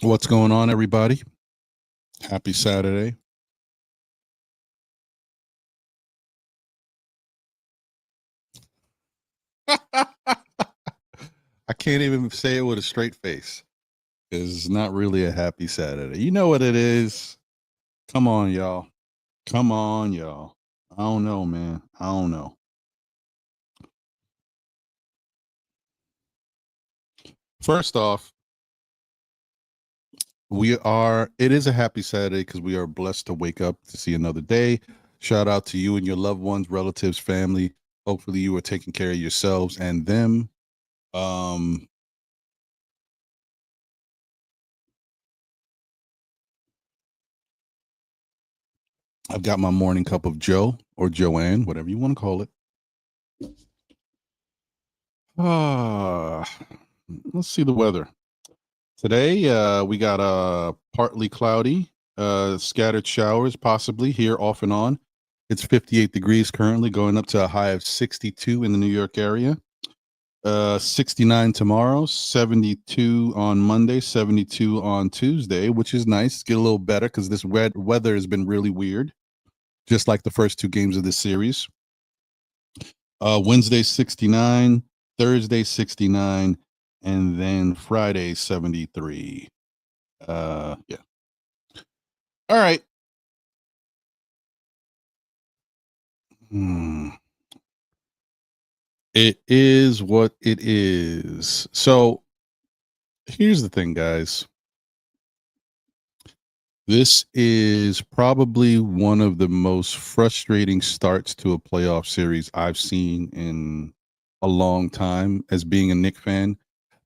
What's going on, everybody? Happy Saturday. I can't even say it with a straight face. It's not really a happy Saturday. You know what it is? Come on, y'all. Come on, y'all. I don't know, man. I don't know. First off, it is a happy Saturday because we are blessed to wake up to see another day. Shout out to you and your loved ones, relatives, family. Hopefully you are taking care of yourselves and them. Um, I've got my morning cup of Joe or Joanne, whatever you want to call it. Ah, let's see the weather. Today, we got partly cloudy, scattered showers possibly here off and on. It's 58 degrees currently, going up to a high of 62 in the New York area. 69 tomorrow, 72 on Monday, 72 on Tuesday, which is nice. Get a little better because this weather has been really weird, just like the first two games of this series. Wednesday 69, Thursday 69, and then Friday 73. Yeah. All right. Hmm. It is what it is. So here's the thing, guys. This is probably one of the most frustrating starts to a playoff series I've seen in a long time as being a Knicks fan.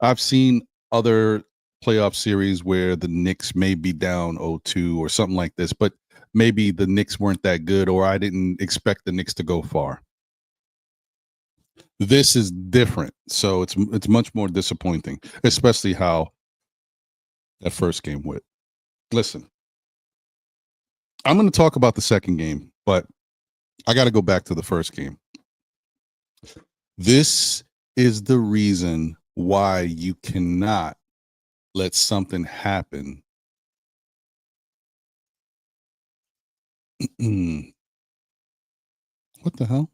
I've seen other playoff series where the Knicks may be down 0-2 or something like this, but maybe the Knicks weren't that good or I didn't expect the Knicks to go far. This is different, so it's much more disappointing, especially how that first game went. Listen, I'm going to talk about the second game, but I got to go back to the first game. This is the reason why you cannot let something happen. What the hell?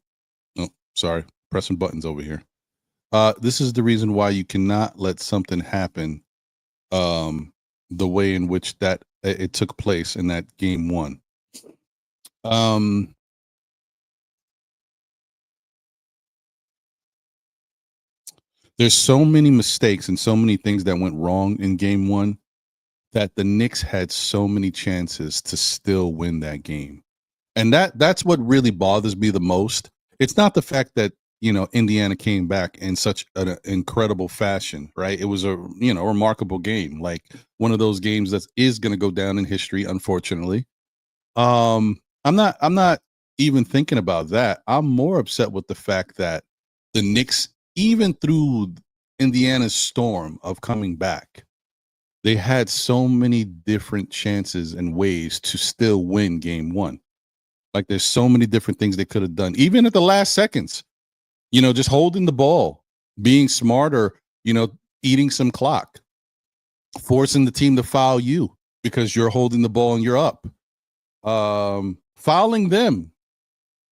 Oh, sorry. Pressing buttons over here. This is the reason why you cannot let something happen the way in which that it took place in that game one. There's so many mistakes and so many things that went wrong in game one that the Knicks had so many chances to still win that game. And that's what really bothers me the most. It's not the fact that, Indiana came back in such an incredible fashion, right? It was a, remarkable game, like one of those games that is going to go down in history, unfortunately. I'm not even thinking about that. I'm more upset with the fact that the Knicks, even through Indiana's storm of coming back, they had so many different chances and ways to still win game one. Like there's so many different things they could have done, even at the last seconds, just holding the ball, being smarter, eating some clock, forcing the team to foul you because you're holding the ball and you're up, fouling them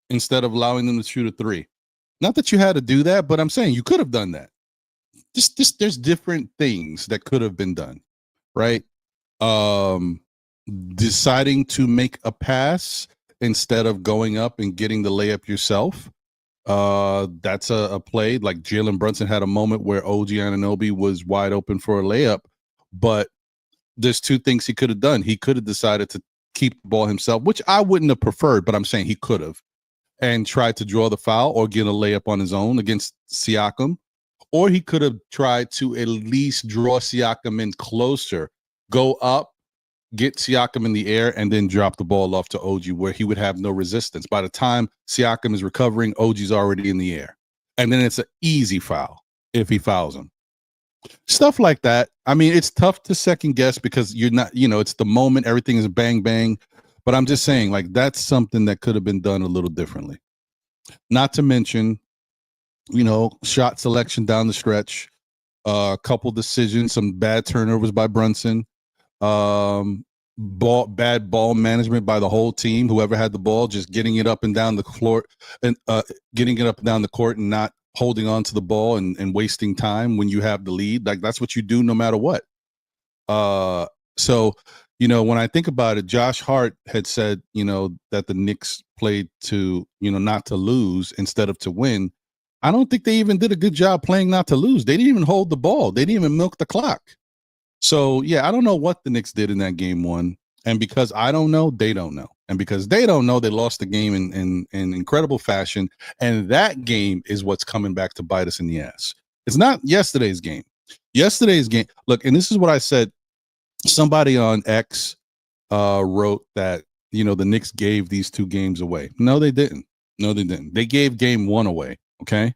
instead of allowing them to shoot a three. Not that you had to do that, but I'm saying you could have done that. Just there's different things that could have been done, right? Deciding to make a pass instead of going up and getting the layup yourself. That's a play. Like Jalen Brunson had a moment where OG Anunoby was wide open for a layup, but there's two things he could have done. He could have decided to keep the ball himself, which I wouldn't have preferred, but I'm saying he could have, and tried to draw the foul or get a layup on his own against Siakam. Or he could have tried to at least draw Siakam in closer, go up, get Siakam in the air, and then drop the ball off to OG where he would have no resistance. By the time Siakam is recovering, OG's already in the air. And then it's an easy foul if he fouls him. Stuff like that. I mean, it's tough to second guess because you're not, it's the moment, everything is bang, bang. But I'm just saying, like, that's something that could have been done a little differently. Not to mention Shot selection down the stretch, a couple decisions, some bad turnovers by Brunson, bad ball management by the whole team. Whoever had the ball, just getting it up and down the floor, and getting it up and down the court, and not holding on to the ball and wasting time when you have the lead. Like, that's what you do no matter what. So, when I think about it, Josh Hart had said, that the Knicks played to, not to lose instead of to win. I don't think they even did a good job playing not to lose. They didn't even hold the ball. They didn't even milk the clock. So, yeah, I don't know what the Knicks did in that game one. And because I don't know, they don't know. And because they don't know, they lost the game in incredible fashion. And that game is what's coming back to bite us in the ass. It's not yesterday's game. Yesterday's game, look, and this is what I said. Somebody on X wrote that, the Knicks gave these two games away. No, they didn't. They gave game one away, okay?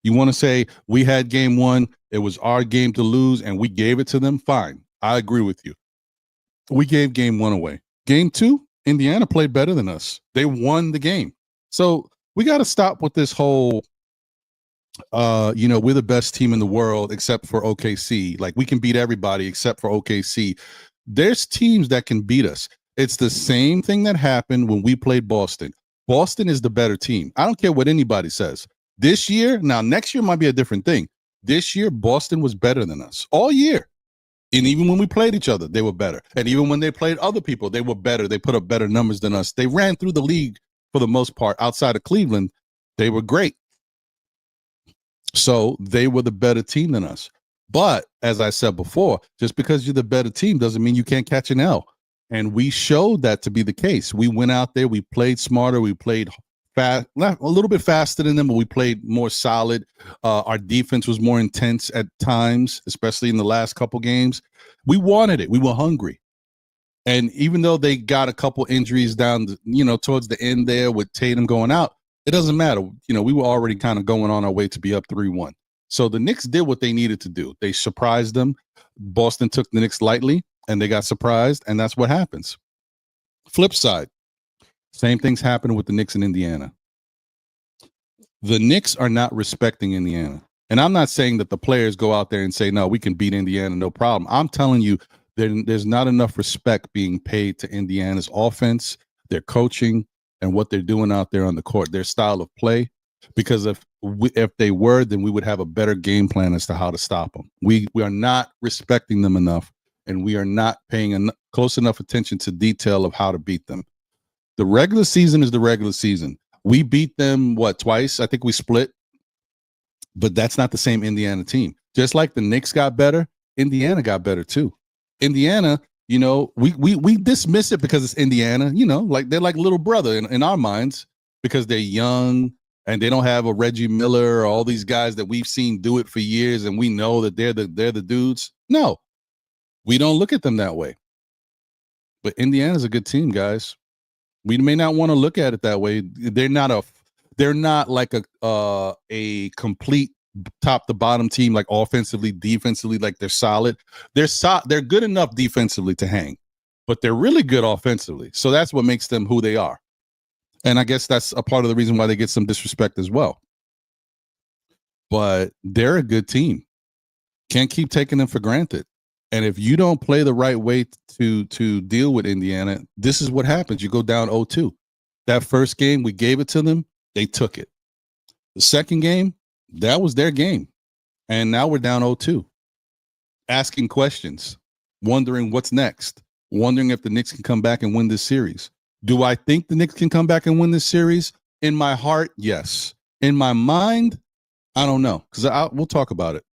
You want to say we had game one, it was our game to lose, and we gave it to them? Fine. I agree with you. We gave game one away. Game two, Indiana played better than us. They won the game. So we got to stop with this whole, we're the best team in the world except for OKC. Like, we can beat everybody except for OKC. There's teams that can beat us. It's the same thing that happened when we played Boston. Boston is the better team. I don't care what anybody says. This year, now next year might be a different thing. This year, Boston was better than us all year. And even when we played each other, they were better. And even when they played other people, they were better. They put up better numbers than us. They ran through the league for the most part. Outside of Cleveland, they were great. So they were the better team than us. But as I said before, just because you're the better team doesn't mean you can't catch an L. And we showed that to be the case. We went out there, we played smarter, we played fast, a little bit faster than them, but we played more solid. Our defense was more intense at times, especially in the last couple games. We wanted it. We were hungry. And even though they got a couple injuries down, towards the end there with Tatum going out, it doesn't matter. We were already kind of going on our way to be up 3-1. So the Knicks did what they needed to do. They surprised them. Boston took the Knicks lightly, and they got surprised, and that's what happens. Flip side, same things happened with the Knicks in Indiana. The Knicks are not respecting Indiana. And I'm not saying that the players go out there and say, no, we can beat Indiana, no problem. I'm telling you, there's not enough respect being paid to Indiana's offense, their coaching, and what they're doing out there on the court, their style of play. Because if they were, then we would have a better game plan as to how to stop them. We are not respecting them enough, and we are not paying close enough attention to detail of how to beat them. The regular season is the regular season. We beat them, twice? I think we split. But that's not the same Indiana team. Just like the Knicks got better, Indiana got better too. Indiana, we dismiss it because it's Indiana, like they're like little brother in our minds because they're young and they don't have a Reggie Miller or all these guys that we've seen do it for years and we know that they're the dudes. No, we don't look at them that way. But Indiana's a good team, guys. We may not want to look at it that way. They're not like a complete top to bottom team, like offensively, defensively, like they're solid. They're good enough defensively to hang, but they're really good offensively. So that's what makes them who they are. And I guess that's a part of the reason why they get some disrespect as well. But they're a good team. Can't keep taking them for granted. And if you don't play the right way to deal with Indiana, this is what happens. You go down 0-2. That first game, we gave it to them. They took it. The second game, that was their game. And now we're down 0-2. Asking questions, wondering what's next, wondering if the Knicks can come back and win this series. Do I think the Knicks can come back and win this series? In my heart, yes. In my mind, I don't know, because we'll talk about it.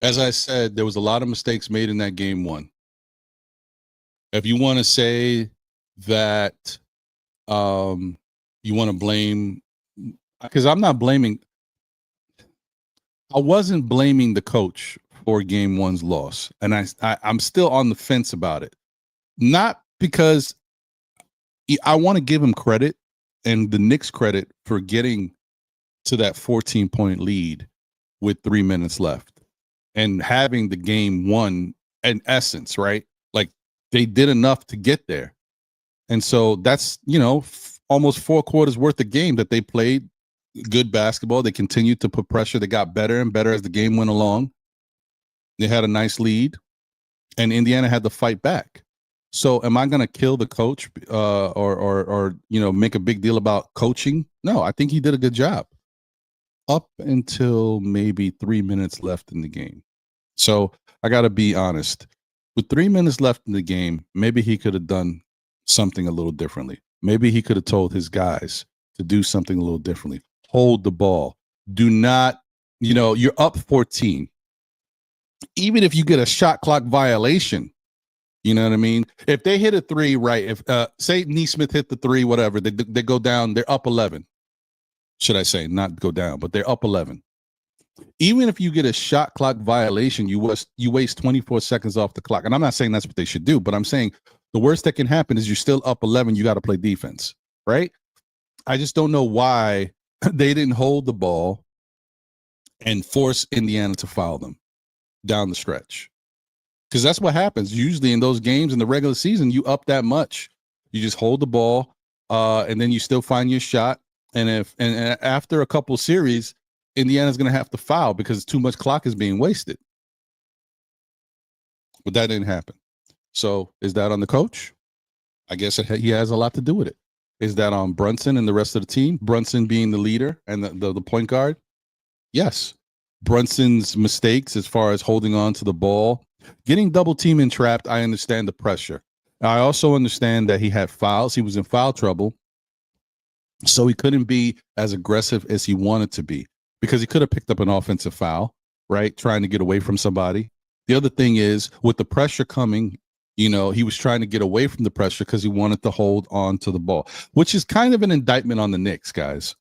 As I said, there was a lot of mistakes made in that game one. If you want to say that you want to blame, because I'm not blaming, I wasn't blaming the coach for game one's loss. And I'm still on the fence about it. Not because I want to give him credit and the Knicks credit for getting to that 14-point lead with 3 minutes left and having the game won in essence, right? Like they did enough to get there. And so that's, almost 4 quarters worth of game that they played good basketball. They continued to put pressure. They got better and better as the game went along. They had a nice lead, and Indiana had to fight back. So am I going to kill the coach or make a big deal about coaching? No, I think he did a good job up until maybe 3 minutes left in the game. So I got to be honest. With 3 minutes left in the game, maybe he could have done something a little differently. Maybe he could have told his guys to do something a little differently. Hold the ball. Do not, you're up 14. Even if you get a shot clock violation, you know what I mean? If they hit a three, right? If say Neesmith hit the three, whatever, they go down, they're up 11. Should I say not go down, but they're up 11. Even if you get a shot clock violation, you waste 24 seconds off the clock. And I'm not saying that's what they should do, but I'm saying the worst that can happen is you're still up 11. You got to play defense, right? I just don't know why they didn't hold the ball and force Indiana to foul them down the stretch. Because that's what happens. Usually in those games in the regular season, you up that much. You just hold the ball, and then you still find your shot. And after a couple series, Indiana's going to have to foul because too much clock is being wasted. But that didn't happen. So is that on the coach? I guess he has a lot to do with it. Is that on Brunson and the rest of the team? Brunson being the leader and the point guard? Yes. Brunson's mistakes as far as holding on to the ball, getting double team and trapped, I understand the pressure. I also understand that he had fouls. He was in foul trouble. So he couldn't be as aggressive as he wanted to be because he could have picked up an offensive foul, right? Trying to get away from somebody. The other thing is with the pressure coming, he was trying to get away from the pressure because he wanted to hold on to the ball, which is kind of an indictment on the Knicks, guys.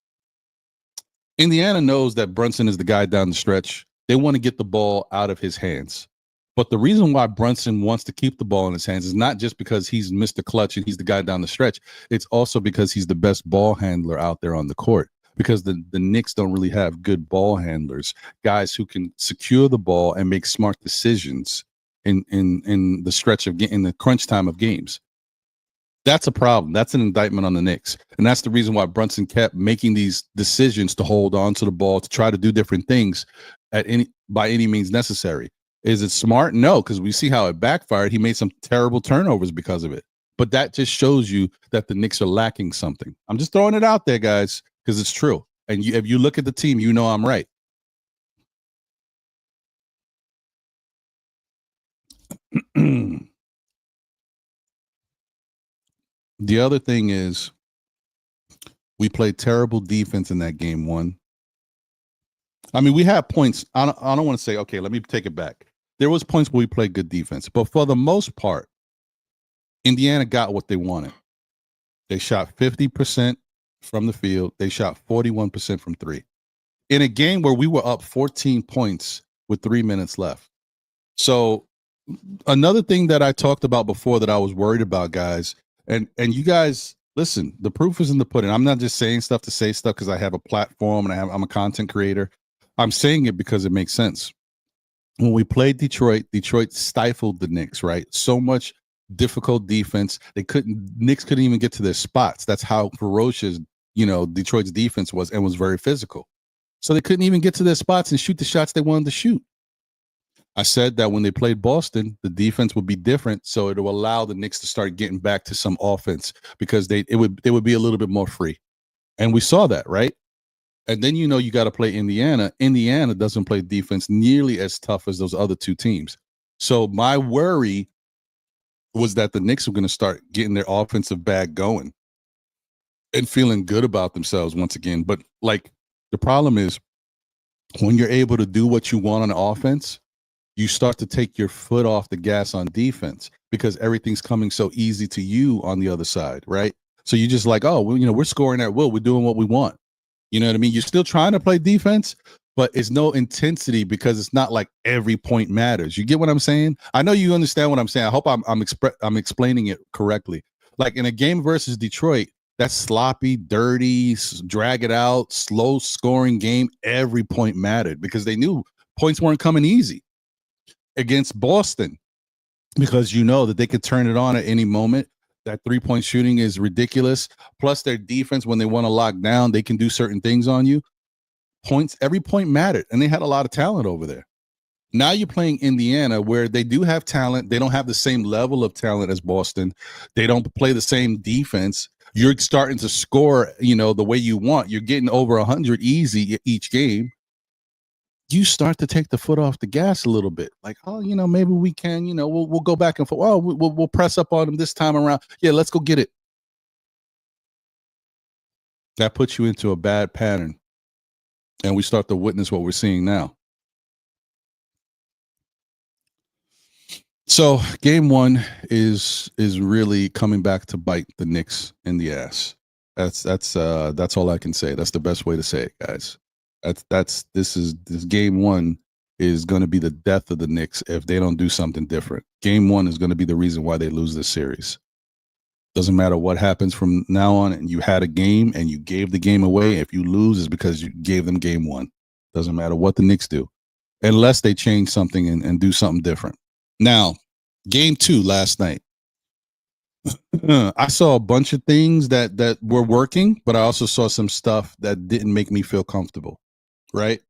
Indiana knows that Brunson is the guy down the stretch. They want to get the ball out of his hands. But the reason why Brunson wants to keep the ball in his hands is not just because he's Mr. Clutch and he's the guy down the stretch. It's also because he's the best ball handler out there on the court. Because the Knicks don't really have good ball handlers, guys who can secure the ball and make smart decisions in the stretch of in the crunch time of games. That's a problem. That's an indictment on the Knicks. And that's the reason why Brunson kept making these decisions to hold on to the ball, to try to do different things by any means necessary. Is it smart? No, because we see how it backfired. He made some terrible turnovers because of it. But that just shows you that the Knicks are lacking something. I'm just throwing it out there, guys, because it's true. And if you look at the team, I'm right. The other thing is we played terrible defense in that game one. I mean, we had points. I don't want to say, okay, let me take it back. There was points where we played good defense. But for the most part, Indiana got what they wanted. They shot 50% from the field. They shot 41% from three. In a game where we were up 14 points with 3 minutes left. So another thing that I talked about before that I was worried about, guys, and you guys, listen, the proof is in the pudding. I'm not just saying stuff to say stuff because I have a platform and I'm a content creator. I'm saying it because it makes sense. When we played Detroit stifled the Knicks, right? So much difficult defense. Knicks couldn't even get to their spots. That's how ferocious, Detroit's defense was and was very physical. So they couldn't even get to their spots and shoot the shots they wanted to shoot. I said that when they played Boston, the defense would be different, so it will allow the Knicks to start getting back to some offense because they would be a little bit more free. And we saw that, right? And then you got to play Indiana. Indiana doesn't play defense nearly as tough as those other two teams. So my worry was that the Knicks were going to start getting their offensive bag going and feeling good about themselves once again. But the problem is when you're able to do what you want on offense, you start to take your foot off the gas on defense because everything's coming so easy to you on the other side, right? So you're just like, oh, well, we're scoring at will. We're doing what we want. You know what I mean? You're still trying to play defense, but it's no intensity because it's not like every point matters. You get what I'm saying? I know you understand what I'm saying. I hope I'm explaining it correctly. Like in a game versus Detroit, that sloppy, dirty, drag it out, slow scoring game, every point mattered because they knew points weren't coming easy. Against Boston, because that they could turn it on at any moment. That 3-point shooting is ridiculous. Plus, their defense, when they want to lock down, they can do certain things on you. Points, every point mattered, and they had a lot of talent over there. Now you're playing Indiana, where they do have talent. They don't have the same level of talent as Boston. They don't play the same defense. You're starting to score, the way you want. You're getting over 100 easy each game. You start to take the foot off the gas a little bit. Like, maybe we can, we'll go back and forth. Oh, we'll press up on them this time around. Yeah, let's go get it. That puts you into a bad pattern. And we start to witness what we're seeing now. So game one is really coming back to bite the Knicks in the ass. That's all I can say. That's the best way to say it, guys. This game one is going to be the death of the Knicks if they don't do something different. Game one is going to be the reason why they lose this series. Doesn't matter what happens from now on, and you had a game and you gave the game away. If you lose, it's because you gave them game one. Doesn't matter what the Knicks do, unless they change something and do something different. Now, game two last night, I saw a bunch of things that were working, but I also saw some stuff that didn't make me feel comfortable, right?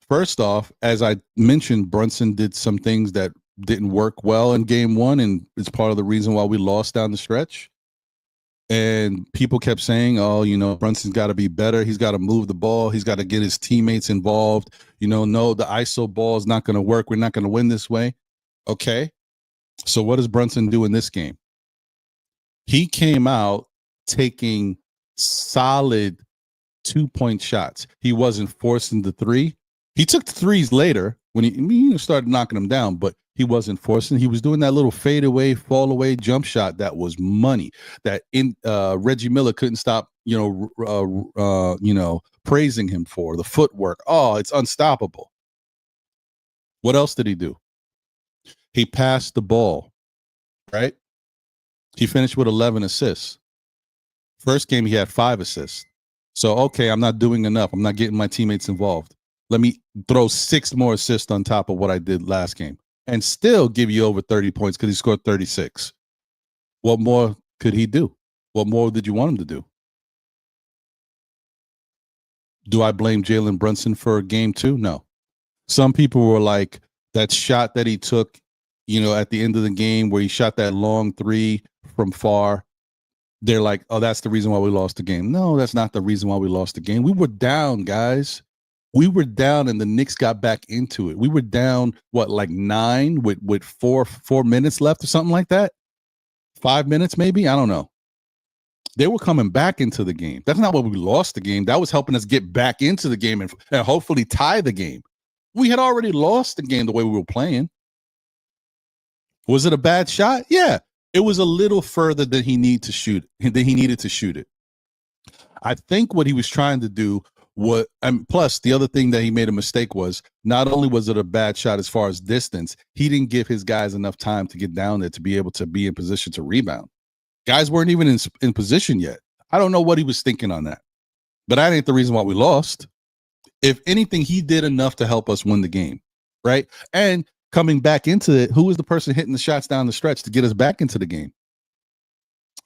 First off, as I mentioned, Brunson did some things that didn't work well in game one, and it's part of the reason why we lost down the stretch. And people kept saying, Brunson's got to be better. He's got to move the ball. He's got to get his teammates involved. No, the ISO ball is not going to work. We're not going to win this way. Okay. So what does Brunson do in this game? He came out taking solid 2-point shots. He wasn't forcing the three. He took the threes later when he started knocking them down, but he wasn't forcing. He was doing that little fadeaway, fall away jump shot that was money. That Reggie Miller couldn't stop, praising him for the footwork. Oh, it's unstoppable. What else did he do? He passed the ball, right? He finished with 11 assists. First game, he had 5 assists. So, okay, I'm not doing enough. I'm not getting my teammates involved. Let me throw 6 more assists on top of what I did last game and still give you over 30 points because he scored 36. What more could he do? What more did you want him to do? Do I blame Jalen Brunson for game two? No. Some people were like, that shot that he took, at the end of the game where he shot that long 3 from far, they're like, oh, that's the reason why we lost the game. No, that's not the reason why we lost the game. We were down, guys. We were down, and the Knicks got back into it. We were down, 9 with 4 minutes left or something like that? 5 minutes maybe? I don't know. They were coming back into the game. That's not what we lost the game. That was helping us get back into the game and hopefully tie the game. We had already lost the game the way we were playing. Was it a bad shot? Yeah. It was a little further than he needed to shoot it. I think what he was trying to do plus the other thing that he made a mistake was not only was it a bad shot as far as distance, he didn't give his guys enough time to get down there to be able to be in position to rebound. Guys weren't even in position yet. I don't know what he was thinking on that, but that ain't the reason why we lost. If anything, he did enough to help us win the game, right? And coming back into it, who was the person hitting the shots down the stretch to get us back into the game?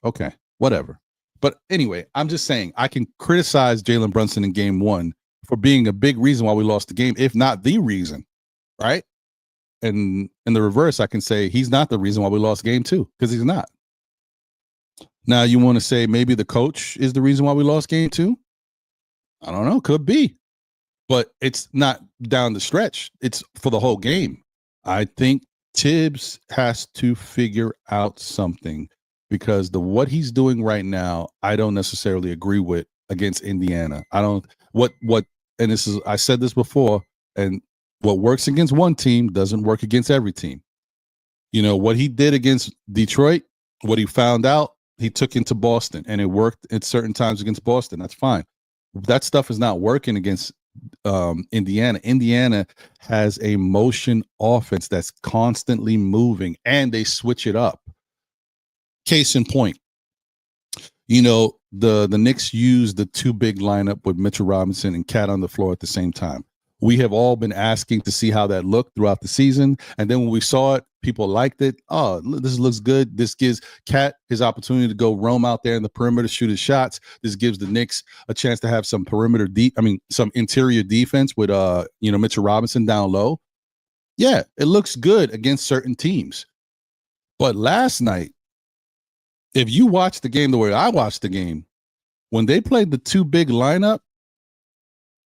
Okay, whatever. But anyway, I'm just saying I can criticize Jalen Brunson in game one for being a big reason why we lost the game, if not the reason, right? And in the reverse, I can say he's not the reason why we lost game two, because he's not. Now, you want to say maybe the coach is the reason why we lost game two? I don't know. Could be. But it's not down the stretch. It's for the whole game. I think Thibs has to figure out something, because what he's doing right now, I don't necessarily agree with against Indiana. I don't and this is, I said this before, and what works against one team doesn't work against every team. What he did against Detroit, what he found out, he took into Boston, and it worked at certain times against Boston. That's fine. That stuff is not working against Indiana. Indiana has a motion offense that's constantly moving, and they switch it up. Case in point, the Knicks used the 2 big lineup with Mitchell Robinson and Cat on the floor at the same time. We have all been asking to see how that looked throughout the season. And then when we saw it, people liked it. Oh, this looks good. This gives Cat his opportunity to go roam out there in the perimeter, shoot his shots. This gives the Knicks a chance to have some some interior defense with Mitchell Robinson down low. Yeah, it looks good against certain teams. But last night, if you watch the game the way I watched the game, when they played the two big lineup,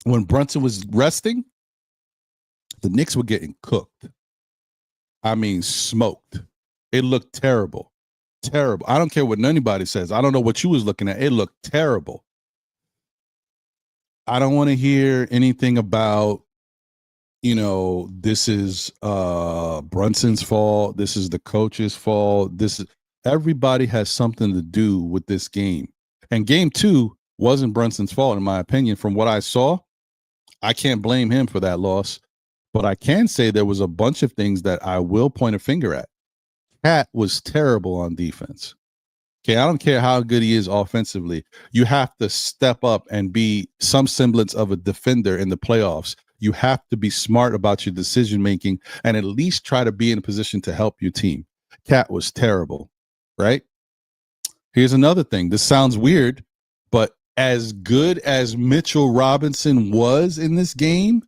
when Brunson was resting, the Knicks were getting cooked. I mean, smoked. It looked terrible. Terrible. I don't care what anybody says. I don't know what you was looking at. It looked terrible. I don't want to hear anything about, this is Brunson's fault. This is the coach's fault. Everybody has something to do with this game. And game 2 wasn't Brunson's fault, in my opinion. From what I saw, I can't blame him for that loss. But I can say there was a bunch of things that I will point a finger at. Cat was terrible on defense. Okay, I don't care how good he is offensively. You have to step up and be some semblance of a defender in the playoffs. You have to be smart about your decision making and at least try to be in a position to help your team. Cat was terrible, right? Here's another thing. This sounds weird, but as good as Mitchell Robinson was in this game,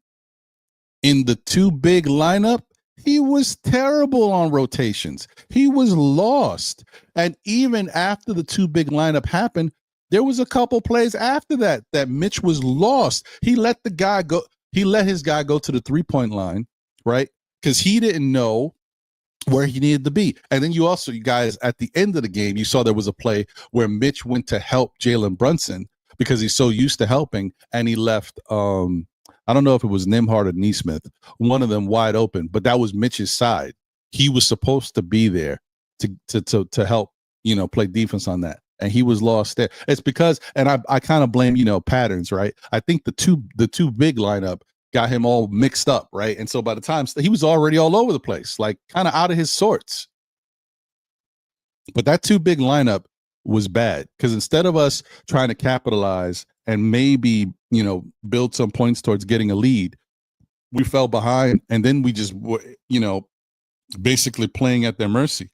in the two big lineup, he was terrible on rotations. He was lost. And even after the two big lineup happened, there was a couple plays after that Mitch was lost. He let his guy go to the 3-point line, right? Because he didn't know where he needed to be. And then you guys, at the end of the game, you saw there was a play where Mitch went to help Jalen Brunson because he's so used to helping, and he left I don't know if it was Nembhard or Neesmith, one of them wide open, but that was Mitch's side. He was supposed to be there to help, play defense on that. And he was lost there. It's because, and I kind of blame, patterns, right? I think the two big lineup got him all mixed up, right? And so by the time he was already all over the place, like kind of out of his sorts. But that two big lineup was bad because instead of us trying to capitalize and maybe, build some points towards getting a lead, we fell behind, and then we just were, basically playing at their mercy.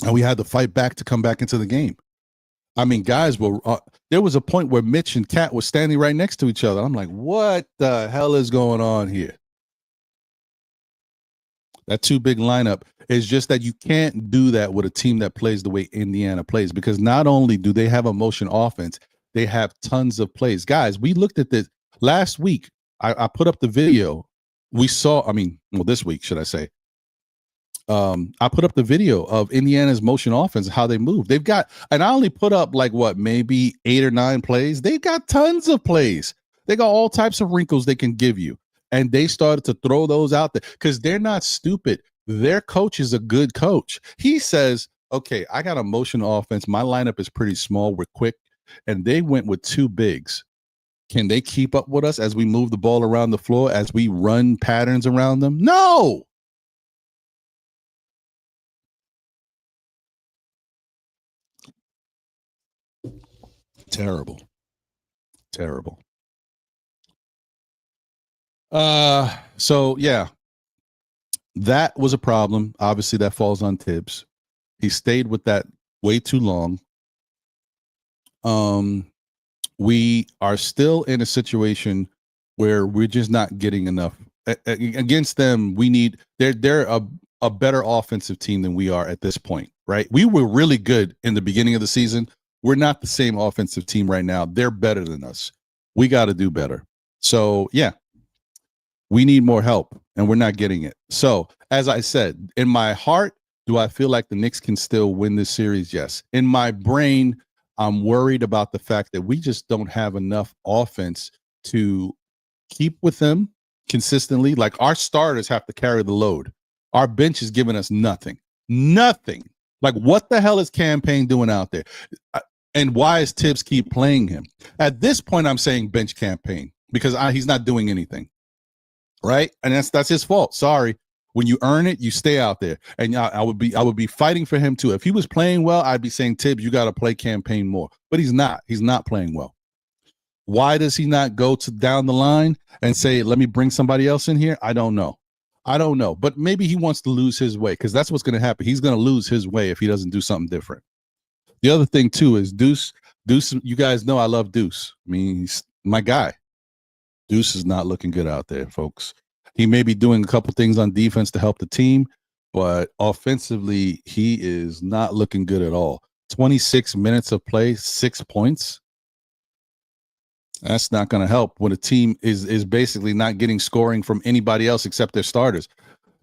And we had to fight back to come back into the game. I mean, guys there was a point where Mitch and Cat were standing right next to each other. I'm like, what the hell is going on here? That two big lineup is just that you can't do that with a team that plays the way Indiana plays, because not only do they have a motion offense, they have tons of plays. Guys, we looked at this last week. I put up the video. This week, should I say. I put up the video of Indiana's motion offense, how they move. They've got, and I only put up maybe 8 or 9 plays. They've got tons of plays. They got all types of wrinkles they can give you. And they started to throw those out there because they're not stupid. Their coach is a good coach. He says, okay, I got a motion offense. My lineup is pretty small. We're quick. And they went with 2 bigs. Can they keep up with us as we move the ball around the floor, as we run patterns around them? No. Terrible. So yeah, that was a problem. Obviously, that falls on Thibs. He stayed with that way too long. We are still in a situation where we're just not getting enough against them. They're a better offensive team than we are at this point, right? We were really good in the beginning of the season. We're not the same offensive team right now. They're better than us. We got to do better. So yeah, we need more help, and we're not getting it. So as I said, in my heart, do I feel like the Knicks can still win this series? Yes. In my brain, I'm worried about the fact that we just don't have enough offense to keep with them consistently. Like, our starters have to carry the load. Our bench is giving us nothing. Like, what the hell is Cam Payne doing out there? And why is Thibs keep playing him? At this point, I'm saying bench Cam Payne because he's not doing anything, right? And that's his fault. Sorry. When you earn it, you stay out there. And I would be fighting for him too. If he was playing well, I'd be saying, Thibs, you got to play Cam Payne more. But he's not. He's not playing well. Why does he not go to down the line and say, let me bring somebody else in here? I don't know. But maybe he wants to lose his way, because that's what's going to happen. He's going to lose his way if he doesn't do something different. The other thing, too, is Deuce. Deuce, you guys know I love Deuce. I mean, he's my guy. Deuce is not looking good out there, folks. He may be doing a couple things on defense to help the team, but offensively, he is not looking good at all. 26 minutes of play, 6 points. That's not going to help when a team is basically not getting scoring from anybody else except their starters.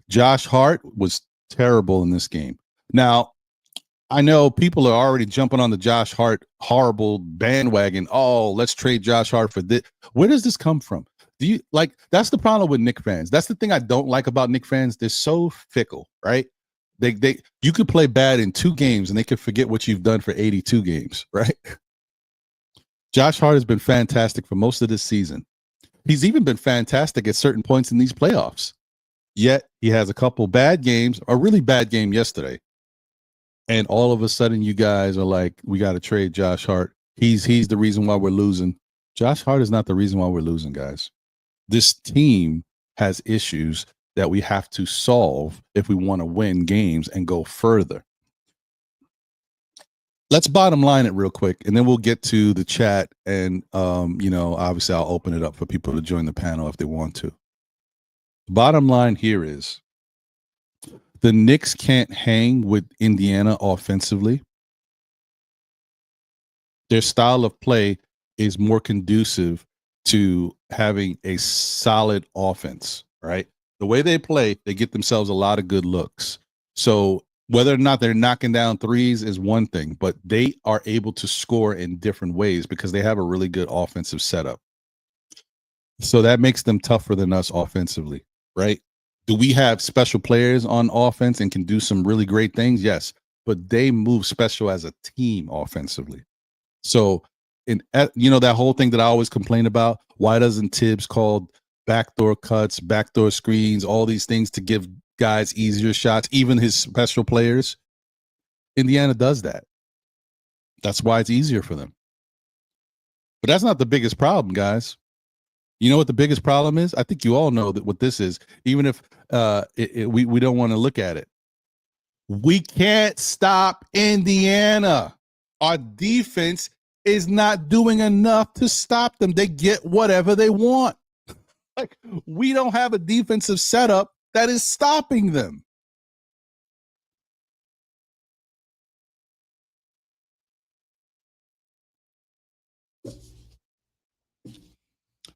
Josh Hart was terrible in this game. Now, I know people are already jumping on the Josh Hart horrible bandwagon. Oh, let's trade Josh Hart for this. Where does this come from? Do you like, that's the problem with Knicks fans. That's the thing I don't like about Knicks fans. They're so fickle, right? You could play bad in 2 games and they could forget what you've done for 82 games, right? Josh Hart has been fantastic for most of this season. He's even been fantastic at certain points in these playoffs. Yet he has a couple bad games, a really bad game yesterday. And all of a sudden you guys are like, we got to trade Josh Hart. He's the reason why we're losing. Josh Hart is not the reason why we're losing, guys. This team has issues that we have to solve if we want to win games and go further. Let's bottom line it real quick, and then we'll get to the chat. And, obviously I'll open it up for people to join the panel if they want to. Bottom line here is the Knicks can't hang with Indiana offensively. Their style of play is more conducive to having a solid offense, right? The way they play, they get themselves a lot of good looks. So whether or not they're knocking down threes is one thing, but they are able to score in different ways because they have a really good offensive setup. So that makes them tougher than us offensively, right? Do we have special players on offense and can do some really great things? Yes, but they move special as a team offensively. So, that whole thing that I always complain about, why doesn't Thibs call backdoor cuts, backdoor screens, all these things to give guys easier shots, even his special players? Indiana does that. That's why it's easier for them. But that's not the biggest problem, guys. You know what the biggest problem is? I think you all know that what this is, even if we don't want to look at it. We can't stop Indiana. Our defense is not doing enough to stop them. They get whatever they want. Like, we don't have a defensive setup that is stopping them.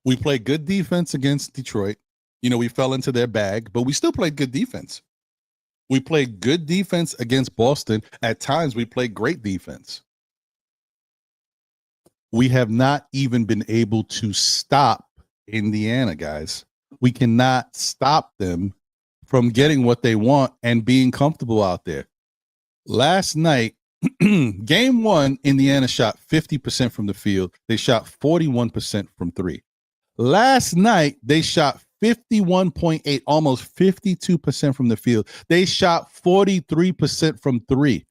We played good defense against Detroit. We fell into their bag, but we still played good defense. We played good defense against Boston. At times, we played great defense. We have not even been able to stop Indiana, guys. We cannot stop them from getting what they want and being comfortable out there. Last night, game 1, Indiana shot 50% from the field. They shot 41% from 3. Last night, they shot 51.8, almost 52% from the field. They shot 43% from 3.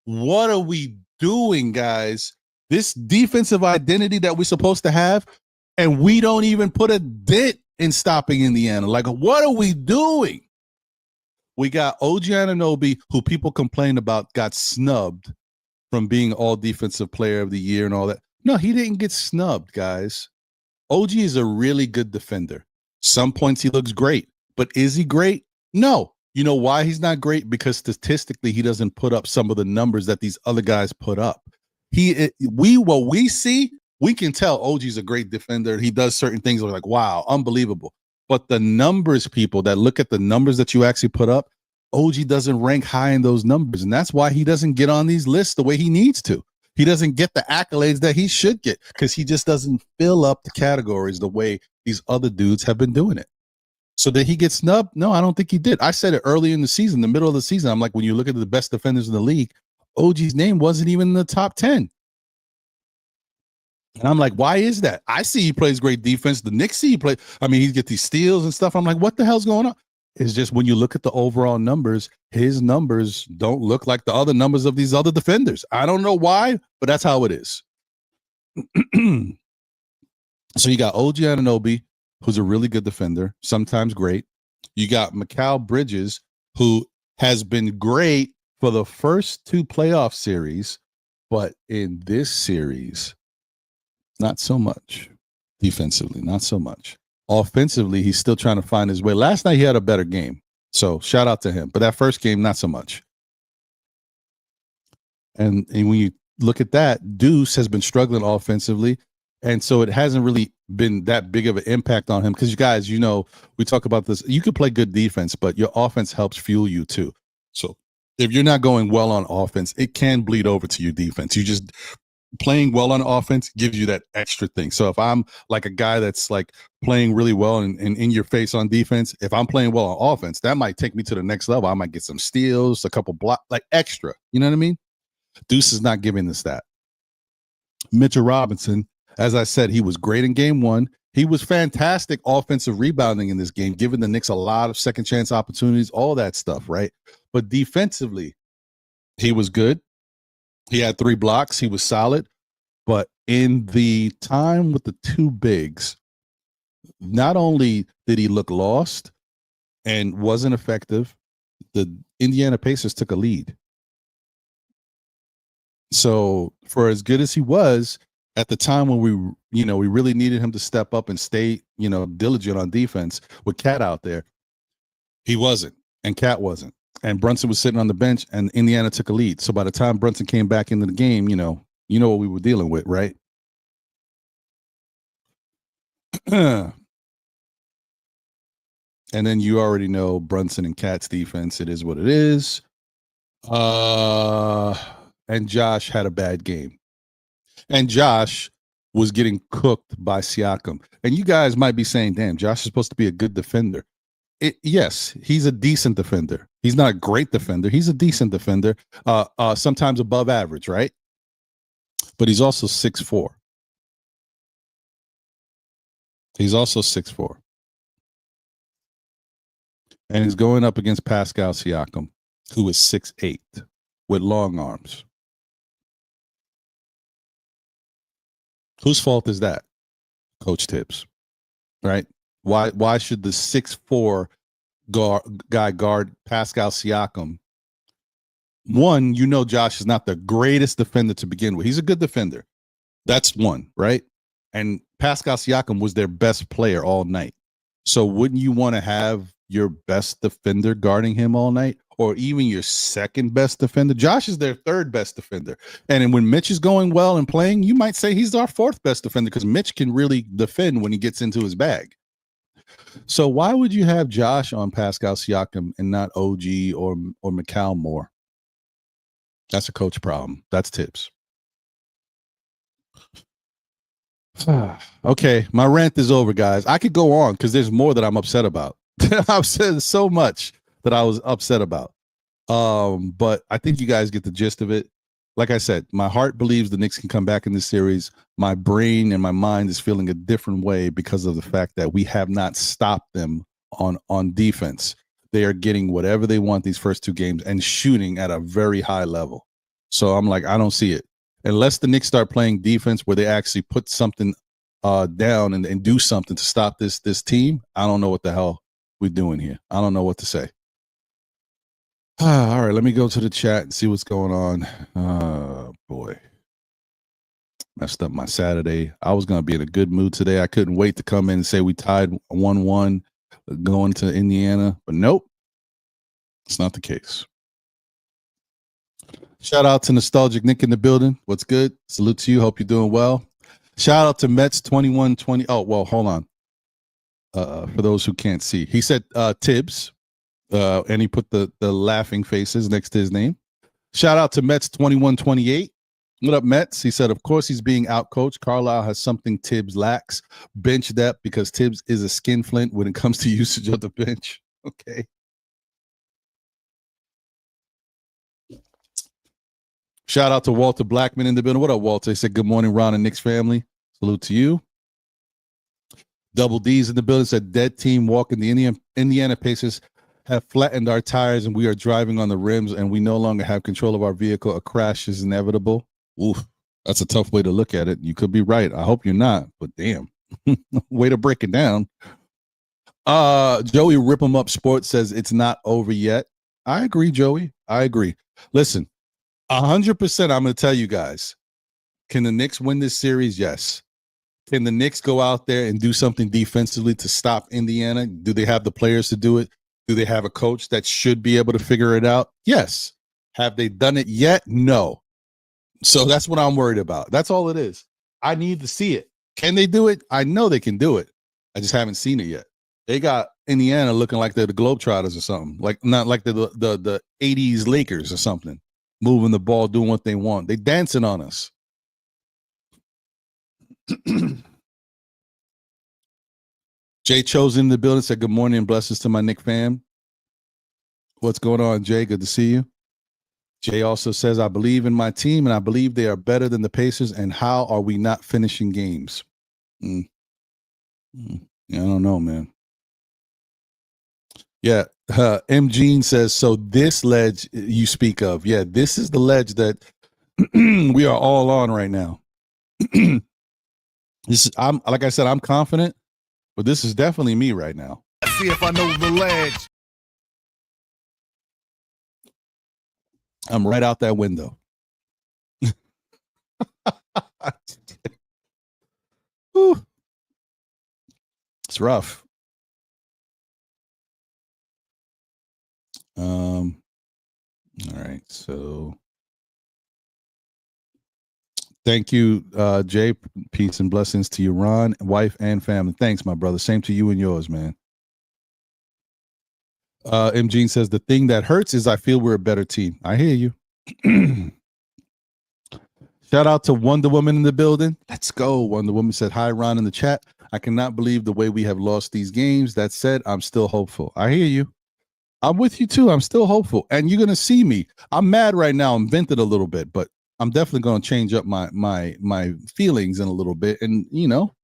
What are we doing, guys? This defensive identity that we're supposed to have, and we don't even put a dent in stopping Indiana. Like, what are we doing? We got OG Anunoby, who people complain about, got snubbed from being all defensive player of the year and all that. No, he didn't get snubbed, guys. OG is a really good defender. Some points he looks great, but is he great? No. You know why he's not great? Because statistically, he doesn't put up some of the numbers that these other guys put up. What we see, we can tell OG's a great defender. He does certain things. We're like, wow, unbelievable. But the numbers, people that look at the numbers that you actually put up, OG doesn't rank high in those numbers. And that's why he doesn't get on these lists the way he needs to. He doesn't get the accolades that he should get because he just doesn't fill up the categories the way these other dudes have been doing it. So did he get snubbed? No, I don't think he did. I said it early in the season, the middle of the season. I'm like, when you look at the best defenders in the league, OG's name wasn't even in the top 10. And I'm like, why is that? I see he plays great defense. The Knicks see he play. I mean, he gets these steals and stuff. I'm like, what the hell's going on? It's just when you look at the overall numbers, his numbers don't look like the other numbers of these other defenders. I don't know why, but that's how it is. So you got OG Anunoby, who's a really good defender, sometimes great. You got Mikal Bridges, who has been great for the first two playoff series, but in this series, not so much. Defensively, not so much. Offensively, he's still trying to find his way. Last night, he had a better game. So shout out to him. But that first game, not so much. And when you look at that, Deuce has been struggling offensively. And so it hasn't really been that big of an impact on him. Because you guys, you know, we talk about this. You can play good defense, but your offense helps fuel you too. So if you're not going well on offense, it can bleed over to your defense. You just playing well on offense gives you that extra thing. So if I'm like a guy that's like playing really well and in your face on defense, if I'm playing well on offense, that might take me to the next level. I might get some steals, a couple block, like extra. You know what I mean? Deuce is not giving us that. Mitchell Robinson, as I said, he was great in game one. He was fantastic offensive rebounding in this game, giving the Knicks a lot of second chance opportunities, all that stuff, right? But defensively, he was good. He had 3 blocks. He was solid. But in the time with the two bigs, not only did he look lost and wasn't effective, the Indiana Pacers took a lead. So for as good as he was at the time when we really needed him to step up and stay, diligent on defense with Cat out there, he wasn't, and Cat wasn't. And Brunson was sitting on the bench, and Indiana took a lead. So by the time Brunson came back into the game, you know what we were dealing with, right? And then you already know Brunson and Cat's defense. It is what it is. And Josh had a bad game. And Josh was getting cooked by Siakam. And you guys might be saying, damn, Josh is supposed to be a good defender. Yes, he's a decent defender. He's not a great defender. He's a decent defender, sometimes above average, right? But he's also 6'4". He's also 6'4". And he's going up against Pascal Siakam, who is 6'8", with long arms. Whose fault is that? Coach Thibs, right? Why should the 6'4" guy guard Pascal Siakam? One, Josh is not the greatest defender to begin with. He's a good defender. That's one, right? And Pascal Siakam was their best player all night. So wouldn't you want to have your best defender guarding him all night, or even your second best defender? Josh is their third best defender. And when Mitch is going well and playing, you might say he's our fourth best defender because Mitch can really defend when he gets into his bag. So why would you have Josh on Pascal Siakam and not OG or Mikal more? That's a coach problem. That's Thibs. Okay, my rant is over, guys. I could go on because there's more that I'm upset about. I've said so much that I was upset about. But I think you guys get the gist of it. Like I said, my heart believes the Knicks can come back in this series. My brain and my mind is feeling a different way because of the fact that we have not stopped them on defense. They are getting whatever they want these first two games and shooting at a very high level. So I'm like, I don't see it. Unless the Knicks start playing defense where they actually put something down and do something to stop this team, I don't know what the hell we're doing here. I don't know what to say. All right, let me go to the chat and see what's going on. Boy, messed up my Saturday. I was going to be in a good mood today. I couldn't wait to come in and say we tied 1-1 going to Indiana, but nope, it's not the case. Shout out to Nostalgic Nick in the building. What's good? Salute to you. Hope you're doing well. Shout out to Mets 2120. Oh, well, hold on. For those who can't see, he said Thibs, and he put the laughing faces next to his name. Shout out to Mets 2128. What up, Mets? He said, of course, he's being outcoached. Carlisle has something Thibs lacks. Bench depth because Thibs is a skinflint when it comes to usage of the bench. Okay. Shout out to Walter Blackman in the building. What up, Walter? He said, good morning, Ron and Knicks family. Salute to you. Double D's in the building said, dead team walking. The Indiana Pacers have flattened our tires and we are driving on the rims and we no longer have control of our vehicle. A crash is inevitable. Oof, that's a tough way to look at it. You could be right. I hope you're not, but damn. Way to break it down. Joey Rip 'em Up Sports says it's not over yet. I agree, Joey. I agree. Listen, 100%. I'm going to tell you guys. Can the Knicks win this series? Yes. Can the Knicks go out there and do something defensively to stop Indiana? Do they have the players to do it? Do they have a coach that should be able to figure it out? Yes. Have they done it yet? No. So that's what I'm worried about. That's all it is. I need to see it. Can they do it? I know they can do it. I just haven't seen it yet. They got Indiana looking like they're the Globetrotters or something, like not like the 80s Lakers or something, moving the ball, doing what they want. They dancing on us. Jay chose in the building, said good morning and blessings to my Knick fam. What's going on, Jay? Good to see you. Jay also says, I believe in my team and I believe they are better than the Pacers. And how are we not finishing games? Yeah, I don't know, man. Yeah. M. Jean says, so this ledge you speak of, yeah, this is the ledge that we are all on right now. I'm like I said, I'm confident, but this is definitely me right now. Let's see if I know the ledge. I'm right out that window. It's rough. All right, so thank you, Jay. Peace and blessings to you, Ron, wife, and family. Thanks, my brother. Same to you and yours, man. M. Jean says, the thing that hurts is I feel we're a better team. I hear you. Shout out to Wonder Woman in the building. Let's go. Wonder Woman said, hi, Ron, in the chat. I cannot believe the way we have lost these games. That said, I'm still hopeful. I hear you. I'm with you too. I'm still hopeful. And you're going to see me. I'm mad right now. I'm vented a little bit, but I'm definitely going to change up my feelings in a little bit. And, you know,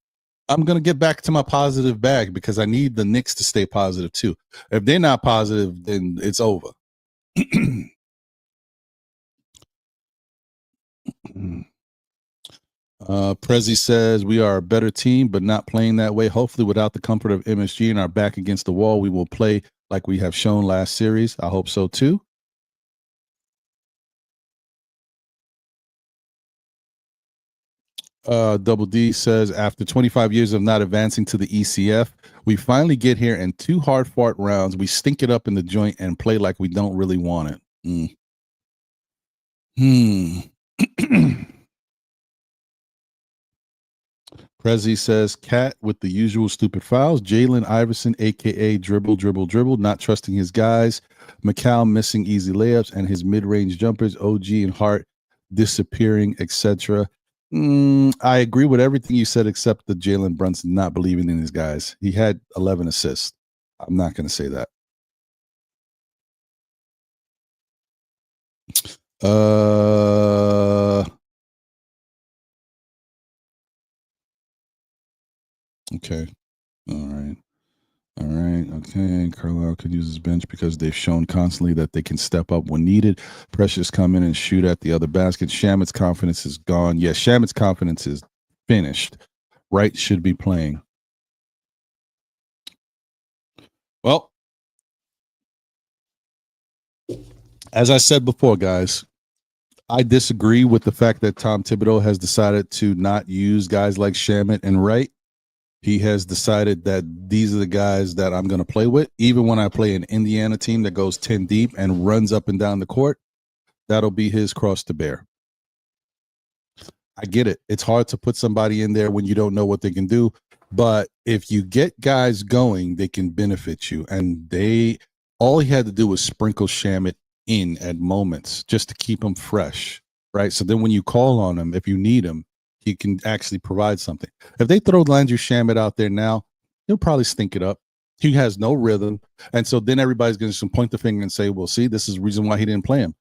I'm going to get back to my positive bag because I need the Knicks to stay positive too. If they're not positive, then it's over. Prezi says we are a better team, but not playing that way. Hopefully, without the comfort of MSG and our back against the wall, we will play like we have shown last series. I hope so too. Double D says after 25 years of not advancing to the ECF, we finally get here and 2 hard fart rounds. We stink it up in the joint and play like we don't really want it. Prezi says, Cat with the usual stupid fouls. Jalen Iverson, a.k.a. dribble, not trusting his guys. McCall missing easy layups and his mid-range jumpers. OG and Hart disappearing, etc. I agree with everything you said except the Jalen Brunson not believing in his guys. He had 11 assists. I'm not going to say that. Okay. All right. Okay. Carlisle could use his bench because they've shown constantly that they can step up when needed. Precious come in and shoot at the other basket. Shamit's confidence is gone. Yeah, Shamit's confidence is finished. Wright should be playing. Well, as I said before, guys, I disagree with the fact that Tom Thibodeau has decided to not use guys like Shamit and Wright. He has decided that these are the guys that I'm going to play with. Even when I play an Indiana team that goes 10 deep and runs up and down the court, that'll be his cross to bear. I get it. It's hard to put somebody in there when you don't know what they can do. But if you get guys going, they can benefit you. And all he had to do was sprinkle Shamit in at moments just to keep him fresh, right? So then when you call on him, if you need him, he can actually provide something. If they throw Landry Shamet out there now, he'll probably stink it up. He has no rhythm. And so then everybody's going to point the finger and say, well, see, this is the reason why he didn't play him.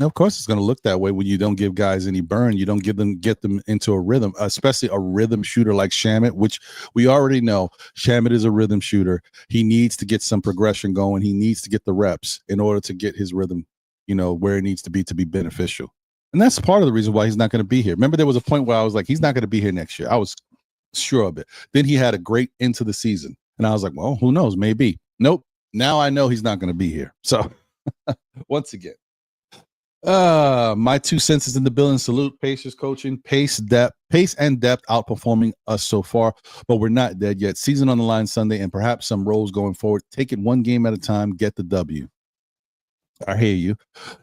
Now, of course, it's going to look that way when you don't give guys any burn. You don't get them into a rhythm, especially a rhythm shooter like Shamet, which we already know Shamet is a rhythm shooter. He needs to get some progression going. He needs to get the reps in order to get his rhythm, where it needs to be beneficial. And that's part of the reason why he's not going to be here. Remember, there was a point where I was like, he's not going to be here next year. I was sure of it. Then he had a great into the season. And I was like, well, who knows? Maybe. Nope. Now I know he's not going to be here. So once again, my 2 cents is in the building. Salute Pacers coaching, pace and depth outperforming us so far, but we're not dead yet. Season on the line Sunday and perhaps some roles going forward. Take it one game at a time. Get the W. I hear you.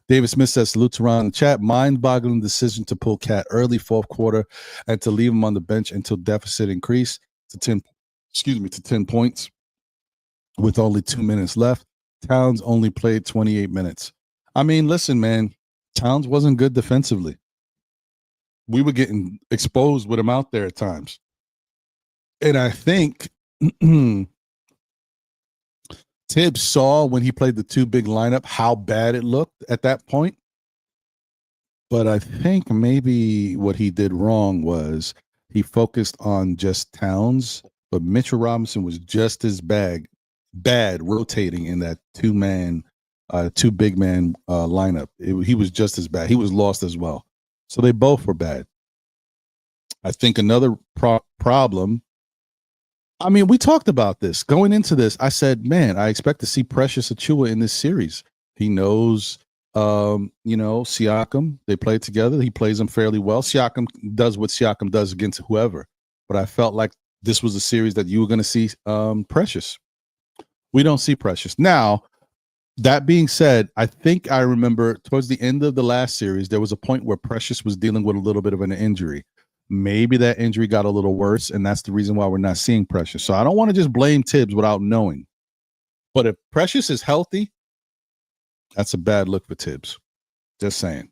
David Smith says, salute to Ron in the chat. Mind-boggling decision to pull Cat early fourth quarter and to leave him on the bench until deficit increased to 10 points with only 2 minutes left. Towns only played 28 minutes. I mean, listen, man, Towns wasn't good defensively. We were getting exposed with him out there at times. And I think Thibs saw when he played the 2 big lineup how bad it looked at that point. But I think maybe what he did wrong was he focused on just Towns, but Mitchell Robinson was just as bad rotating in that 2 big man lineup. He was just as bad. He was lost as well. So they both were bad. I think another problem. I mean, we talked about this going into this. I said, man, I expect to see Precious Achiuwa in this series. He knows, Siakam. They play together. He plays them fairly well. Siakam does what Siakam does against whoever. But I felt like this was a series that you were going to see Precious. We don't see Precious. Now, that being said, I think I remember towards the end of the last series, there was a point where Precious was dealing with a little bit of an injury. Maybe that injury got a little worse, and that's the reason why we're not seeing Precious. So I don't want to just blame Thibs without knowing. But if Precious is healthy, that's a bad look for Thibs. Just saying.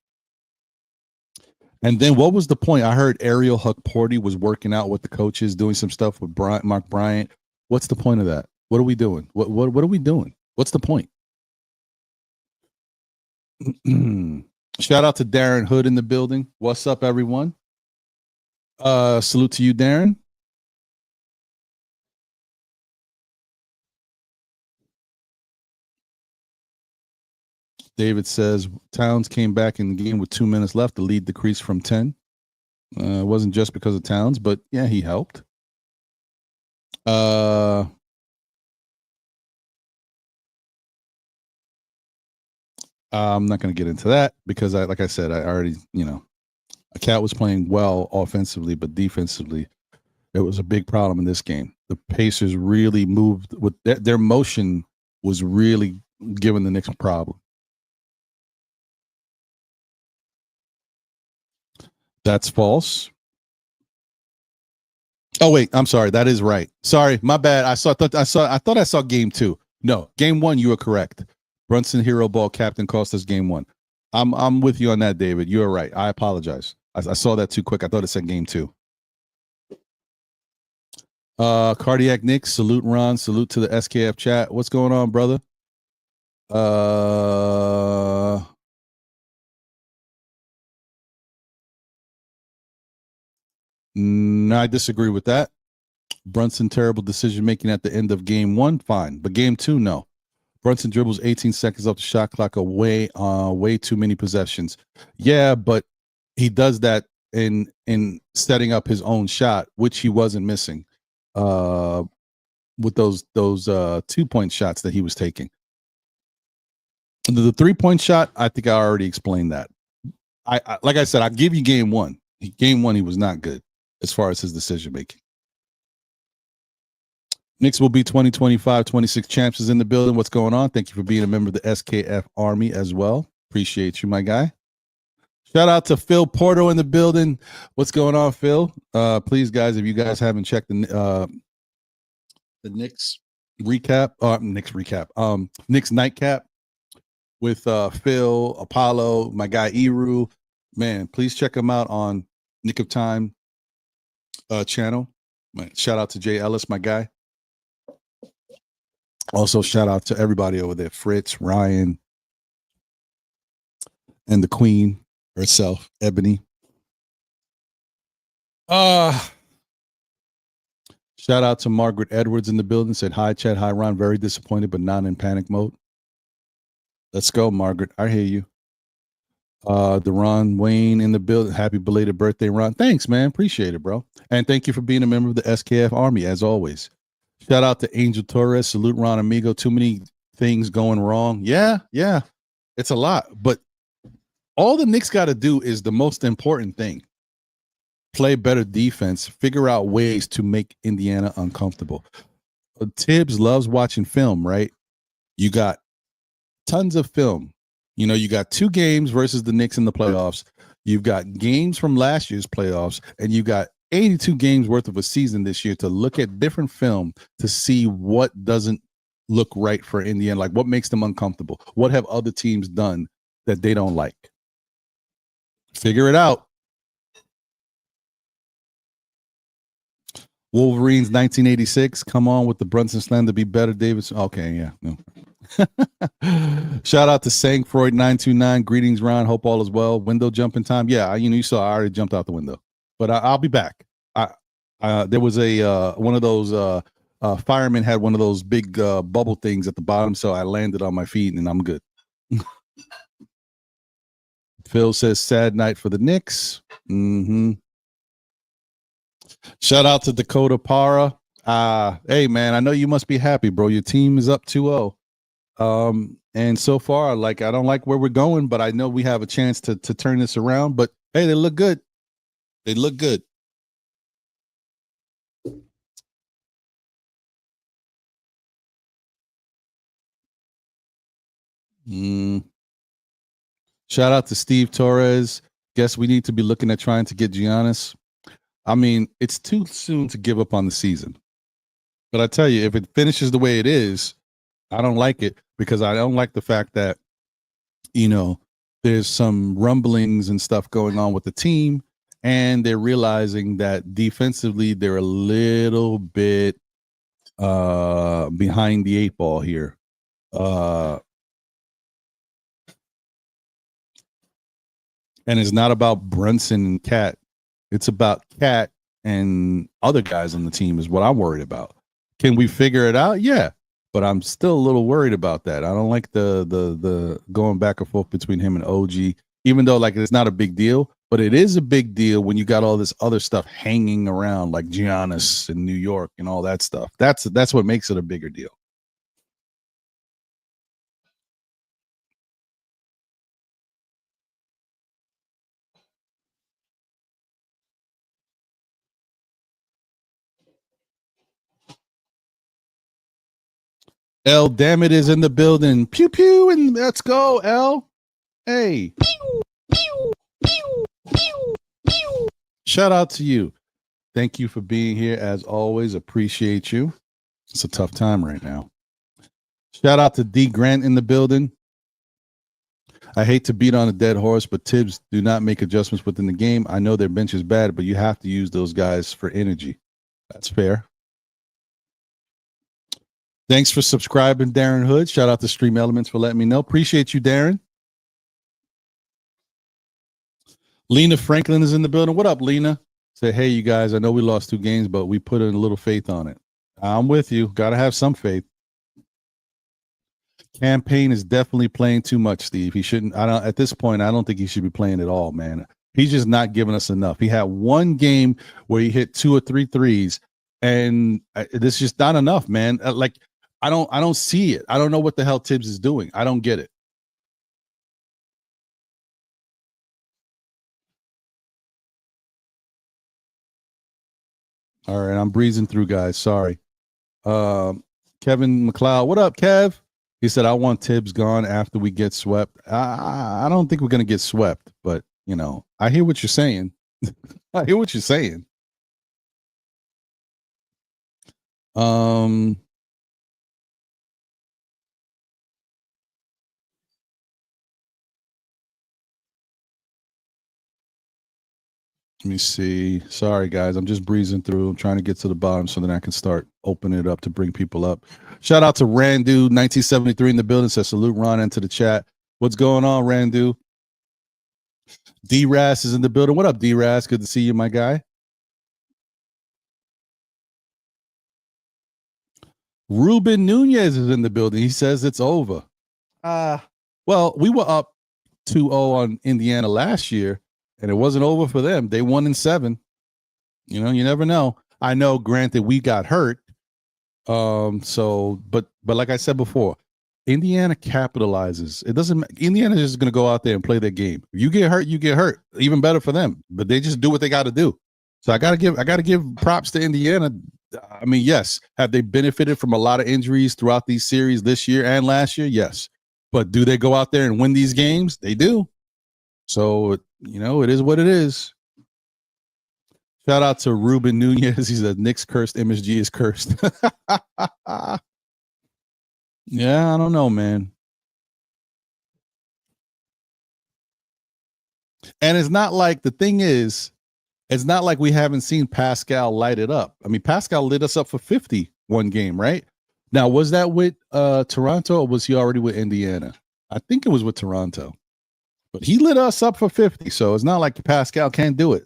And then what was the point? I heard Ariel Hukporty was working out with the coaches, doing some stuff with Mark Bryant. What's the point of that? What are we doing? What are we doing? What's the point? Shout out to Darren Hood in the building. What's up, everyone? Salute to you, Darren. David says Towns came back in the game with 2 minutes left. The lead decreased from 10. It wasn't just because of Towns, but yeah, he helped. I'm not going to get into that because like I said, I already, Cat was playing well offensively, but defensively, it was a big problem in this game. The Pacers really moved with their motion was really giving the Knicks a problem. That's false. Oh wait, I'm sorry. That is right. Sorry, my bad. I thought I saw game 2. No, game 1. You were correct. Brunson hero ball captain cost us game 1. I'm with you on that, David. You are right. I apologize. I saw that too quick. I thought it said game 2. Cardiac Nick, salute Ron, salute to the SKF chat. What's going on, brother? I disagree with that. Brunson terrible decision making at the end of game 1, fine, but game 2, no. Brunson dribbles 18 seconds off the shot clock away, way too many possessions. Yeah, but he does that in setting up his own shot, which he wasn't missing with those 2-point shots that he was taking. The 3-point shot, I think I already explained that. I like I said, I'll give you game 1. Game 1, he was not good as far as his decision making. Knicks will be 2025-26 champs is in the building. What's going on? Thank you for being a member of the SKF Army as well. Appreciate you, my guy. Shout out to Phil Porto in the building. What's going on, Phil? Please, guys, if you guys haven't checked the Knicks recap, Knicks nightcap with Phil, Apollo, my guy Eru, man, please check him out on Nick of Time channel. Shout out to Jay Ellis, my guy. Also, shout out to everybody over there, Fritz, Ryan, and the Queen herself, Ebony. Shout out to Margaret Edwards in the building. Said, hi, Chad. Hi, Ron. Very disappointed, but not in panic mode. Let's go, Margaret. I hear you. Deron Wayne in the building. Happy belated birthday, Ron. Thanks, man. Appreciate it, bro. And thank you for being a member of the SKF Army, as always. Shout out to Angel Torres. Salute Ron Amigo. Too many things going wrong. Yeah. It's a lot. But all the Knicks got to do is the most important thing. Play better defense. Figure out ways to make Indiana uncomfortable. Thibs loves watching film, right? You got tons of film. You got 2 games versus the Knicks in the playoffs. You've got games from last year's playoffs, and you got 82 games worth of a season this year to look at different film to see what doesn't look right for Indiana, like what makes them uncomfortable. What have other teams done that they don't like? Figure it out. Wolverines 1986. Come on with the Brunson slam to be better, Davis. Okay, yeah. No. Shout out to Sangfreud 929. Greetings, Ron. Hope all is well. Window jumping time. Yeah, you saw I already jumped out the window, but I'll be back. There was a one of those firemen had one of those big bubble things at the bottom, so I landed on my feet and I'm good. Phil says sad night for the Knicks. Shout out to Dakota Para. Hey man, I know you must be happy, bro. Your team is up 2-0. And so far, I don't like where we're going, but I know we have a chance to turn this around. But hey, they look good. They look good. Shout out to Steve Torres. Guess we need to be looking at trying to get Giannis. I mean, it's too soon to give up on the season. But I tell you, if it finishes the way it is, I don't like it because I don't like the fact that, there's some rumblings and stuff going on with the team, and they're realizing that defensively they're a little bit behind the 8 ball here. And it's not about Brunson and Cat. It's about Cat and other guys on the team is what I'm worried about. Can we figure it out? Yeah. But I'm still a little worried about that. I don't like the going back and forth between him and OG, even though it's not a big deal, but it is a big deal when you got all this other stuff hanging around like Giannis in New York and all that stuff. That's what makes it a bigger deal. L, damn it, is in the building. Pew pew, and let's go, L. Hey. Pew, pew, pew, pew, pew. Shout out to you. Thank you for being here as always. Appreciate you. It's a tough time right now. Shout out to D Grant in the building. I hate to beat on a dead horse, but Thibs do not make adjustments within the game. I know their bench is bad, but you have to use those guys for energy. That's fair. Thanks for subscribing, Darren Hood. Shout out to Stream Elements for letting me know. Appreciate you, Darren. Lena Franklin is in the building. What up, Lena? Say, hey, you guys, I know we lost 2 games, but we put in a little faith on it. I'm with you. Got to have some faith. Campaign is definitely playing too much, Steve. He shouldn't. At this point, I don't think he should be playing at all, man. He's just not giving us enough. He had 1 game where he hit 2 or 3 threes, and this is just not enough, man. I don't see it. I don't know what the hell Thibs is doing. I don't get it. All right, I'm breezing through, guys. Sorry. Kevin McLeod, what up, Kev? He said, I want Thibs gone after we get swept. I don't think we're going to get swept, but, I hear what you're saying. I hear what you're saying. Let me see. Sorry, guys. I'm just breezing through. I'm trying to get to the bottom so then I can start opening it up to bring people up. Shout out to Randu 1973 in the building. Says salute Ron into the chat. What's going on, Randu? D-Ras is in the building. What up, D-Ras? Good to see you, my guy. Ruben Nunez is in the building. He says it's over. Well, we were up 2-0 on Indiana last year, and it wasn't over for them. They won in 7. You know, you never know. I know, granted, we got hurt. But like I said before, Indiana capitalizes. It doesn't. Indiana is just going to go out there and play their game. If you get hurt, you get hurt. Even better for them. But they just do what they got to do. So I got to give props to Indiana. I mean, yes, have they benefited from a lot of injuries throughout these series this year and last year? Yes. But do they go out there and win these games? They do. So, you know, it is what it is. Shout out to Ruben Nunez. He said, Knicks cursed, MSG is cursed. Yeah, I don't know, man. And it's not like, the thing is, it's not like we haven't seen Pascal light it up. I mean, Pascal lit us up for 50 one game, right? Now, was that with Toronto, or was he already with Indiana? I think it was with Toronto. But he lit us up for 50, so it's not like Pascal can't do it.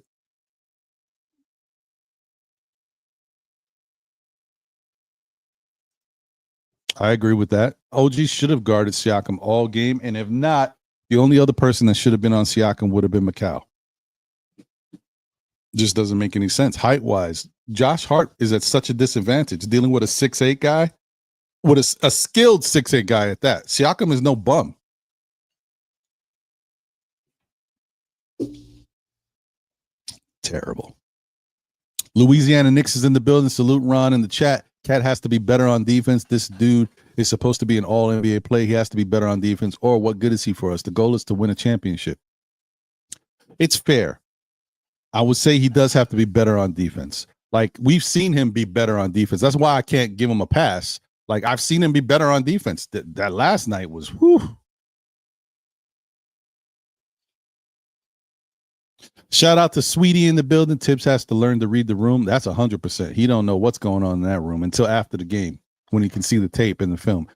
I agree with that. OG should have guarded Siakam all game, and if not, the only other person that should have been on Siakam would have been Macau. Just doesn't make any sense height-wise. Josh Hart is at such a disadvantage dealing with a 6'8" guy, with a skilled 6'8" guy at that. Siakam is no bum. Terrible. Louisiana Knicks is in the building. Salute Ron in the chat. Cat has to be better on defense. This dude is supposed to be an all-NBA player. He has to be better on defense, or what good is he for us? The goal is to win a championship. It's fair. I would say he does have to be better on defense. Like, we've seen him be better on defense. That's why I can't give him a pass. Like, I've seen him be better on defense. That last night was, whew. Shout out to Sweetie in the building. Thibs has to learn to read the room. That's 100%. He don't know what's going on in that room until after the game when he can see the tape in the film.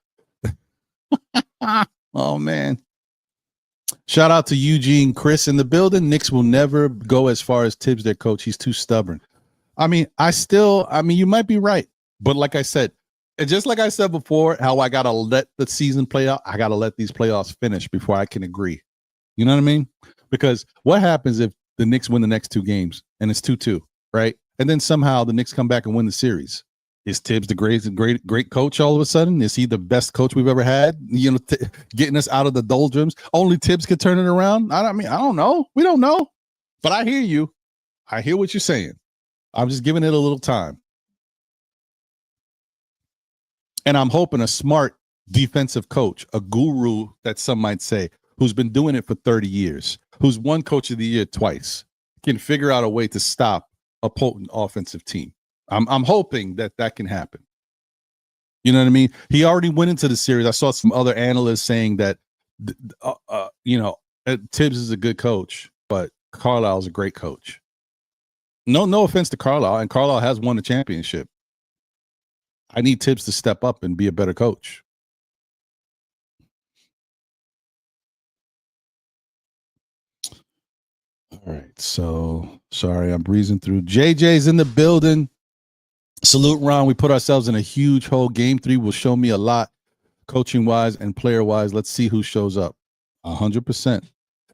Oh, man. Shout out to Eugene Chris in the building. Knicks will never go as far as Thibs, their coach. He's too stubborn. I mean, you might be right. But like I said, just like I said before, how I got to let the season play out, I got to let these playoffs finish before I can agree. You know what I mean? Because what happens if the Knicks win the next 2 games and it's 2-2, right? And then somehow the Knicks come back and win the series. Is Thibs the great coach all of a sudden? Is he the best coach we've ever had? You know, getting us out of the doldrums. Only Thibs could turn it around. I don't know. We don't know. But I hear you. I hear what you're saying. I'm just giving it a little time. And I'm hoping a smart defensive coach, a guru that some might say, who's been doing it for 30 years, who's won Coach of the Year twice, can figure out a way to stop a potent offensive team. I'm hoping that can happen. You know what I mean? He already went into the series. I saw some other analysts saying that, Thibs is a good coach, but Carlisle is a great coach. No offense to Carlisle, and Carlisle has won the championship. I need Thibs to step up and be a better coach. All right, so sorry, I'm breezing through. JJ's in the building. Salute, Ron. We put ourselves in a huge hole. Game 3 will show me a lot, coaching-wise and player-wise. Let's see who shows up. 100%.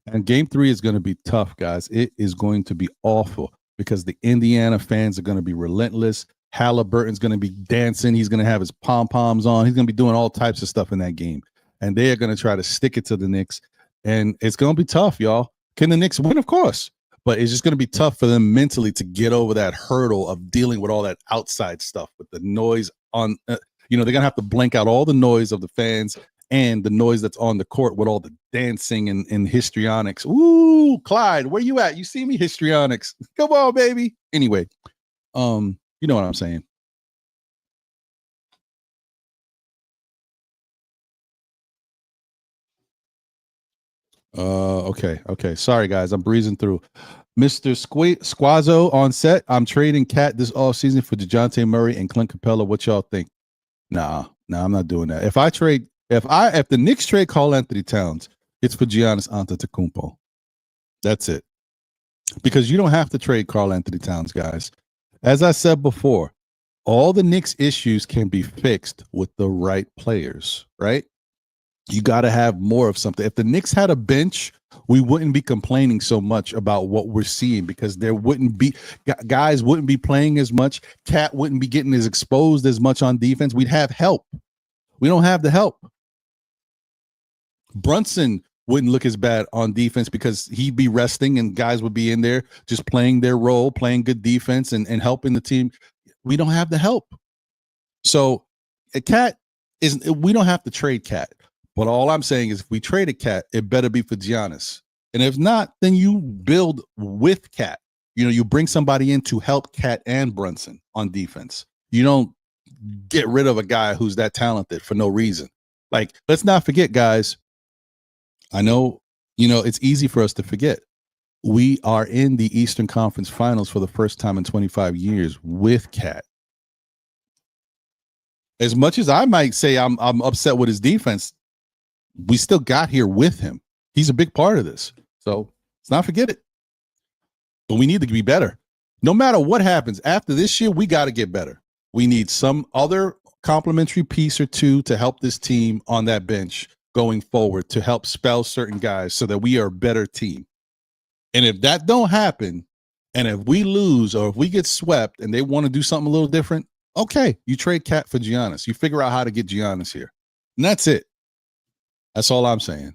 And Game 3 is going to be tough, guys. It is going to be awful because the Indiana fans are going to be relentless. Halliburton's going to be dancing. He's going to have his pom-poms on. He's going to be doing all types of stuff in that game. And they are going to try to stick it to the Knicks. And it's going to be tough, y'all. Can the Knicks win? Of course. But it's just going to be tough for them mentally to get over that hurdle of dealing with all that outside stuff, with the noise on, they're going to have to blank out all the noise of the fans and the noise that's on the court with all the dancing and histrionics. Ooh, Clyde, where you at? You see me, histrionics. Come on, baby. Anyway, you know what I'm saying. Okay. Sorry, guys. I'm breezing through. Mr. Squazzo on set. I'm trading Cat this offseason for DeJounte Murray and Clint Capella. What y'all think? Nah, I'm not doing that. If the Knicks trade Karl Anthony Towns, it's for Giannis Antetokounmpo. That's it. Because you don't have to trade Karl Anthony Towns, guys. As I said before, all the Knicks issues can be fixed with the right players, right? You got to have more of something. If the Knicks had a bench we wouldn't be complaining so much about what we're seeing because there wouldn't be guys wouldn't be playing as much. Cat wouldn't be getting as exposed as much on defense. We'd have help. We don't have the help. Brunson wouldn't look as bad on defense because he'd be resting and guys would be in there just playing their role, playing good defense and helping the team. We don't have the help. So a Cat we don't have to trade Cat. But all I'm saying is if we trade a Cat, it better be for Giannis. And if not, then you build with Cat. You bring somebody in to help Cat and Brunson on defense. You don't get rid of a guy who's that talented for no reason. Like, let's not forget, guys. I know, it's easy for us to forget. We are in the Eastern Conference Finals for the first time in 25 years with Cat. As much as I might say I'm upset with his defense, we still got here with him. He's a big part of this. So let's not forget it. But we need to be better. No matter what happens after this year, we got to get better. We need some other complementary piece or two to help this team on that bench going forward to help spell certain guys so that we are a better team. And if that don't happen, and if we lose or if we get swept and they want to do something a little different, okay, you trade Cat for Giannis. You figure out how to get Giannis here. And that's it. That's all I'm saying.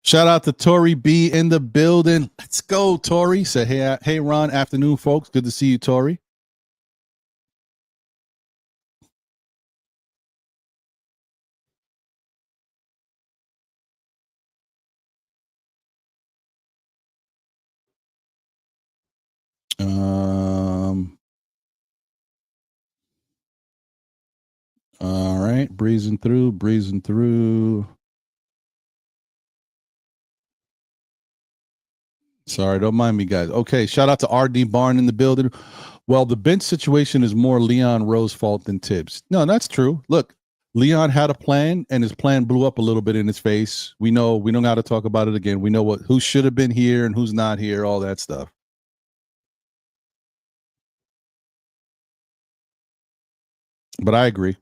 Shout out to Tori B in the building. Let's go, Tori. Say, hey, Ron. Afternoon, folks. Good to see you, Tori. All right, breezing through. Sorry, don't mind me, guys. Okay, shout out to RD Barn in the building. Well, the bench situation is more Leon Rose's fault than Thibs. No, that's true. Look, Leon had a plan, and his plan blew up a little bit in his face. We don't got to talk about it again. We know who should have been here and who's not here, all that stuff. But I agree.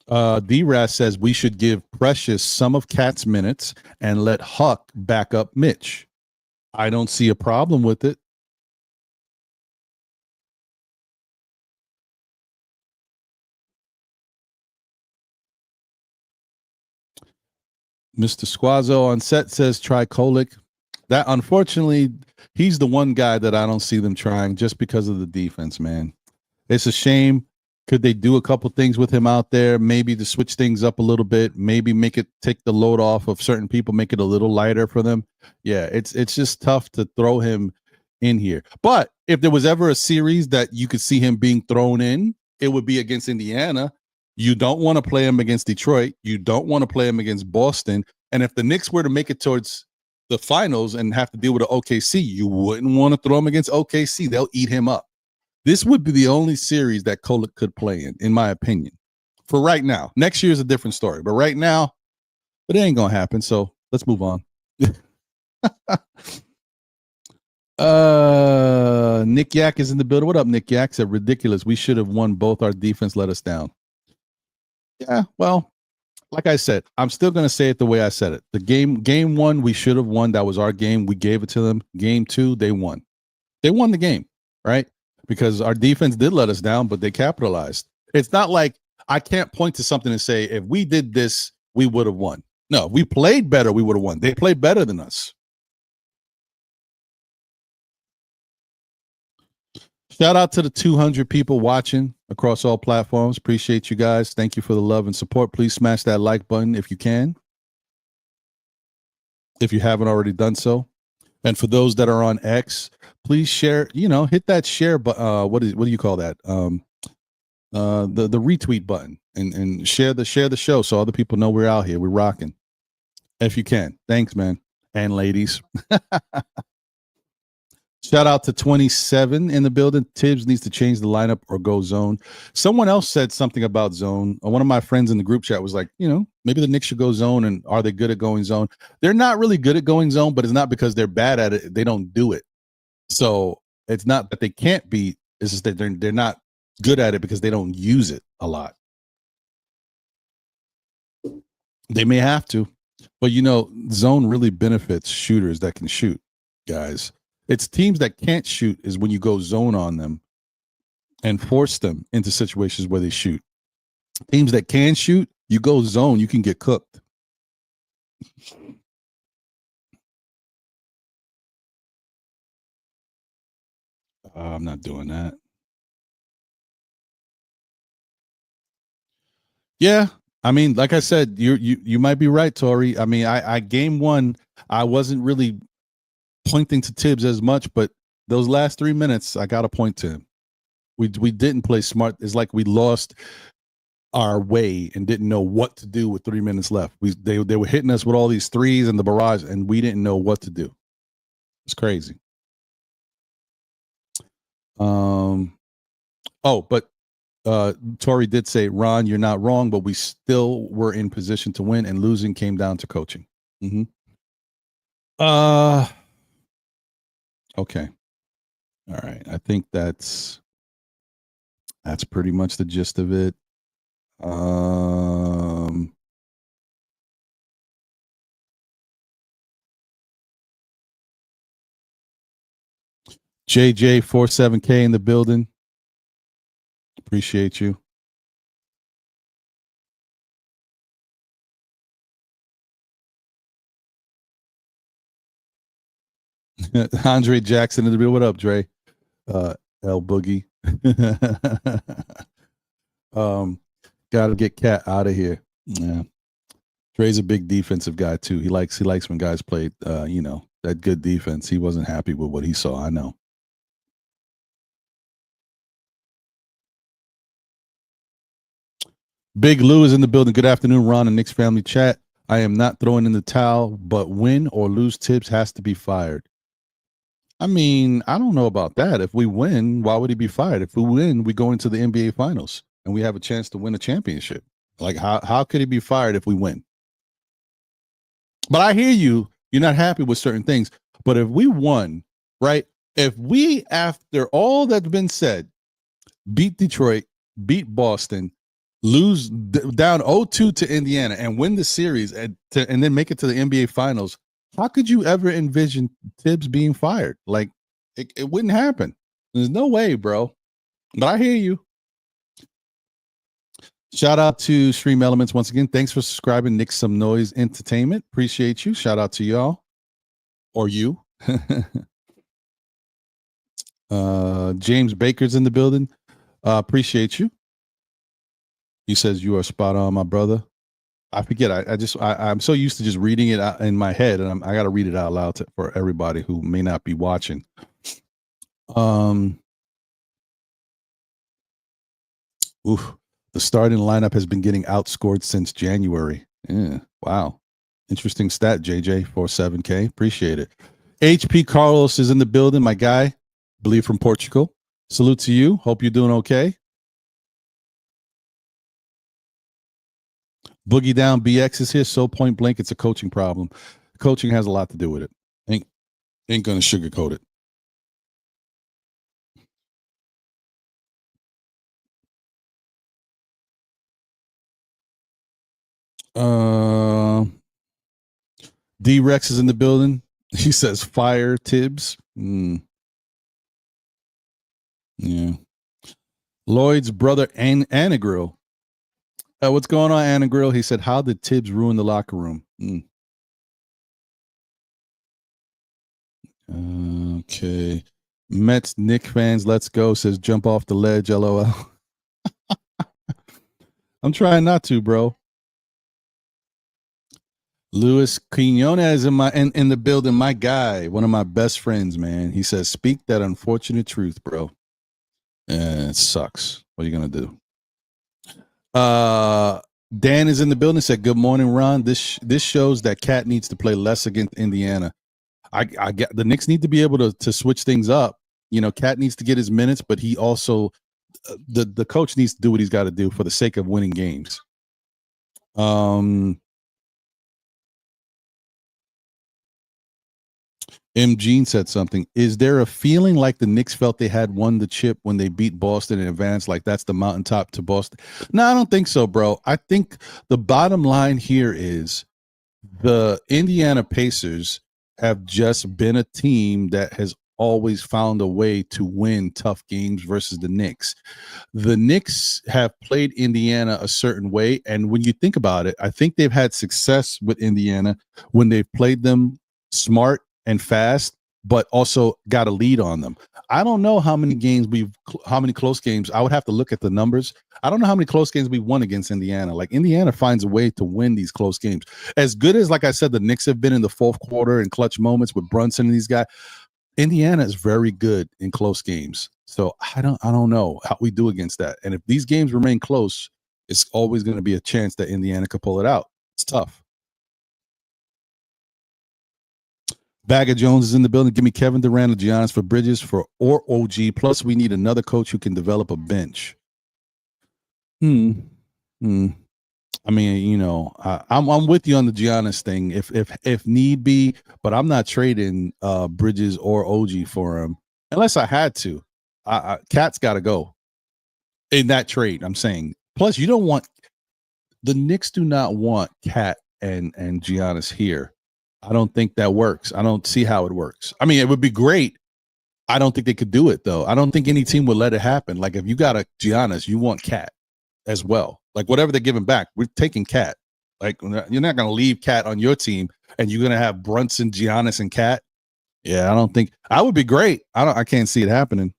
D-Ras says we should give Precious some of Cat's minutes and let Huck back up Mitch. I don't see a problem with it. Mr. Squazzo on set says try Kolick. That, unfortunately, he's the one guy that I don't see them trying just because of the defense, man. It's a shame. Could they do a couple things with him out there? Maybe to switch things up a little bit. Maybe take the load off of certain people, make it a little lighter for them. Yeah, it's just tough to throw him in here. But if there was ever a series that you could see him being thrown in, it would be against Indiana. You don't want to play him against Detroit. You don't want to play him against Boston. And if the Knicks were to make it towards the finals and have to deal with the OKC, you wouldn't want to throw him against OKC. They'll eat him up. This would be the only series that Kolick could play in my opinion. For right now. Next year is a different story. But right now, it ain't going to happen. So let's move on. Nick Yak is in the building. What up, Nick Yak? Said ridiculous. We should have won both. Our defense let us down. Yeah, well, like I said, I'm still going to say it the way I said it. The game one, we should have won. That was our game. We gave it to them. Game two, they won. They won the game, right? Because our defense did let us down, but they capitalized. It's not like I can't point to something and say, if we did this, we would have won. No, if we played better, we would have won. They played better than us. Shout out to the 200 people watching across all platforms. Appreciate you guys. Thank you for the love and support. Please smash that like button if you can, if you haven't already done so. And for those that are on X, please share, hit that share button. What do you call that? The retweet button and share the show so other people know we're out here. We're rocking. If you can. Thanks, man. And ladies. Shout out to 27 in the building. Thibs needs to change the lineup or go zone. Someone else said something about zone. One of my friends in the group chat was like, maybe the Knicks should go zone. And are they good at going zone? They're not really good at going zone, but it's not because they're bad at it. They don't do it. So it's not that they can't beat, it's just that they're not good at it because they don't use it a lot. They may have to, but zone really benefits shooters that can shoot, guys. It's teams that can't shoot is when you go zone on them and force them into situations where they shoot. Teams that can shoot, you go zone, you can get cooked. I'm not doing that. Yeah, I mean, like I said, you might be right, Tori. I mean, I game one, I wasn't really pointing to Thibs as much, but those last 3 minutes, I got to point to him. We didn't play smart. It's like we lost our way and didn't know what to do with 3 minutes left. They were hitting us with all these threes and the barrage, and we didn't know what to do. It's crazy. But Tori did say, Ron, you're not wrong, but we still were in position to win, and losing came down to coaching. Mm-hmm. Okay. All right. I think that's pretty much the gist of it. JJ47K in the building. Appreciate you. Andre Jackson in the building. What up, Dre? L Boogie. Gotta get Cat out of here. Yeah. Dre's a big defensive guy too. He likes when guys play that good defense. He wasn't happy with what he saw. I know. Big Lou is in the building. Good afternoon, Ron and Knicks family chat. I am not throwing in the towel, but win or lose, Thibs has to be fired. I mean, I don't know about that. If we win, why would he be fired? If we win, we go into the NBA Finals and we have a chance to win a championship. Like, how could he be fired if we win? But I hear you. You're not happy with certain things. But if we won, right? If we, after all that's been said, beat Detroit, beat Boston, lose down 0-2 to Indiana, and win the series, and then make it to the NBA Finals, how could you ever envision Thibs being fired? Like, it wouldn't happen. There's no way, bro. But I hear you. Shout out to Stream Elements once again. Thanks for subscribing. Nick Some Noise Entertainment. Appreciate you. Shout out to y'all. Or you. James Baker's in the building. Appreciate you. He says you are spot on, my brother. I forget. I'm so used to just reading it out in my head, and I got to read it out loud for everybody who may not be watching. The starting lineup has been getting outscored since January. Yeah, wow. Interesting stat, JJ47K. Appreciate it. HP Carlos is in the building, my guy. Believe from Portugal. Salute to you. Hope you're doing okay. Boogie Down BX is here. So point blank, it's a coaching problem. Coaching has a lot to do with it. Ain't gonna sugarcoat it. D Rex is in the building. He says fire Thibs. Yeah. Lloyd's brother Anna Grill. What's going on, Anna Grill? He said, how did Thibs ruin the locker room? Okay. Mets Nick fans, let's go. Says jump off the ledge, LOL. I'm trying not to, bro. Luis Quinones in the building, my guy, one of my best friends, man. He says, speak that unfortunate truth, bro. It sucks. What are you gonna do? Dan is in the building. Said, good morning, Ron. This shows that Cat needs to play less against Indiana. I get the Knicks need to be able to switch things up. Cat needs to get his minutes, but he also the coach needs to do what he's got to do for the sake of winning games. M. Jean said something. Is there a feeling like the Knicks felt they had won the chip when they beat Boston in advance? Like that's the mountaintop to Boston? No, I don't think so, bro. I think the bottom line here is the Indiana Pacers have just been a team that has always found a way to win tough games versus the Knicks. The Knicks have played Indiana a certain way. And when you think about it, I think they've had success with Indiana when they've played them smart and fast, but also got a lead on them. I don't know how many close games. I would have to look at the numbers. I don't know how many close games we won against Indiana. Like Indiana finds a way to win these close games. As good as, like I said, the Knicks have been in the fourth quarter in clutch moments with Brunson and these guys. Indiana is very good in close games. So I don't know how we do against that. And if these games remain close, it's always going to be a chance that Indiana could pull it out. It's tough. Bagger Jones is in the building. Give me Kevin Durant or Giannis for Bridges or OG. Plus, we need another coach who can develop a bench. I mean, you know, I'm with you on the Giannis thing, if need be, but I'm not trading Bridges or OG for him unless I had to. Cat's got to go in that trade. I'm saying. Plus, you don't want the Knicks do not want Cat and Giannis here. I don't think that works. I don't see how it works. I mean, it would be great. I don't think they could do it though. I don't think any team would let it happen. Like if you got a Giannis, you want Cat as well. Like whatever they're giving back, we're taking Cat. Like you're not going to leave Cat on your team, and you're going to have Brunson, Giannis, and Cat. Yeah, I don't think I would be great. I can't see it happening.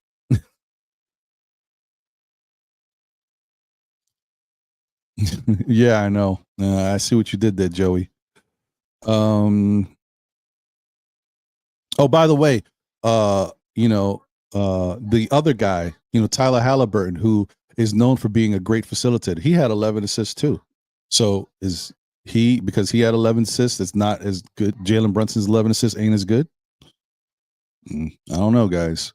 Yeah, I know. I see what you did there, Joey. Oh, by the way, the other guy, Tyler Halliburton, who is known for being a great facilitator, he had 11 assists too. So is he, because he had 11 assists, it's not as good? Jalen Brunson's 11 assists ain't as good? I don't know, guys.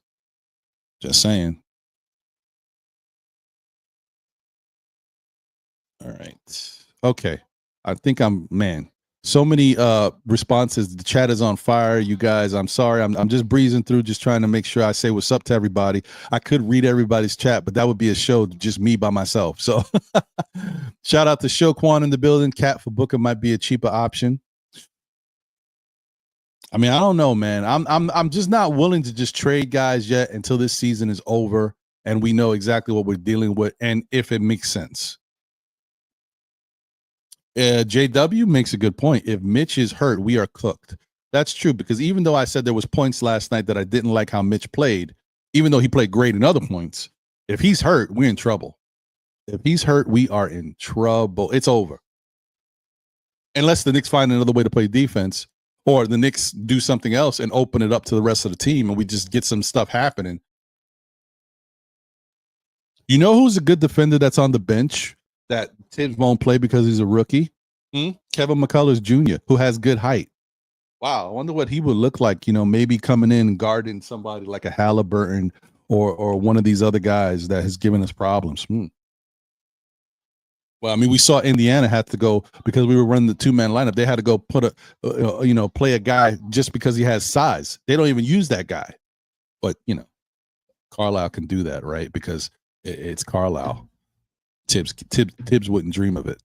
Just saying. All right. Okay. I think so many responses. The chat is on fire, you guys. I'm sorry. I'm just breezing through, just trying to make sure I say what's up to everybody. I could read everybody's chat, but that would be a show just me by myself. So shout out to Shoquan in the building. Cat for Booker might be a cheaper option. I mean, I don't know, man. I'm just not willing to just trade guys yet until this season is over and we know exactly what we're dealing with and if it makes sense. JW makes a good point. If Mitch is hurt, we are cooked. That's true, because even though I said there was points last night that I didn't like how Mitch played, even though he played great in other points, if he's hurt, we're in trouble. If he's hurt, we are in trouble. It's over. Unless the Knicks find another way to play defense, or the Knicks do something else and open it up to the rest of the team and we just get some stuff happening. You know who's a good defender that's on the bench that Thibs won't play because he's a rookie? Kevin McCullers Jr., who has good height. Wow, I wonder what he would look like, maybe coming in and guarding somebody like a Halliburton or one of these other guys that has given us problems. Well, I mean, we saw Indiana had to go, because we were running the two-man lineup. They had to go put play a guy just because he has size. They don't even use that guy. But, Carlisle can do that, right? Because it's Carlisle. Thibs wouldn't dream of it.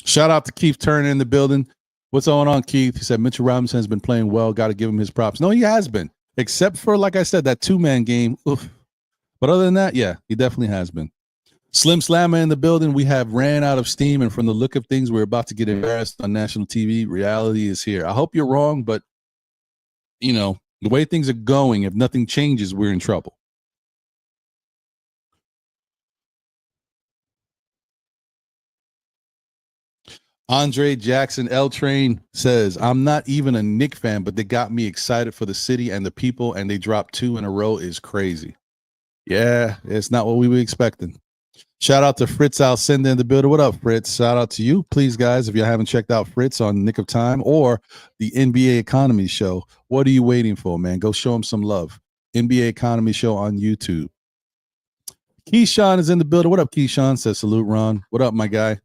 Shout out to Keith Turner in the building. What's going on, Keith? He said Mitchell Robinson has been playing well. Got to give him his props. No, he has been, except for, like I said, that two-man game. Oof. But other than that, yeah, he definitely has been. Slim Slammer in the building. We have ran out of steam, and from the look of things, we're about to get embarrassed on national TV. Reality is here. I hope you're wrong, but, the way things are going, if nothing changes, we're in trouble. Andre Jackson L Train says, I'm not even a Knick fan, but they got me excited for the city and the people, and they dropped 2 in a row is crazy. Yeah, it's not what we were expecting. Shout out to Fritz Alcindor in the building. What up, Fritz? Shout out to you. Please, guys, if you haven't checked out Fritz on Nick of Time or the NBA Economy Show, what are you waiting for, man? Go show him some love. NBA Economy Show on YouTube. Keyshawn is in the building. What up, Keyshawn? Says, salute, Ron. What up, my guy?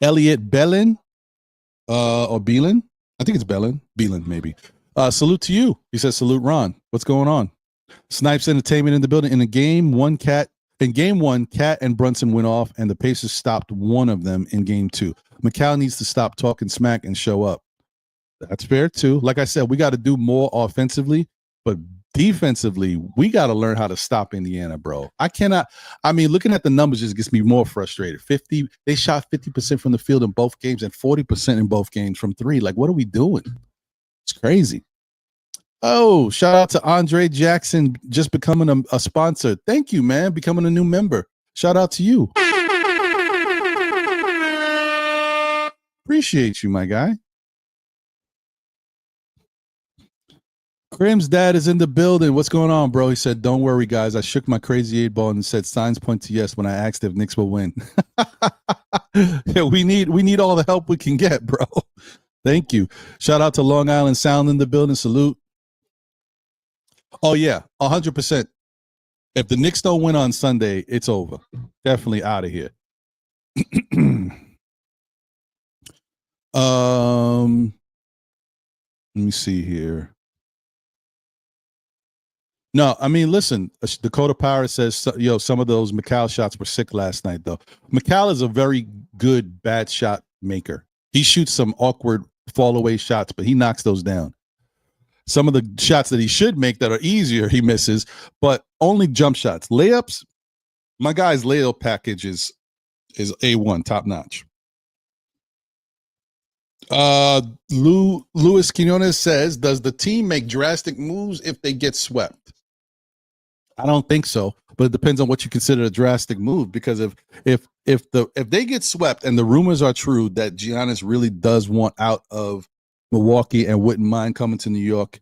Elliot Bellin or Beelan. I think it's Beelan, maybe. Salute to you. He says, salute Ron. What's going on? Snipes Entertainment in the building. In game one, Cat and Brunson went off, and the Pacers stopped one of them in game two. McCall needs to stop talking smack and show up. That's fair too. Like I said, we got to do more offensively, but defensively, we got to learn how to stop Indiana, bro. Looking at the numbers just gets me more frustrated. They shot 50% from the field in both games and 40% in both games from three. Like, what are we doing? It's crazy. Oh, shout out to Andre Jackson just becoming a sponsor. Thank you, man. Becoming a new member. Shout out to you. Appreciate you, my guy. Krim's dad is in the building. What's going on, bro? He said, don't worry, guys. I shook my crazy 8-ball and said signs point to yes when I asked if Knicks will win. Yeah, we need all the help we can get, bro. Thank you. Shout out to Long Island Sound in the building. Salute. Oh, yeah, 100%. If the Knicks don't win on Sunday, it's over. Definitely out of here. Let me see here. No, I mean, listen, Dakota Power says, some of those McCall shots were sick last night, though. McCall is a very good bad shot maker. He shoots some awkward fall away shots, but he knocks those down. Some of the shots that he should make that are easier, he misses, but only jump shots. Layups, my guy's layup package is A1, top notch. Luis Quinones says, does the team make drastic moves if they get swept? I don't think so, but it depends on what you consider a drastic move. Because if they get swept and the rumors are true that Giannis really does want out of Milwaukee and wouldn't mind coming to New York,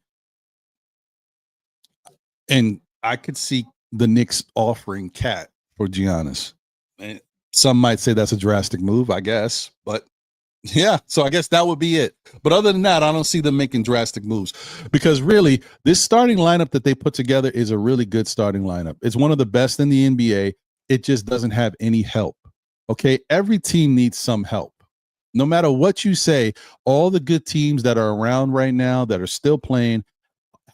and I could see the Knicks offering Cat for Giannis. And some might say that's a drastic move, I guess, but yeah, so I guess that would be it. But other than that, I don't see them making drastic moves because really this starting lineup that they put together is a really good starting lineup. It's one of the best in the NBA. It just doesn't have any help. Okay, every team needs some help. No matter what you say, all the good teams that are around right now that are still playing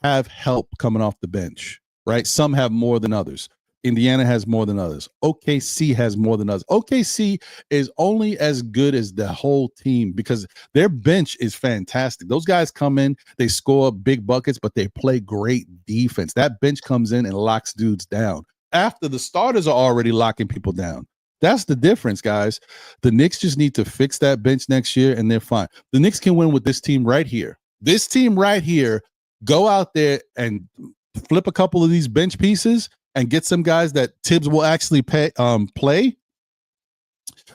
have help coming off the bench, right? Some have more than others. Indiana has more than others. OKC has more than others. OKC is only as good as the whole team because their bench is fantastic. Those guys come in, they score big buckets, but they play great defense. That bench comes in and locks dudes down after the starters are already locking people down. That's the difference, guys. The Knicks just need to fix that bench next year, and they're fine. The Knicks can win with this team right here. This team right here, go out there and flip a couple of these bench pieces and get some guys that Thibs will actually play,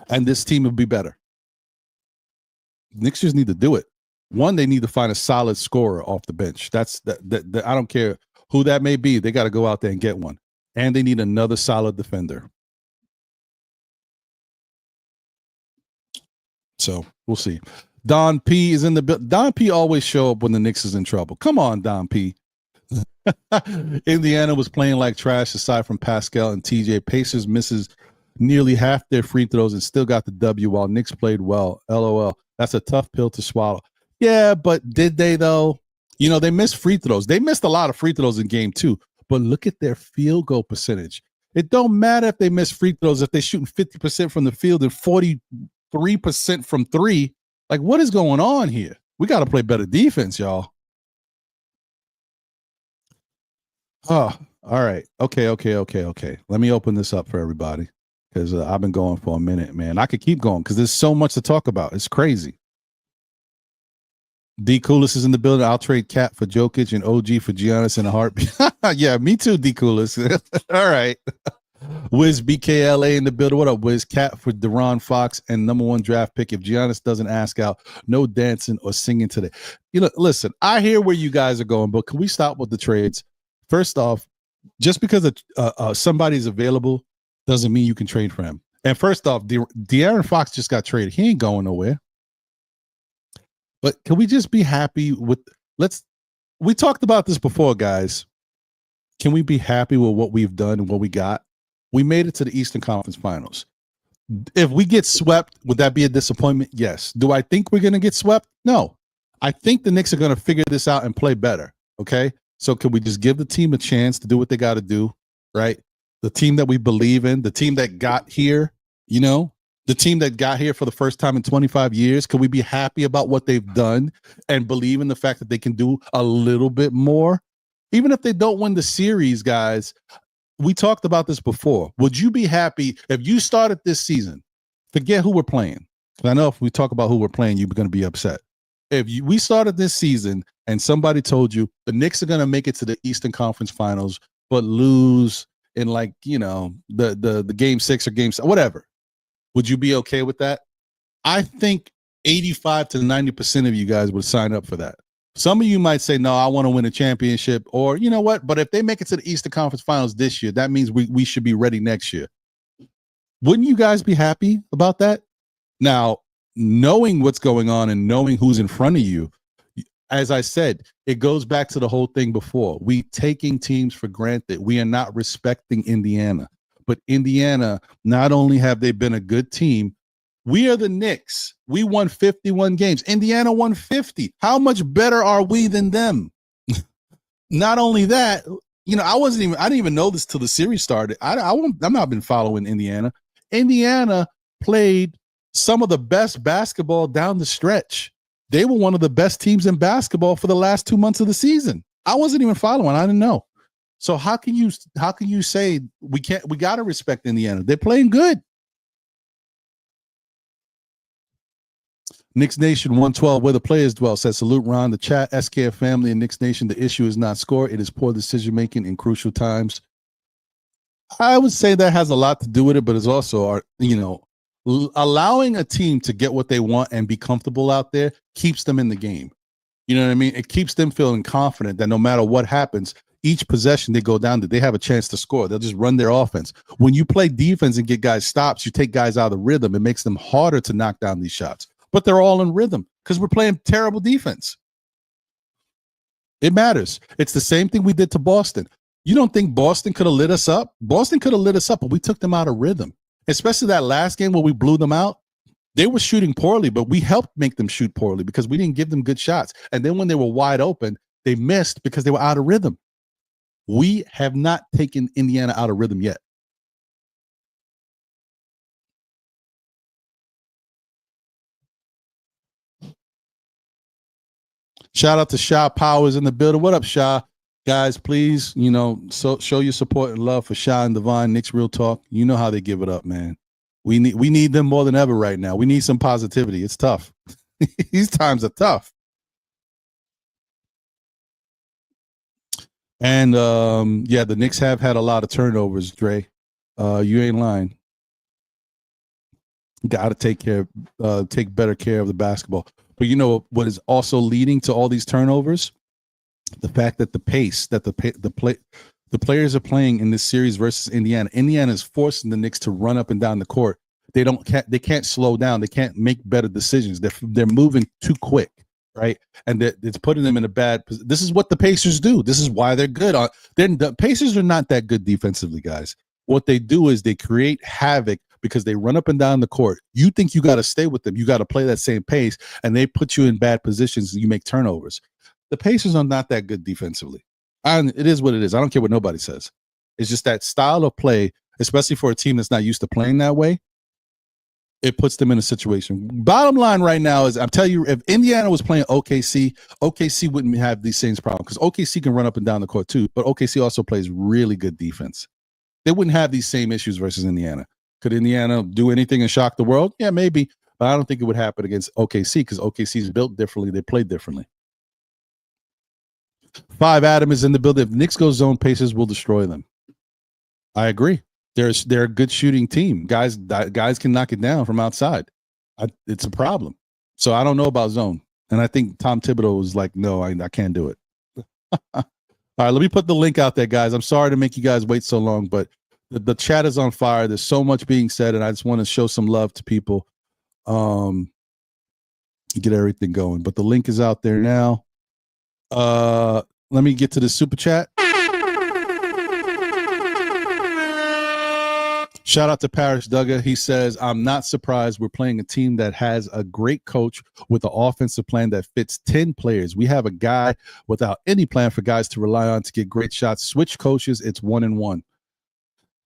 and this team will be better. Knicks just need to do it. One, they need to find a solid scorer off the bench. That's that. I don't care who that may be. They got to go out there and get one, and they need another solid defender. So we'll see. Don P is in the building. Don P always show up when the Knicks is in trouble. Come on, Don P. Indiana was playing like trash aside from Pascal and TJ. Pacers misses nearly half their free throws and still got the W while Knicks played well. LOL. That's a tough pill to swallow. Yeah, but did they though? You know, they missed free throws. They missed a lot of free throws in game two, but look at their field goal percentage. It don't matter if they miss free throws, if they're shooting 50% from the field and 43% from three. Like, what is going on here? We got to play better defense, y'all. Oh, all right. Okay. Let me open this up for everybody because I've been going for a minute, man. I could keep going because there's so much to talk about. It's crazy. D. Coolis is in the building. I'll trade Cat for Jokic and OG for Giannis in a heartbeat. Yeah, me too, D. Coolis. All right. Wiz BKLA in the building. What up, Wiz? Cat for De'Ron Fox and #1 draft pick. If Giannis doesn't ask out, no dancing or singing today. You know, listen, I hear where you guys are going, but can we stop with the trades? First off, just because somebody's available doesn't mean you can trade for him. And first off, De'Aaron Fox just got traded. He ain't going nowhere. But can we just be happy with we talked about this before, guys. Can we be happy with what we've done and what we got? We made it to the Eastern Conference Finals. If we get swept, would that be a disappointment? Yes. Do I think we're going to get swept? No. I think the Knicks are going to figure this out and play better. Okay. So can we just give the team a chance to do what they got to do? Right. The team that we believe in, the team that got here, the team that got here for the first time in 25 years. Can we be happy about what they've done and believe in the fact that they can do a little bit more? Even if they don't win the series, guys, we talked about this before. Would you be happy if you started this season? Forget who we're playing. I know if we talk about who we're playing, you're going to be upset. We started this season and somebody told you the Knicks are going to make it to the Eastern Conference Finals, but lose in the game 6 or game 7, whatever. Would you be okay with that? I think 85 to 90% of you guys would sign up for that. Some of you might say, no, I want to win a championship, or you know what? But if they make it to the Eastern Conference Finals this year, that means we should be ready next year. Wouldn't you guys be happy about that? Now, knowing what's going on and knowing who's in front of you, as I said, it goes back to the whole thing before. We taking teams for granted. We are not respecting Indiana. But Indiana, not only have they been a good team, we are the Knicks. We won 51 games. Indiana won 50. How much better are we than them? Not only that, I didn't even know this till the series started. I'm not been following Indiana. Indiana played some of the best basketball down the stretch. They were one of the best teams in basketball for the last 2 months of the season. I wasn't even following. I didn't know. So how can you say we got to respect Indiana? They're playing good. Knicks Nation 112, where the players dwell, says salute Ron, the chat, SKF family, and Knicks Nation. The issue is not score. It is poor decision making in crucial times. I would say that has a lot to do with it, but it's also, allowing a team to get what they want and be comfortable out there keeps them in the game. You know what I mean? It keeps them feeling confident that no matter what happens, each possession they go down to, they have a chance to score. They'll just run their offense. When you play defense and get guys stops, you take guys out of the rhythm. It makes them harder to knock down these shots. But they're all in rhythm because we're playing terrible defense. It matters. It's the same thing we did to Boston. You don't think Boston could have lit us up? Boston could have lit us up, but we took them out of rhythm. Especially that last game where we blew them out. They were shooting poorly, but we helped make them shoot poorly because we didn't give them good shots. And then when they were wide open, they missed because they were out of rhythm. We have not taken Indiana out of rhythm yet. Shout out to Sha Powers in the building. What up, Sha? Guys, please, show your support and love for Sha and Devon, Knicks Real Talk. You know how they give it up, man. We need them more than ever right now. We need some positivity. It's tough. These times are tough. And the Knicks have had a lot of turnovers, Dre. You ain't lying. Got to take better care of the basketball. But you know what is also leading to all these turnovers? The fact that the pace that the players are playing in this series versus Indiana. Indiana is forcing the Knicks to run up and down the court. They can't slow down. They can't make better decisions. They're moving too quick, right? And it's putting them in a bad position. This is what the Pacers do. This is why they're good. The Pacers are not that good defensively, guys. What they do is they create havoc because they run up and down the court. You think you got to stay with them. You got to play that same pace, and they put you in bad positions and you make turnovers. The Pacers are not that good defensively. It is what it is. I don't care what nobody says. It's just that style of play, especially for a team that's not used to playing that way, it puts them in a situation. Bottom line right now is, I'm telling you, if Indiana was playing OKC wouldn't have these same problems because OKC can run up and down the court too, but OKC also plays really good defense. They wouldn't have these same issues versus Indiana. Could Indiana do anything and shock the world? Yeah, maybe. But I don't think it would happen against OKC because OKC is built differently. They play differently. 5 Adam is in the building. If Knicks go zone, Pacers will destroy them. I agree. They're a good shooting team. Guys can knock it down from outside. It's a problem. So I don't know about zone. And I think Tom Thibodeau was like, no, I can't do it. All right, let me put the link out there, guys. I'm sorry to make you guys wait so long, but the chat is on fire. There's so much being said, and I just want to show some love to people. Get everything going. But the link is out there now. Let me get to the super chat. Shout Shout out to Parrish Duggar. He says, I'm not surprised we're playing a team that has a great coach with an offensive plan that fits 10 players. We have a guy without any plan for guys to rely on to get great shots. Switch coaches, it's 1-1.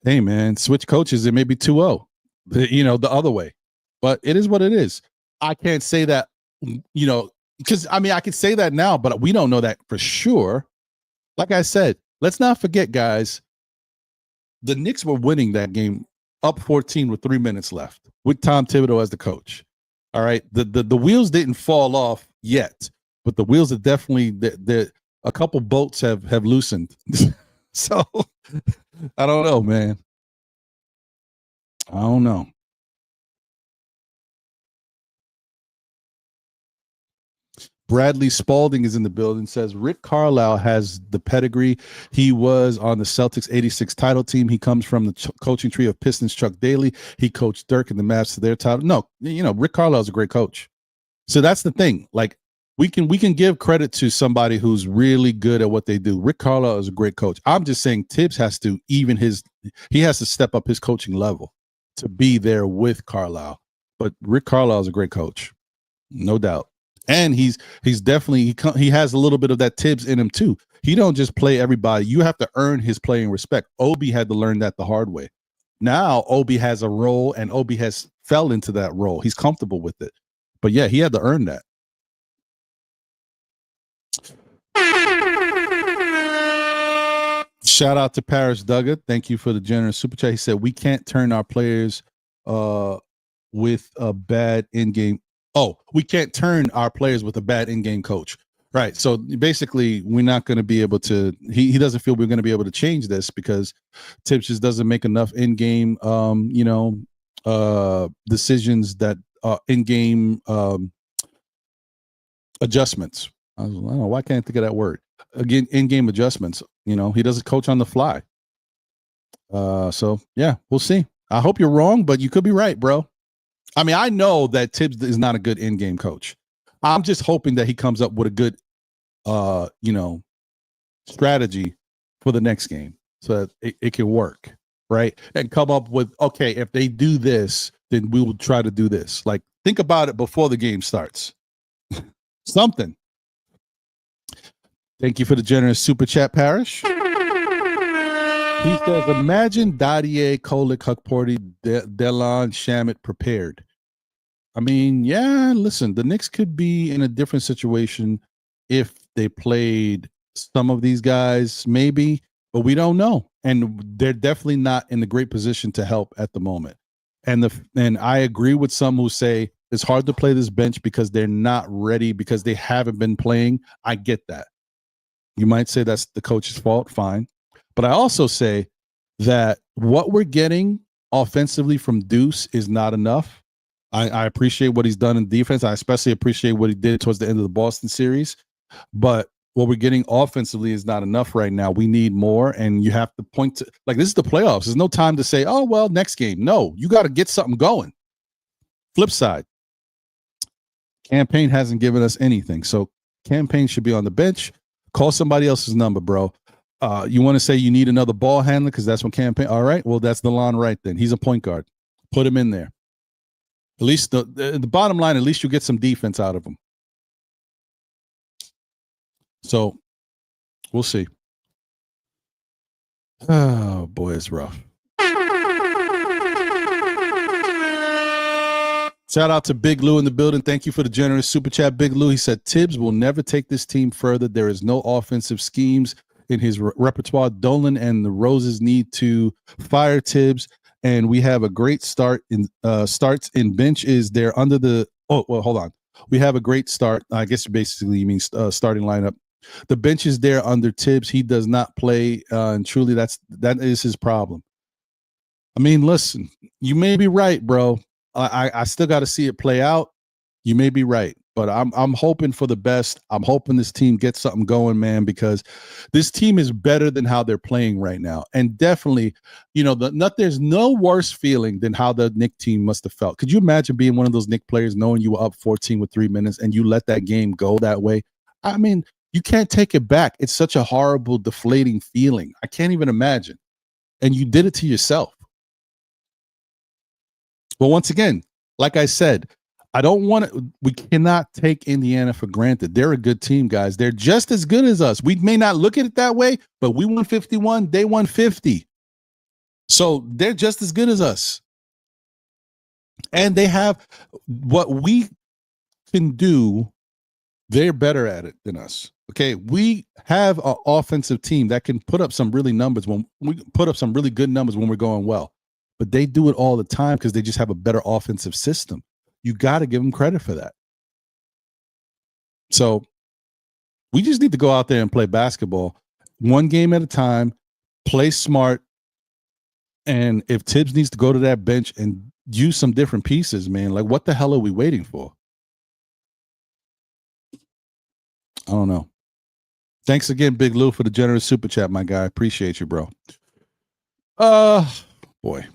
Hey, man, switch coaches, it may be 2-0, the other way. But it is what it is. I can't say that, because, I can say that now, but we don't know that for sure. Like I said, let's not forget, guys, the Knicks were winning that game up 14 with 3 minutes left with Tom Thibodeau as the coach. All right. The wheels didn't fall off yet, but the wheels are definitely a couple boats have loosened. So I don't know, man. I don't know. Bradley Spalding is in the building, says Rick Carlisle has the pedigree. He was on the Celtics 86 title team. He comes from the coaching tree of Pistons Chuck Daly. He coached Dirk and the Mavs to their title. No, Rick Carlisle is a great coach. So that's the thing. Like we can give credit to somebody who's really good at what they do. Rick Carlisle is a great coach. I'm just saying Thibs has to he has to step up his coaching level to be there with Carlisle. But Rick Carlisle is a great coach, no doubt. And he's definitely he has a little bit of that Thibs in him too. He don't just play everybody. You have to earn his playing respect. Obi had to learn that the hard way. Now Obi has a role, and Obi has fell into that role. He's comfortable with it. But yeah, he had to earn that. Shout out to Parrish Duggar. Thank you for the generous super chat. He said we can't turn our players with a bad in-game. Oh, we can't turn our players with a bad in-game coach. Right. So basically, we're not going to be able to, he doesn't feel we're going to be able to change this because Thibs just doesn't make enough in-game, decisions that in-game adjustments. I don't know, why can't I think of that word? Again, in-game adjustments. He doesn't coach on the fly. So, yeah, we'll see. I hope you're wrong, but you could be right, bro. I know that Thibs is not a good in-game coach. I'm just hoping that he comes up with a good, strategy for the next game so that it can work, right? And come up with, okay, if they do this, then we will try to do this. Like, think about it before the game starts. Something. Thank you for the generous super chat, Parrish. He says, imagine Dadier, Kolek, Huckporty, Delon, Shamet prepared. Yeah, listen, the Knicks could be in a different situation if they played some of these guys, maybe, but we don't know. And they're definitely not in a great position to help at the moment. And I agree with some who say it's hard to play this bench because they're not ready, because they haven't been playing. I get that. You might say that's the coach's fault. Fine. But I also say that what we're getting offensively from Deuce is not enough. I appreciate what he's done in defense. I especially appreciate what he did towards the end of the Boston series. But what we're getting offensively is not enough right now. We need more. And you have to point to, like, this is the playoffs. There's no time to say, oh, well, next game. No, you got to get something going. Flip side. Campaign hasn't given us anything. So Campaign should be on the bench. Call somebody else's number, bro. You want to say you need another ball handler because that's what Campaign. All right, well, that's the line right then. He's a point guard. Put him in there. At least the bottom line, at least you get some defense out of him. So we'll see. Oh, boy, it's rough. Shout out to Big Lou in the building. Thank you for the generous super chat, Big Lou. He said, Thibs will never take this team further. There is no offensive schemes in his repertoire. Dolan and the Roses need to fire Thibs, and we have a great start in starts in bench. Is there under the hold on. We have a great start. I guess basically you mean starting lineup. The bench is there under Thibs. He does not play, and truly that is his problem. Listen, you may be right, bro. I still got to see it play out. You may be right, but I'm hoping for the best. I'm hoping this team gets something going, man, because this team is better than how they're playing right now. And definitely, there's no worse feeling than how the Knicks team must have felt. Could you imagine being one of those Knicks players knowing you were up 14 with 3 minutes and you let that game go that way? You can't take it back. It's such a horrible, deflating feeling. I can't even imagine. And you did it to yourself. But once again, like I said, we cannot take Indiana for granted. They're a good team, guys. They're just as good as us. We may not look at it that way, but we won 51, they won 50. So they're just as good as us. And they have what we can do. They're better at it than us. Okay. We have an offensive team that can put up some really numbers when we put up some really good numbers when we're going well, but they do it all the time because they just have a better offensive system. You got to give them credit for that. So we just need to go out there and play basketball one game at a time, play smart. And if Thibs needs to go to that bench and use some different pieces, man, like what the hell are we waiting for? I don't know. Thanks again, Big Lou, for the generous super chat, my guy. Appreciate you, bro. Boy.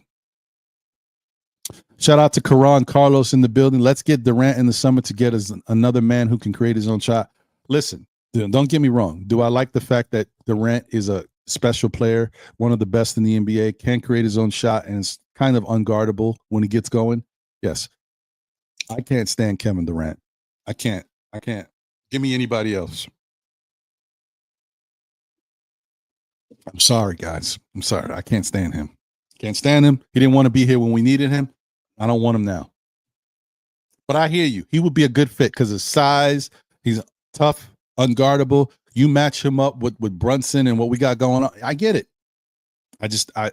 Shout out to Karan Carlos in the building. Let's get Durant in the summer to get us another man who can create his own shot. Listen, don't get me wrong. Do I like the fact that Durant is a special player, one of the best in the NBA, can create his own shot, and is kind of unguardable when he gets going? Yes. I can't stand Kevin Durant. I can't. Give me anybody else. I'm sorry, guys. I'm sorry. I can't stand him. Can't stand him. He didn't want to be here when we needed him. I don't want him now. But I hear you. He would be a good fit because of size. He's tough, unguardable. You match him up with Brunson and what we got going on. I get it. I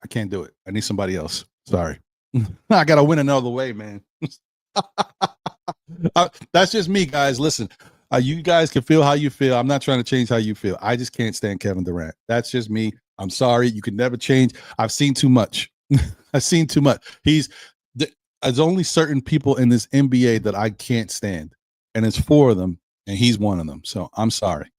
can't do it. I need somebody else. Sorry. I got to win another way, man. That's just me, guys. Listen, you guys can feel how you feel. I'm not trying to change how you feel. I just can't stand Kevin Durant. That's just me. I'm sorry. You can never change. I've seen too much. I've seen too much. There's only certain people in this NBA that I can't stand, and it's 4 of them, and he's one of them. So I'm sorry.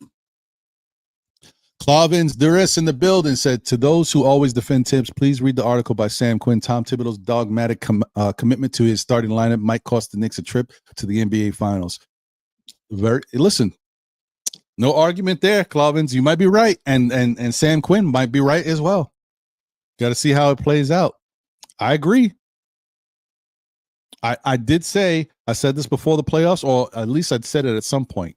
Clavins Duris in the building said, to those who always defend Thibs, please read the article by Sam Quinn. Tom Thibodeau's dogmatic commitment to his starting lineup might cost the Knicks a trip to the NBA Finals. Listen, no argument there, Clavins. You might be right, and Sam Quinn might be right as well. Got to see how it plays out. I agree. I did say, I said this before the playoffs, or at least I'd said it at some point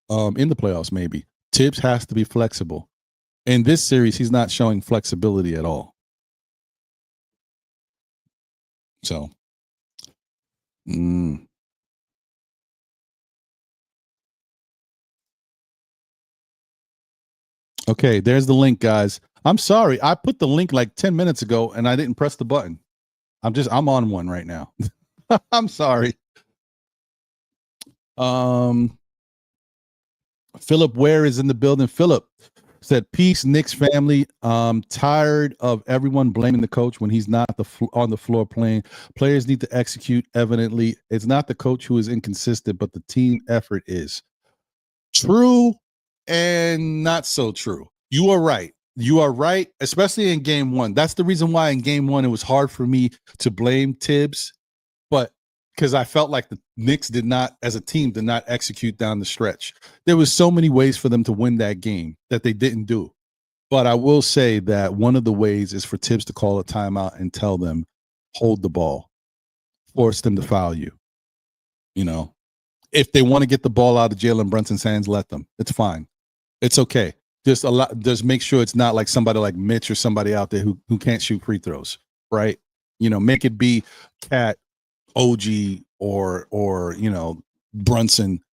in the playoffs, maybe. Thibs has to be flexible. In this series, he's not showing flexibility at all. So, okay, there's the link, guys. I'm sorry. I put the link like 10 minutes ago and I didn't press the button. I'm on one right now. I'm sorry. Philip Ware is in the building. Philip said, peace, Knicks family. Tired of everyone blaming the coach when he's not on the floor playing. Players need to execute evidently. It's not the coach who is inconsistent, but the team effort is. True and not so true. You are right. You are right, especially in game 1. That's the reason why in game 1 it was hard for me to blame Thibs, but because I felt like the Knicks as a team, did not execute down the stretch. There was so many ways for them to win that game that they didn't do. But I will say that one of the ways is for Thibs to call a timeout and tell them, hold the ball, force them to foul you. You know, if they want to get the ball out of Jalen Brunson's hands, let them. It's fine. It's okay. Just make sure it's not like somebody like Mitch or somebody out there who can't shoot free throws, right? You know, make it be Cat, OG, or you know, Brunson.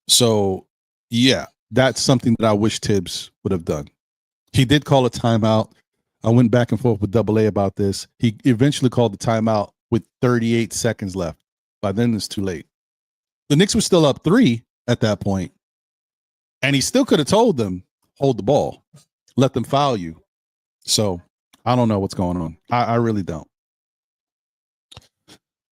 So yeah, that's something that I wish Thibs would have done. He did call a timeout. I went back and forth with Double A about this. He eventually called the timeout with 38 seconds left. By then it's too late. The Knicks were still up 3 at that point. And he still could have told them, hold the ball, let them foul you. So I don't know what's going on. I really don't.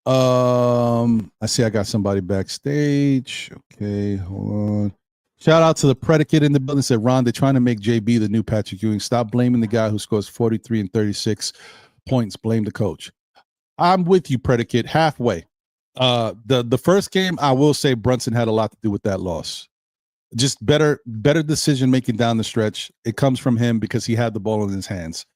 I see I got somebody backstage. Okay, hold on. Shout out to the predicate in the building. Said, Ron, they're trying to make JB the new Patrick Ewing. Stop blaming the guy who scores 43 and 36 points. Blame the coach. I'm with you, predicate, halfway. The first game, I will say Brunson had a lot to do with that loss. Just better decision making down the stretch. It comes from him because he had the ball in his hands.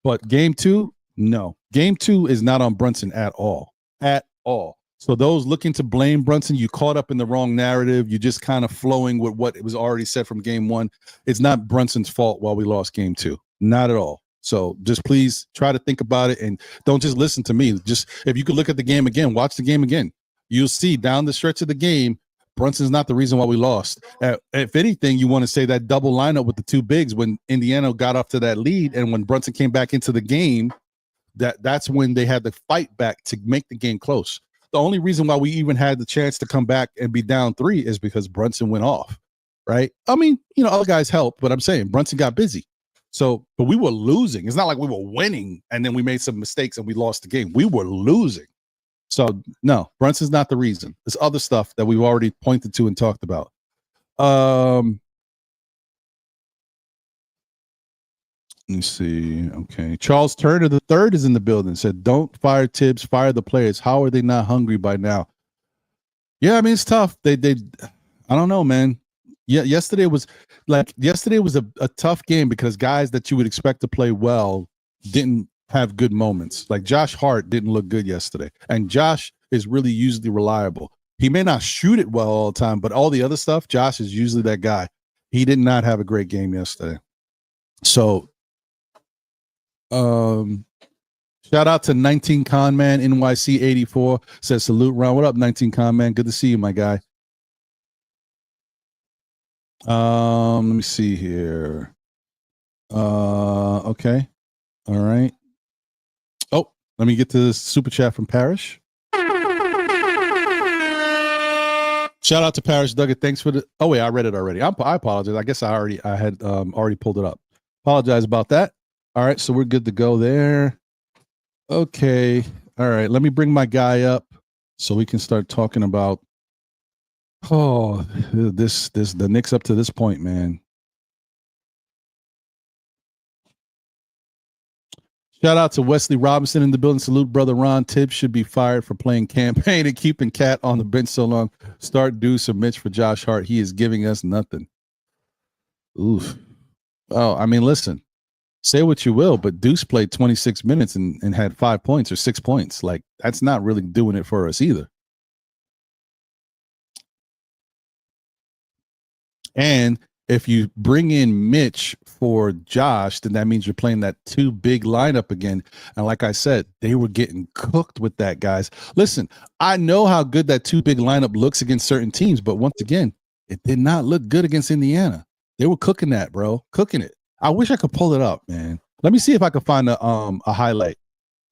But game 2, No. Game 2 is not on Brunson at all. At all. So those looking to blame Brunson, you caught up in the wrong narrative. You just kind of flowing with what was already said from game 1. It's not Brunson's fault while we lost game 2. Not at all. So just please try to think about it and don't just listen to me. Just if you could look at the game again, watch the game again. You'll see down the stretch of the game, Brunson's not the reason why we lost. If anything, you want to say that double lineup with the two bigs when Indiana got off to that lead and when Brunson came back into the game, that's when they had to fight back to make the game close. The only reason why we even had the chance to come back and be down 3 is because Brunson went off, right? I mean, other guys helped, but I'm saying Brunson got busy. So, but we were losing. It's not like we were winning and then we made some mistakes and we lost the game. We were losing. So, no, Brunson's not the reason. There's other stuff that we've already pointed to and talked about. Let me see. Okay. Charles Turner III is in the building. Said, don't fire Thibs, fire the players. How are they not hungry by now? Yeah, I mean, it's tough. They I don't know, man. Yeah, yesterday was a tough game because guys that you would expect to play well didn't have good moments. Like Josh Hart didn't look good yesterday. And Josh is really usually reliable. He may not shoot it well all the time, but all the other stuff, Josh is usually that guy. He did not have a great game yesterday. So shout out to 19 Con Man NYC 84 says salute Ron. What up, 19 Con Man? Good to see you, my guy. Let me see here. Okay. All right. Oh, let me get to this super chat from Parrish. Shout out to Parrish Duggan. Thanks for the. Oh wait, I read it already. I apologize. I guess I had already pulled it up. Apologize about that. All right, so we're good to go there. Okay. All right. Let me bring my guy up so we can start talking about the Knicks up to this point, man. Shout out to Wesley Robinson in the building. Salute, brother Ron. Thibs should be fired for playing campaign and keeping Cat on the bench so long. Start Deuce or Mitch for Josh Hart. He is giving us nothing. Oof. Oh, I mean, listen. Say what you will, but Deuce played 26 minutes and had 5 points or 6 points. Like, that's not really doing it for us either. And if you bring in Mitch for Josh, then that means you're playing that 2 big lineup again. And like I said, they were getting cooked with that, guys. Listen, I know how good that 2 big lineup looks against certain teams, but once again, it did not look good against Indiana. They were cooking that, bro. Cooking it. I wish I could pull it up, man. Let me see if I could find a highlight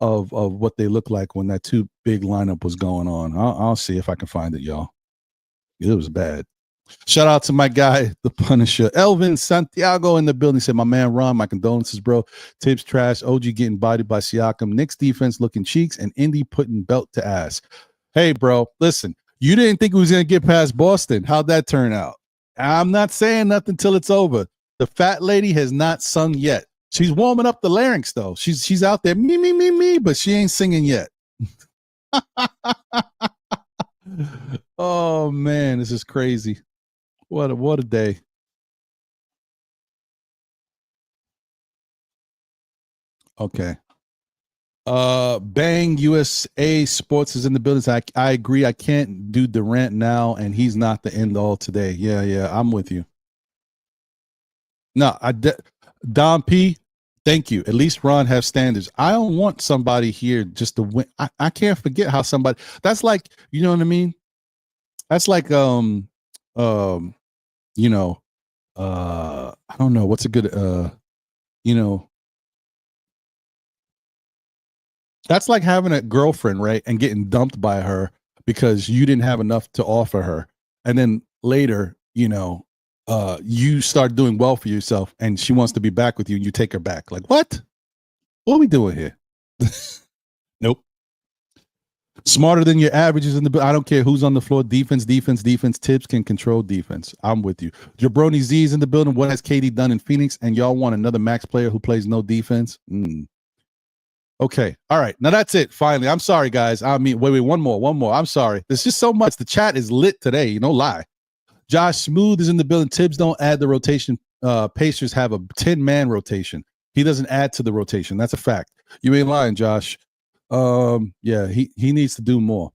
of what they looked like when that 2 big lineup was going on. I'll see if I can find it, y'all. It was bad. Shout out to my guy, the Punisher. Elvin Santiago in the building. Said, my man Ron, my condolences, bro. Thibs trash. OG getting bodied by Siakam. Knicks defense looking cheeks and Indy putting belt to ass. Hey, bro, listen. You didn't think we was going to get past Boston. How'd that turn out? I'm not saying nothing till it's over. The fat lady has not sung yet. She's warming up the larynx, though. She's out there, me, but she ain't singing yet. Oh, man, this is crazy. What a day. Okay. Bang USA Sports is in the building. I agree. I can't do Durant now, and he's not the end all today. Yeah, I'm with you. No, Don P, thank you. At least Ron have standards. I don't want somebody here just to win. I can't forget how somebody that's like, you know what I mean? That's like I don't know what's a good that's like having a girlfriend, right? And getting dumped by her because you didn't have enough to offer her. And then later, you start doing well for yourself and she wants to be back with you and you take her back. Like, what are we doing here? Nope. Smarter than your averages in the. I don't care who's on the floor. Defense. Thibs can control defense. I'm with you. Jabroni Z is in the building. What has KD done in Phoenix? And y'all want another max player who plays no defense? Okay. All right. Now that's it. Finally. I'm sorry, guys. I mean, wait, one more. I'm sorry. There's just so much. The chat is lit today. No lie. Josh Smooth is in the building. Thibs don't add the rotation. Pacers have a 10-man rotation. He doesn't add to the rotation. That's a fact. You ain't lying, Josh. Yeah, he needs to do more.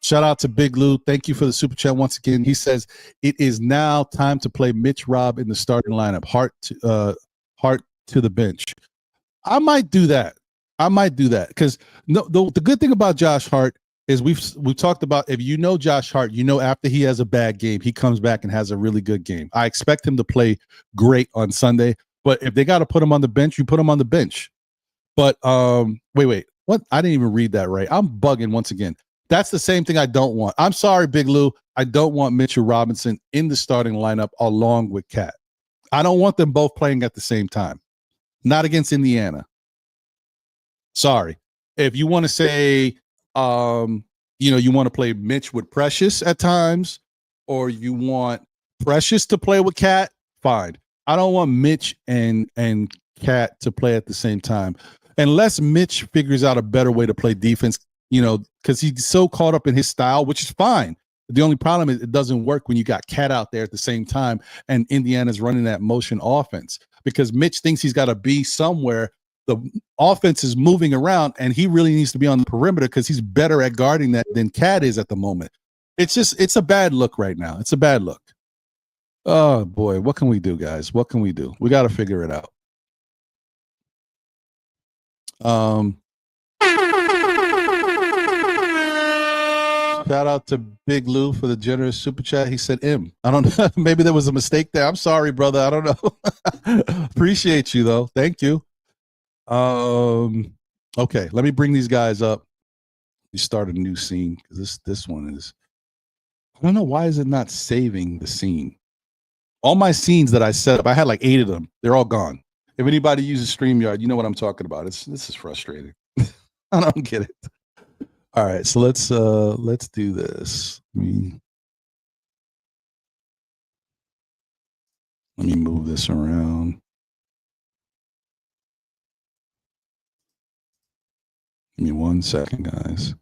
Shout out to Big Lou. Thank you for the super chat once again. He says it is now time to play Mitch Rob in the starting lineup. Hart to the bench. I might do that because the good thing about Josh Hart is we've talked about, if you know Josh Hart, you know after he has a bad game, he comes back and has a really good game. I expect him to play great on Sunday, but if they got to put him on the bench, you put him on the bench. But wait, what? I didn't even read that right. I'm bugging once again. That's the same thing I don't want. I'm sorry, Big Lou. I don't want Mitchell Robinson in the starting lineup along with Cat. I don't want them both playing at the same time. Not against Indiana. Sorry. If you want to say, you want to play Mitch with Precious at times, or you want Precious to play with Cat, fine. I don't want Mitch and Cat to play at the same time. Unless Mitch figures out a better way to play defense, because he's so caught up in his style, which is fine. The only problem is it doesn't work when you got Cat out there at the same time and Indiana's running that motion offense, because Mitch thinks he's got to be somewhere. The offense is moving around and he really needs to be on the perimeter because he's better at guarding that than Cat is at the moment. It's a bad look right now. It's a bad look. Oh boy, what can we do, guys? What can we do? We got to figure it out. Shout out to Big Lou for the generous super chat. He said M. I don't know. Maybe there was a mistake there. I'm sorry, brother. I don't know. Appreciate you though. Thank you. Okay, let me bring these guys up. We start a new scene because this one is, I don't know, why is it not saving the scene? All my scenes that I set up, I had like 8 of them. They're all gone. If anybody uses StreamYard, you know what I'm talking about. This is frustrating. I don't get it. All right, so let's do this. Let me move this around. Give me 1 second, guys.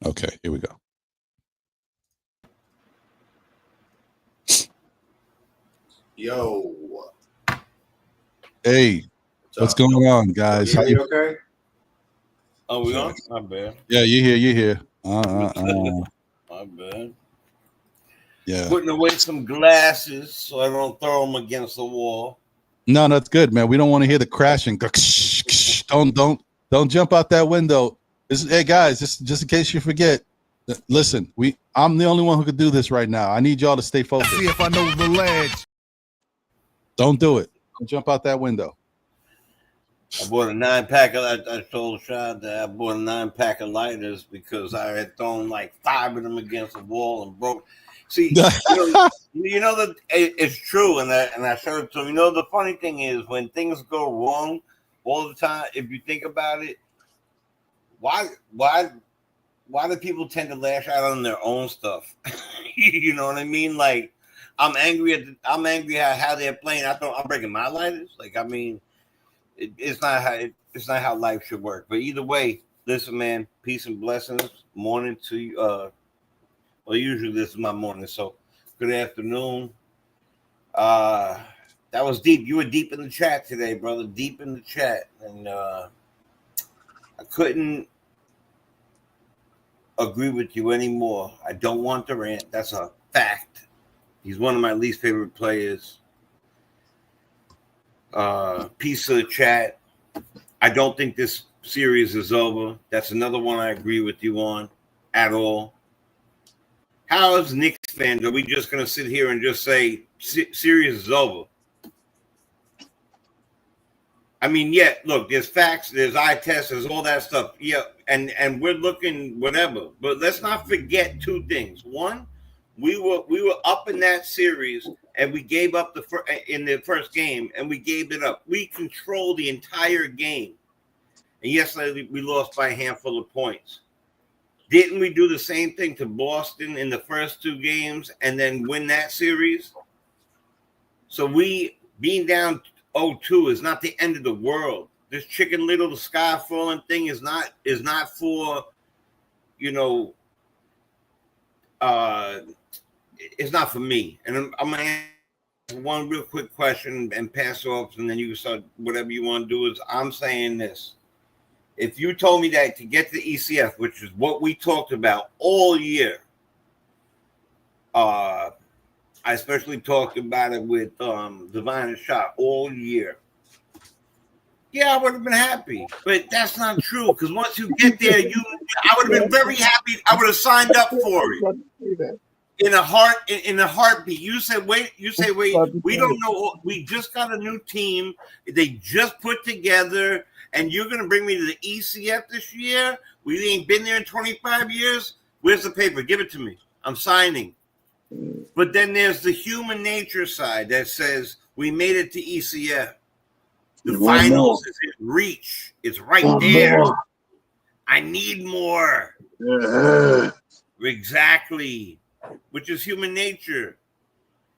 Okay, here we go. Yo. Hey, what's going on, guys? How you okay? Oh, we on? My bad. Yeah, you're here. My bad. Yeah. Putting away some glasses so I don't throw them against the wall. No, that's good, man. We don't want to hear the crashing. Don't jump out that window. Hey guys, just in case you forget, listen, I'm the only one who could do this right now. I need y'all to stay focused. See if I know the ledge. Don't do it. Don't jump out that window. I bought a 9-pack. I told Shad that I bought a 9-pack of lighters because I had thrown like 5 of them against the wall and broke. See, you know that it's true, and I showed it to him. The funny thing is when things go wrong all the time, if you think about it, why do people tend to lash out on their own stuff? You know what I mean? Like, I'm angry at how they're playing. I'm breaking my lighters. Like, I mean, it's not how life should work. But either way, listen, man, peace and blessings. Morning to you. Well, usually this is my morning, so good afternoon. That was deep. You were deep in the chat today, brother. Deep in the chat, and I couldn't agree with you anymore. I don't want Durant. That's a fact. He's one of my least favorite players. Piece of the chat. I don't think this series is over. That's another one I agree with you on at all. How is Knicks fans? Are we just going to sit here and just say series is over? I mean, yeah, look, there's facts, there's eye tests, there's all that stuff. Yeah, and we're looking whatever. But let's not forget 2 things. One, we were up in that series and we gave up in the first game, and we gave it up. We controlled the entire game. And yesterday we lost by a handful of points. Didn't we do the same thing to Boston in the first 2 games and then win that series? So we being down 0-2 is not the end of the world. This Chicken Little, the sky falling thing is not for, you know, it's not for me. And I'm gonna ask one real quick question and pass off, and then you can start whatever you want to do. Is I'm saying this: if you told me that to get to the ECF, which is what we talked about all year, I especially talked about it with Divine and Shot all year. Yeah, I would have been happy, but that's not true. Because once you get there, I would have been very happy. I would have signed up for it in a heartbeat. You said, wait. We don't know. We just got a new team. They just put together, and you're going to bring me to the ECF this year? We ain't been there in 25 years. Where's the paper? Give it to me. I'm signing. But then there's the human nature side that says we made it to ECF. The finals is in reach. It's right there. I need more. Exactly. Which is human nature.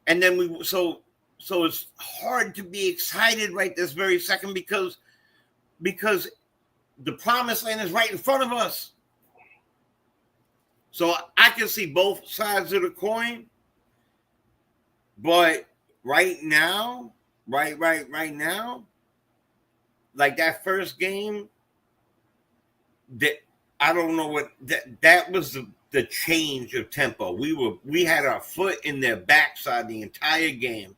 And then so it's hard to be excited right this very second because the promised land is right in front of us. So I can see both sides of the coin. But right now, right now, like that first game, that I don't know what that was the change of tempo. We had our foot in their backside the entire game,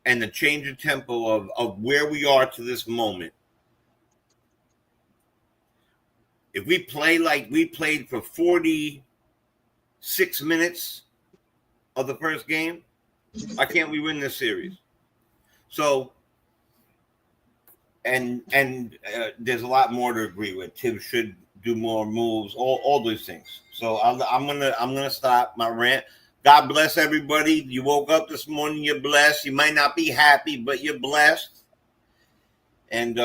and the change of tempo of where we are to this moment. If we play like we played for 46 minutes of the first game, why can't we win this series? So. And there's a lot more to agree with. Thibs should do more moves, all those things. So I'm gonna stop my rant. God bless everybody. You woke up this morning, you're blessed. You might not be happy, but you're blessed. And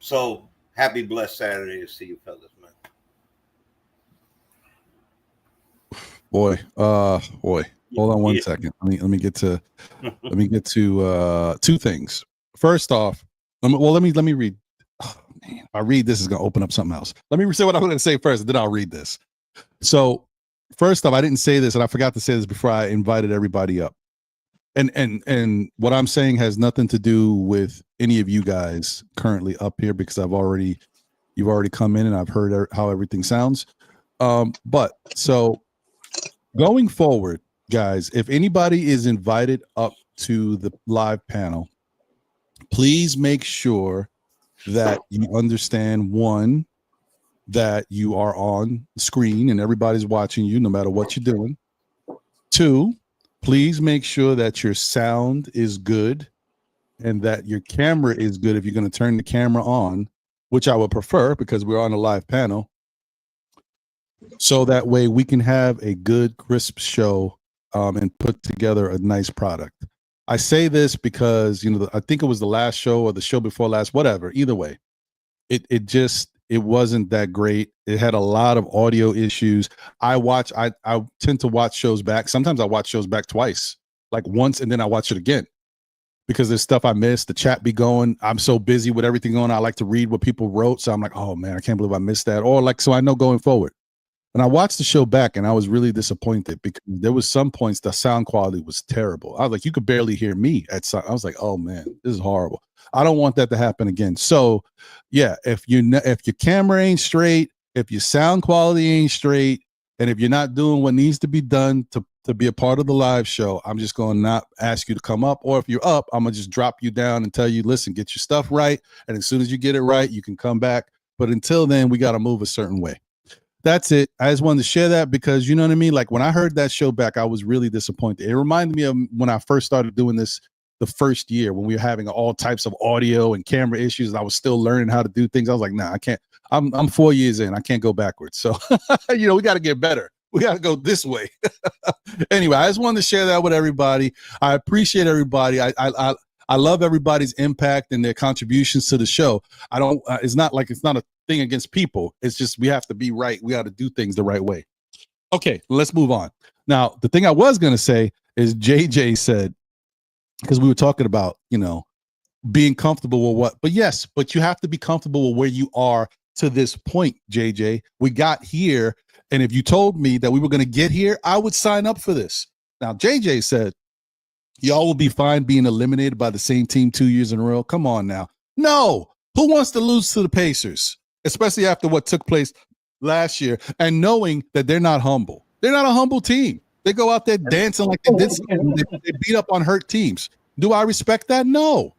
so happy blessed Saturday to see you fellas, man. Boy. Hold on one second. Let me get to two things. First off, let me read. Oh, man, if I read this, is going to open up something else. Let me say what I'm going to say first, and then I'll read this. So, first off, I didn't say this, and I forgot to say this before I invited everybody up. And what I'm saying has nothing to do with any of you guys currently up here, because you've already come in and I've heard how everything sounds. But so going forward, guys, if anybody is invited up to the live panel, please make sure that you understand, one, that you are on the screen and everybody's watching you no matter what you're doing. Two, please make sure that your sound is good and that your camera is good if you're going to turn the camera on, which I would prefer because we're on a live panel. So that way we can have a good, crisp show and put together a nice product. I say this because, I think it was the last show or the show before last, whatever. Either way, it wasn't that great. It had a lot of audio issues. I tend to watch shows back. Sometimes I watch shows back twice, like once, and then I watch it again because there's stuff I missed. The chat be going. I'm so busy with everything going on. I like to read what people wrote. So I'm like, oh man, I can't believe I missed that. Or so I know going forward. And I watched the show back and I was really disappointed because there was some points the sound quality was terrible. I was like, you could barely hear me I was like, oh man, this is horrible. I don't want that to happen again. So yeah, if your camera ain't straight, if your sound quality ain't straight, and if you're not doing what needs to be done to be a part of the live show, I'm just going to not ask you to come up. Or if you're up, I'm going to just drop you down and tell you, listen, get your stuff right. And as soon as you get it right, you can come back. But until then, we got to move a certain way. That's it. I just wanted to share that because, you know what I mean? Like when I heard that show back, I was really disappointed. It reminded me of when I first started doing this the first year when we were having all types of audio and camera issues. And I was still learning how to do things. I was like, nah, I can't. I'm 4 years in. I can't go backwards. So, we got to get better. We got to go this way. Anyway, I just wanted to share that with everybody. I appreciate everybody. I love everybody's impact and their contributions to the show. I don't, it's not a thing against people. It's just, we have to be right. We got to do things the right way. Okay, let's move on. Now, the thing I was going to say is JJ said, because we were talking about, being comfortable with what. But yes, but you have to be comfortable with where you are to this point, JJ. We got here, and if you told me that we were going to get here, I would sign up for this. Now, JJ said, y'all will be fine being eliminated by the same team 2 years in a row. Come on now. No. Who wants to lose to the Pacers, especially after what took place last year, and knowing that they're not humble? They're not a humble team. They go out there dancing like they did. They beat up on hurt teams. Do I respect that? No.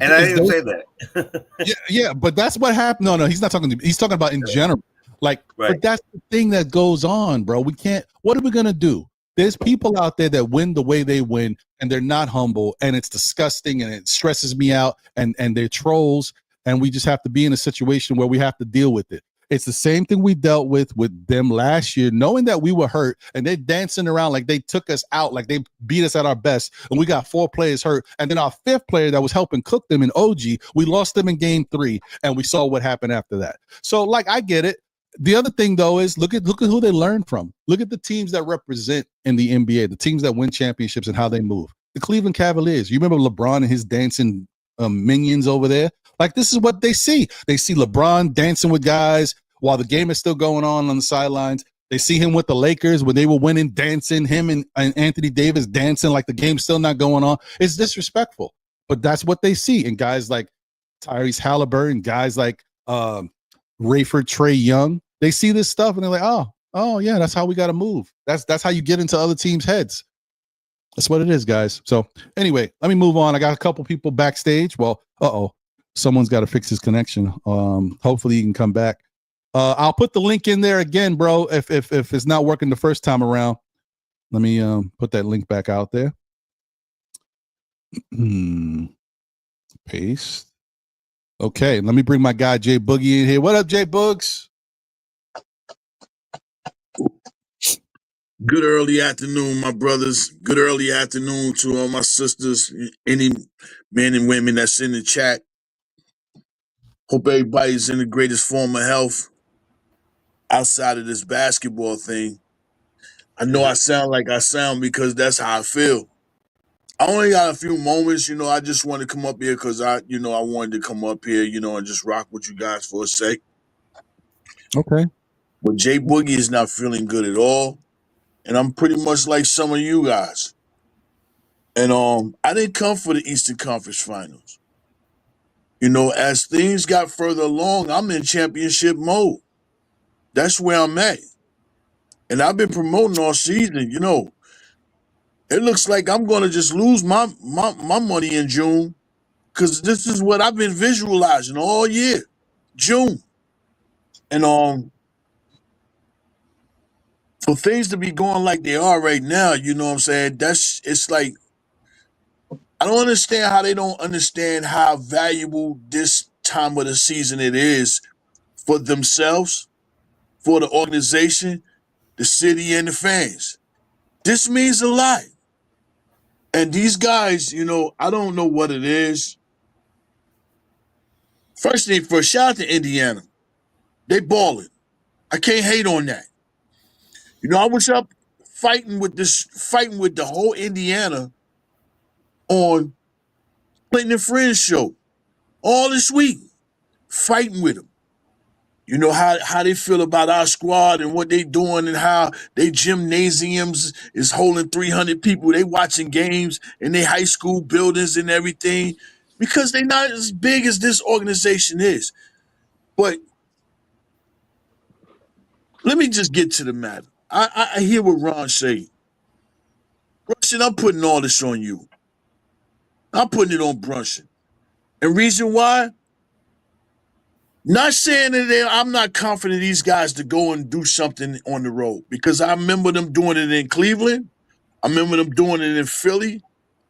And I didn't say that. yeah, but that's what happened. No, he's not talking to me. He's talking about in general. Like, right. But that's the thing that goes on, bro. We can't. What are we gonna do? There's people out there that win the way they win, and they're not humble, and it's disgusting, and it stresses me out, and they're trolls, and we just have to be in a situation where we have to deal with it. It's the same thing we dealt with them last year, knowing that we were hurt, and they're dancing around like they took us out, like they beat us at our best, and we got 4 players hurt, and then our 5th player that was helping cook them in OG, we lost them in game 3, and we saw what happened after that. So, like, I get it. The other thing, though, is look at who they learn from. Look at the teams that represent in the NBA, the teams that win championships and how they move. The Cleveland Cavaliers. You remember LeBron and his dancing minions over there? Like, this is what they see. They see LeBron dancing with guys while the game is still going on the sidelines. They see him with the Lakers when they were winning, dancing, him and Anthony Davis dancing like the game's still not going on. It's disrespectful, but that's what they see. And guys like Tyrese Halliburton, guys like Rayford Trae Young, they see this stuff and they're like, oh yeah, that's how we got to move. That's how you get into other teams' heads. That's what it is, guys. So anyway, let me move on. I got a couple people backstage. Well, someone's got to fix his connection. Hopefully he can come back. I'll put the link in there again, bro. If it's not working the first time around, let me put that link back out there. Paste. Okay, let me bring my guy Jay Boogie in here. What up, Jay Boogs? Good early afternoon, my brothers. Good early afternoon to all my sisters, any men and women that's in the chat. Hope everybody's in the greatest form of health outside of this basketball thing. I know I sound like I sound because that's how I feel. I only got a few moments, I just want to come up here because I wanted to come up here, and just rock with you guys for a sec. Okay. But Jay Boogie is not feeling good at all. And I'm pretty much like some of you guys. And I didn't come for the Eastern Conference Finals. As things got further along, I'm in championship mode. That's where I'm at. And I've been promoting all season, It looks like I'm going to just lose my money in June because this is what I've been visualizing all year, June. And for things to be going like they are right now, you know what I'm saying? It's like, I don't understand how they don't understand how valuable this time of the season it is for themselves, for the organization, the city, and the fans. This means a lot. And these guys, I don't know what it is. First thing first, shout out to Indiana. They balling. I can't hate on that. I was up fighting with the whole Indiana on Clinton and Friends show all this week, fighting with them. How they feel about our squad and what they doing and how they gymnasiums is holding 300 people. They watching games in their high school buildings and everything because they're not as big as this organization is. But let me just get to the matter. I hear what Ron say. Brunson, I'm putting all this on you. I'm putting it on Brunson. And reason why? Not saying that I'm not confident these guys to go and do something on the road because I remember them doing it in Cleveland. I remember them doing it in Philly.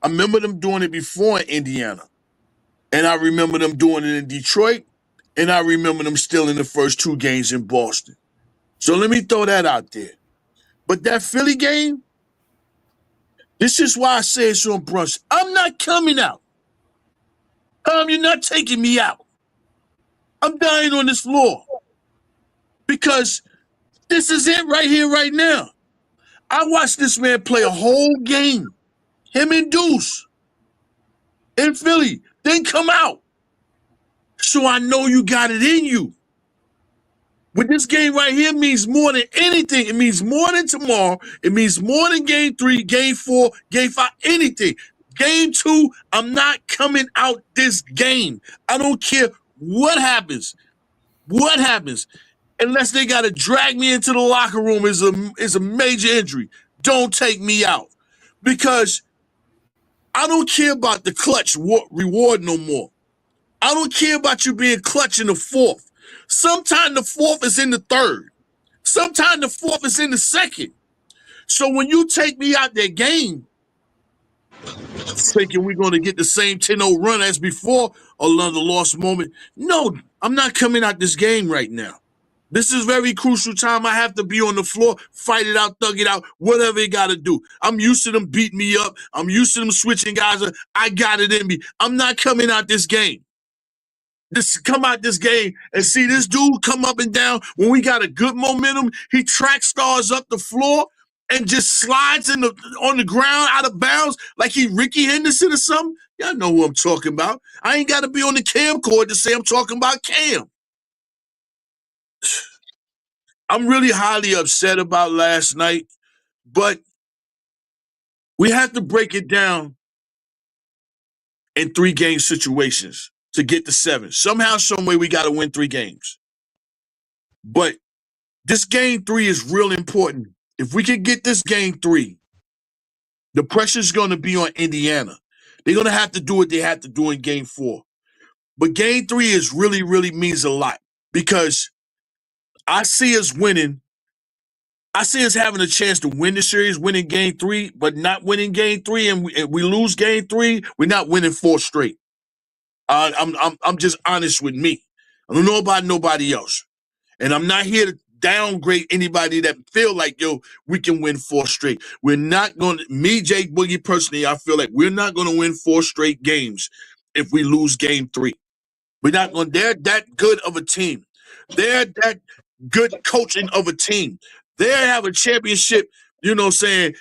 I remember them doing it before in Indiana. And I remember them doing it in Detroit. And I remember them still in the first 2 games in Boston. So let me throw that out there. But that Philly game, this is why I say it's on Brunson. I'm not coming out. You're not taking me out. I'm dying on this floor because this is it right here, right now. I watched this man play a whole game, him and Deuce in Philly. Then come out. So I know you got it in you. But this game right here means more than anything. It means more than tomorrow. It means more than game 3, game 4, game 5, anything. Game 2, I'm not coming out this game. I don't care what happens. What happens? Unless they got to drag me into the locker room is a major injury. Don't take me out. Because I don't care about the clutch reward no more. I don't care about you being clutch in the 4th. Sometimes the 4th is in the 3rd. Sometimes the 4th is in the 2nd. So when you take me out that game, thinking we're going to get the same 10-0 run as before, another lost moment. No, I'm not coming out this game right now. This is very crucial time. I have to be on the floor, fight it out, thug it out, whatever you got to do. I'm used to them beating me up. I'm used to them switching guys. I got it in me. I'm not coming out this game. Come out this game and see this dude come up and down when we got a good momentum. He track stars up the floor and just slides on the ground out of bounds like he Ricky Henderson or something. Y'all know who I'm talking about. I ain't got to be on the Cam court to say I'm talking about Cam. I'm really highly upset about last night, but we have to break it down in 3-game situations to get to 7. Somehow, some way, we got to win 3 games. But this game 3 is real important. If we can get this game 3, the pressure's going to be on Indiana. They're going to have to do what they had to do in game 4. But game 3 is really means a lot because I see us winning. I see us having a chance to win the series, winning game 3, but not winning game 3, and we lose game 3. We're not winning 4 straight. I'm just honest with me. I don't know about nobody else, and I'm not here to downgrade anybody that feel like, yo, we can win 4 straight. We're not going to, me, Jake Boogie, personally, I feel like we're not going to win 4 straight games if we lose game 3. We're not going, they're that good of a team. They're that good coaching of a team. They have a championship, you know what I'm saying,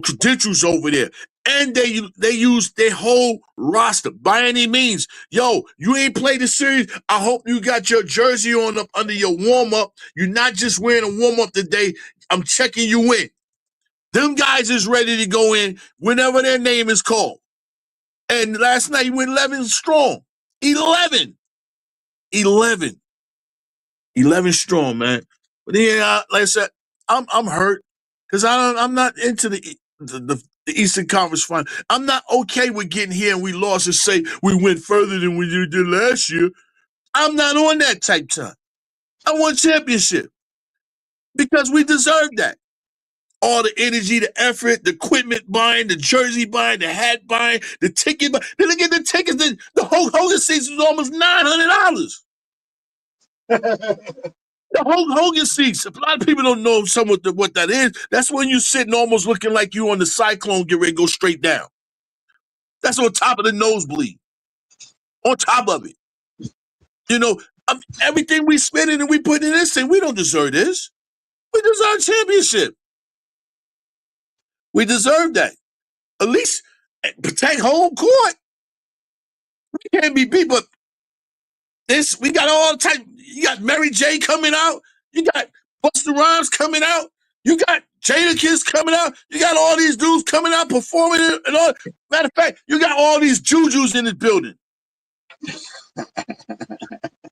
credentials over there. And they use their whole roster by any means. Yo, you ain't played the series. I hope you got your jersey on up under your warm-up. You're not just wearing a warm-up today. I'm checking you in. Them guys is ready to go in whenever their name is called. And last night, you went 11 strong. 11 strong, man. But then, like I said, I'm hurt because I'm not into the Eastern Conference Final. I'm not okay with getting here and we lost and say we went further than we did last year. I'm not on that type time. I want championship because we deserve that. All the energy, the effort, the equipment buying, the jersey buying, the hat buying, the ticket buying. Then look at the tickets. The Hulk Hogan season was almost $900. The Hulk Hogan seats. A lot of people don't know what that is. That's when you sitting almost looking like you on the cyclone, get ready to go straight down. That's on top of the nosebleed. On top of it. You know, everything we spending and we putting in this thing, we don't deserve this. We deserve championship. We deserve that. At least protect home court. We can't be beat, but this, we got all type. You got Mary J coming out. You got Busta Rhymes coming out. You got Jada Kids coming out. You got all these dudes coming out performing and all. Matter of fact, you got all these jujus in this building.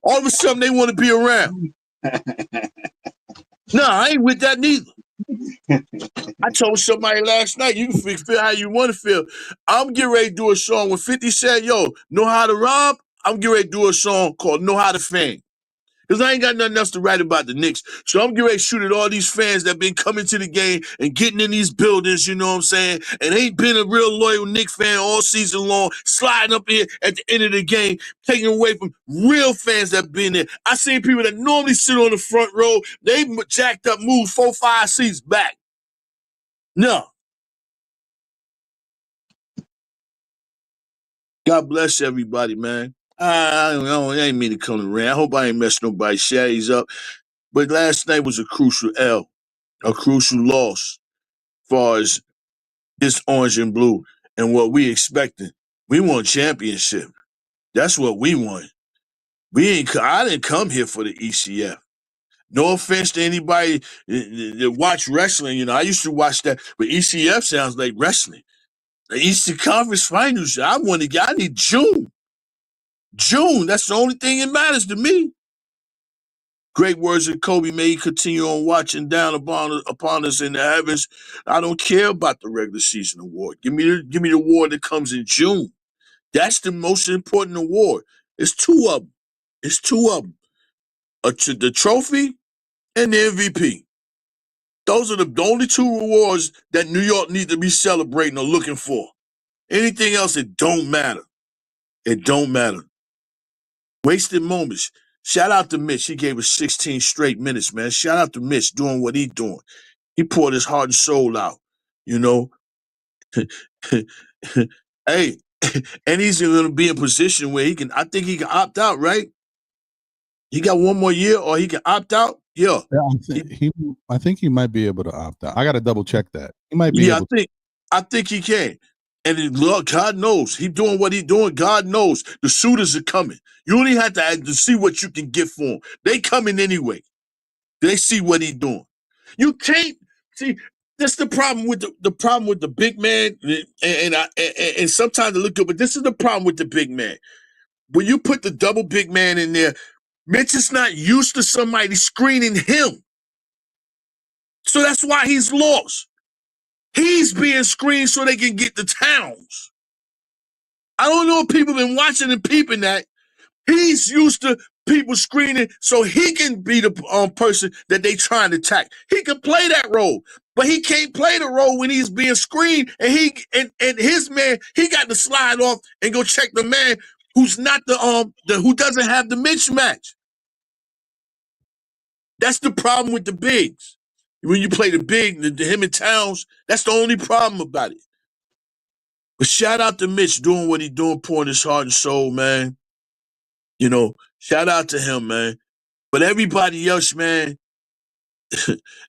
All of a sudden, they want to be around. No, I ain't with that neither. I told somebody last night, you can feel how you want to feel. I'm getting ready to do a song when 50 said, yo, know how to rob? I'm getting ready to do a song called Know How to Fan. Because I ain't got nothing else to write about the Knicks. So I'm getting ready to shoot at all these fans that been coming to the game and getting in these buildings, you know what I'm saying, and ain't been a real loyal Knicks fan all season long, sliding up here at the end of the game, taking away from real fans that been there. I seen people that normally sit on the front row, they jacked up, moved 4-5 seats back. No. God bless everybody, man. I don't know. I ain't mean to come around. I hope I ain't messed nobody's shades up. But last night was a crucial L, a crucial loss as far as this orange and blue and what we expected. We want championship. That's what we want. I didn't come here for the ECF. No offense to anybody that watch wrestling. You know, I used to watch that, but ECF sounds like wrestling. The Eastern Conference Finals. I need June. June. That's the only thing that matters to me. Great words of Kobe. May he continue on watching down upon us in the heavens. I don't care about the regular season award. Give me the award that comes in June. That's the most important award. It's two of them. It's two of them. The trophy and the MVP. Those are the only two awards that New York needs to be celebrating or looking for. Anything else, it don't matter. It don't matter. Wasted moments. Shout out to Mitch. He gave us 16 straight minutes, man. Shout out to Mitch doing what he's doing. He poured his heart and soul out, you know. Hey, and he's going to be in a position where I think he can opt out, right? He got one more year or he can opt out? Yeah. I think he might be able to opt out. I got to double check that. He might be able to. I think he can. And look, God knows. He's doing what he's doing. God knows. The suitors are coming. You only have to see what you can get for him. They coming anyway. They see what he's doing. You can't see. That's the problem with the big man. And sometimes they look good, but this is the problem with the big man. When you put the double big man in there, Mitch is not used to somebody screening him. So that's why he's lost. He's being screened so they can get the Towns. I don't know if people been watching and peeping that. He's used to people screening so he can be the person that they trying to attack. He can play that role, but he can't play the role when he's being screened. And his man, he got to slide off and go check the man who's not who doesn't have the mismatch. That's the problem with the bigs. When you play the big, him and Towns, that's the only problem about it. But shout out to Mitch doing what he's doing, pouring his heart and soul, man. You know, shout out to him, man. But everybody else, man,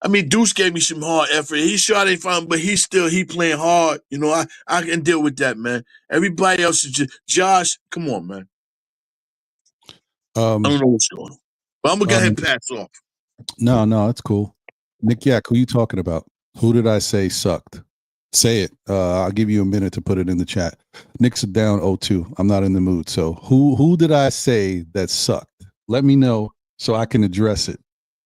I mean, Deuce gave me some hard effort. He shot ain't fine, but he playing hard. You know, I can deal with that, man. Everybody else is just Josh. Come on, man. I don't know what's going on, but I'm gonna go ahead and pass off. No, it's cool. Nick Yak, who you talking about? Who did I say sucked? Say it. I'll give you a minute to put it in the chat. Knicks are down 0-2. I'm not in the mood. So who did I say that sucked? Let me know so I can address it.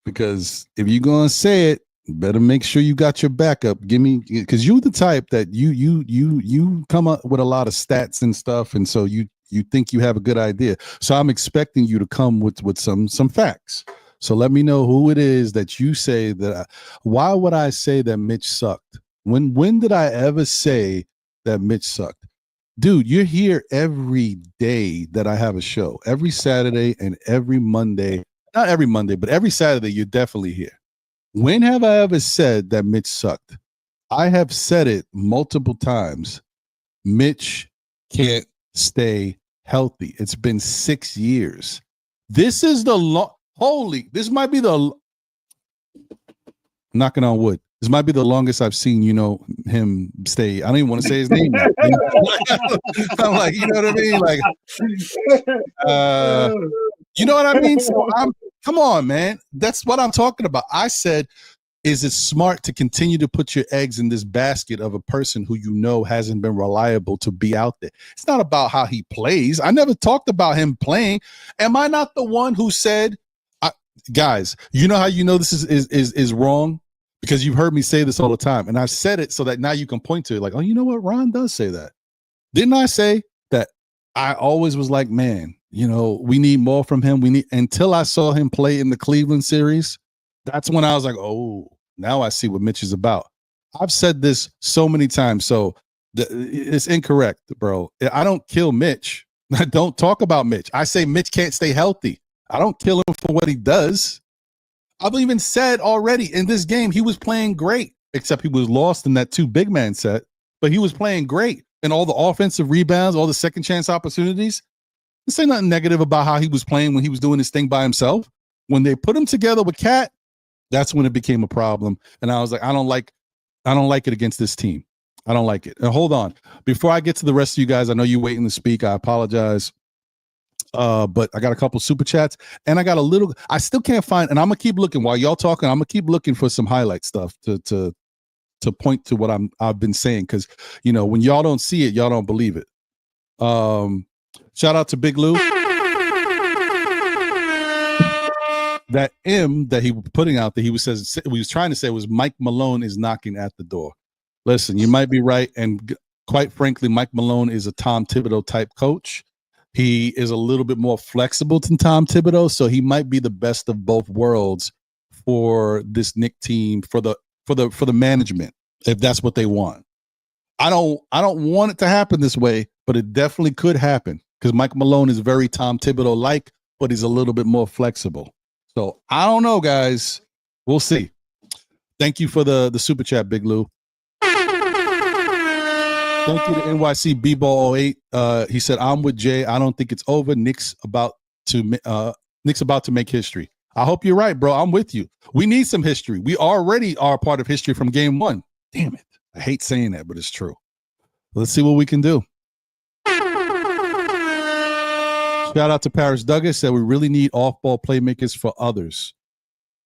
Because if you're gonna say it, better make sure you got your backup. Give me, because you're the type that you come up with a lot of stats and stuff, and so you think you have a good idea. So I'm expecting you to come with some facts. So let me know who it is that you say that. Why would I say that Mitch sucked? When did I ever say that Mitch sucked? Dude, you're here every day that I have a show. Every Saturday and every Monday. Not every Monday, but every Saturday, you're definitely here. When have I ever said that Mitch sucked? I have said it multiple times. Mitch can't stay healthy. It's been 6 years. This is this might be knocking on wood. This might be the longest I've seen, him stay. I don't even want to say his name now. I'm like, you know what I mean? Like, you know what I mean? So come on, man. That's what I'm talking about. I said, is it smart to continue to put your eggs in this basket of a person who hasn't been reliable to be out there? It's not about how he plays. I never talked about him playing. Am I not the one who said, guys, you know how this is wrong? Because you've heard me say this all the time. And I've said it so that now you can point to it like, oh, you know what? Ron does say that. Didn't I say that I always was like, man, we need more from him. Until I saw him play in the Cleveland series. That's when I was like, oh, now I see what Mitch is about. I've said this so many times. So it's incorrect, bro. I don't kill Mitch. I don't talk about Mitch. I say Mitch can't stay healthy. I don't kill him for what he does. I've even said already in this game, he was playing great, except he was lost in that 2 big man set, but he was playing great. And all the offensive rebounds, all the second chance opportunities. I say nothing negative about how he was playing when he was doing his thing by himself. When they put him together with Cat, that's when it became a problem. And I was like, I don't like it against this team. I don't like it. And hold on. Before I get to the rest of you guys, I know you're waiting to speak. I apologize. But I got a couple super chats, and I got a little. I still can't find, and I'm gonna keep looking while y'all talking. I'm gonna keep looking for some highlight stuff to point to what I've been saying, because when y'all don't see it, y'all don't believe it. Shout out to Big Lou. That M that he was putting out that he was trying to say was Mike Malone is knocking at the door. Listen, you might be right, and quite frankly, Mike Malone is a Tom Thibodeau type coach. He is a little bit more flexible than Tom Thibodeau, so he might be the best of both worlds for this Knicks team, for the management, if that's what they want. I don't want it to happen this way, but it definitely could happen, because Mike Malone is very Tom Thibodeau like, but he's a little bit more flexible. So I don't know, guys. We'll see. Thank you for the super chat, Big Lou. Thank you to NYC B-Ball 08. He said, I'm with Jay. I don't think it's over. Knicks about to make history. I hope you're right, bro. I'm with you. We need some history. We already are part of history from game one. Damn it. I hate saying that, but it's true. Let's see what we can do. Shout out to Paris Douglas. Said we really need off-ball playmakers for others.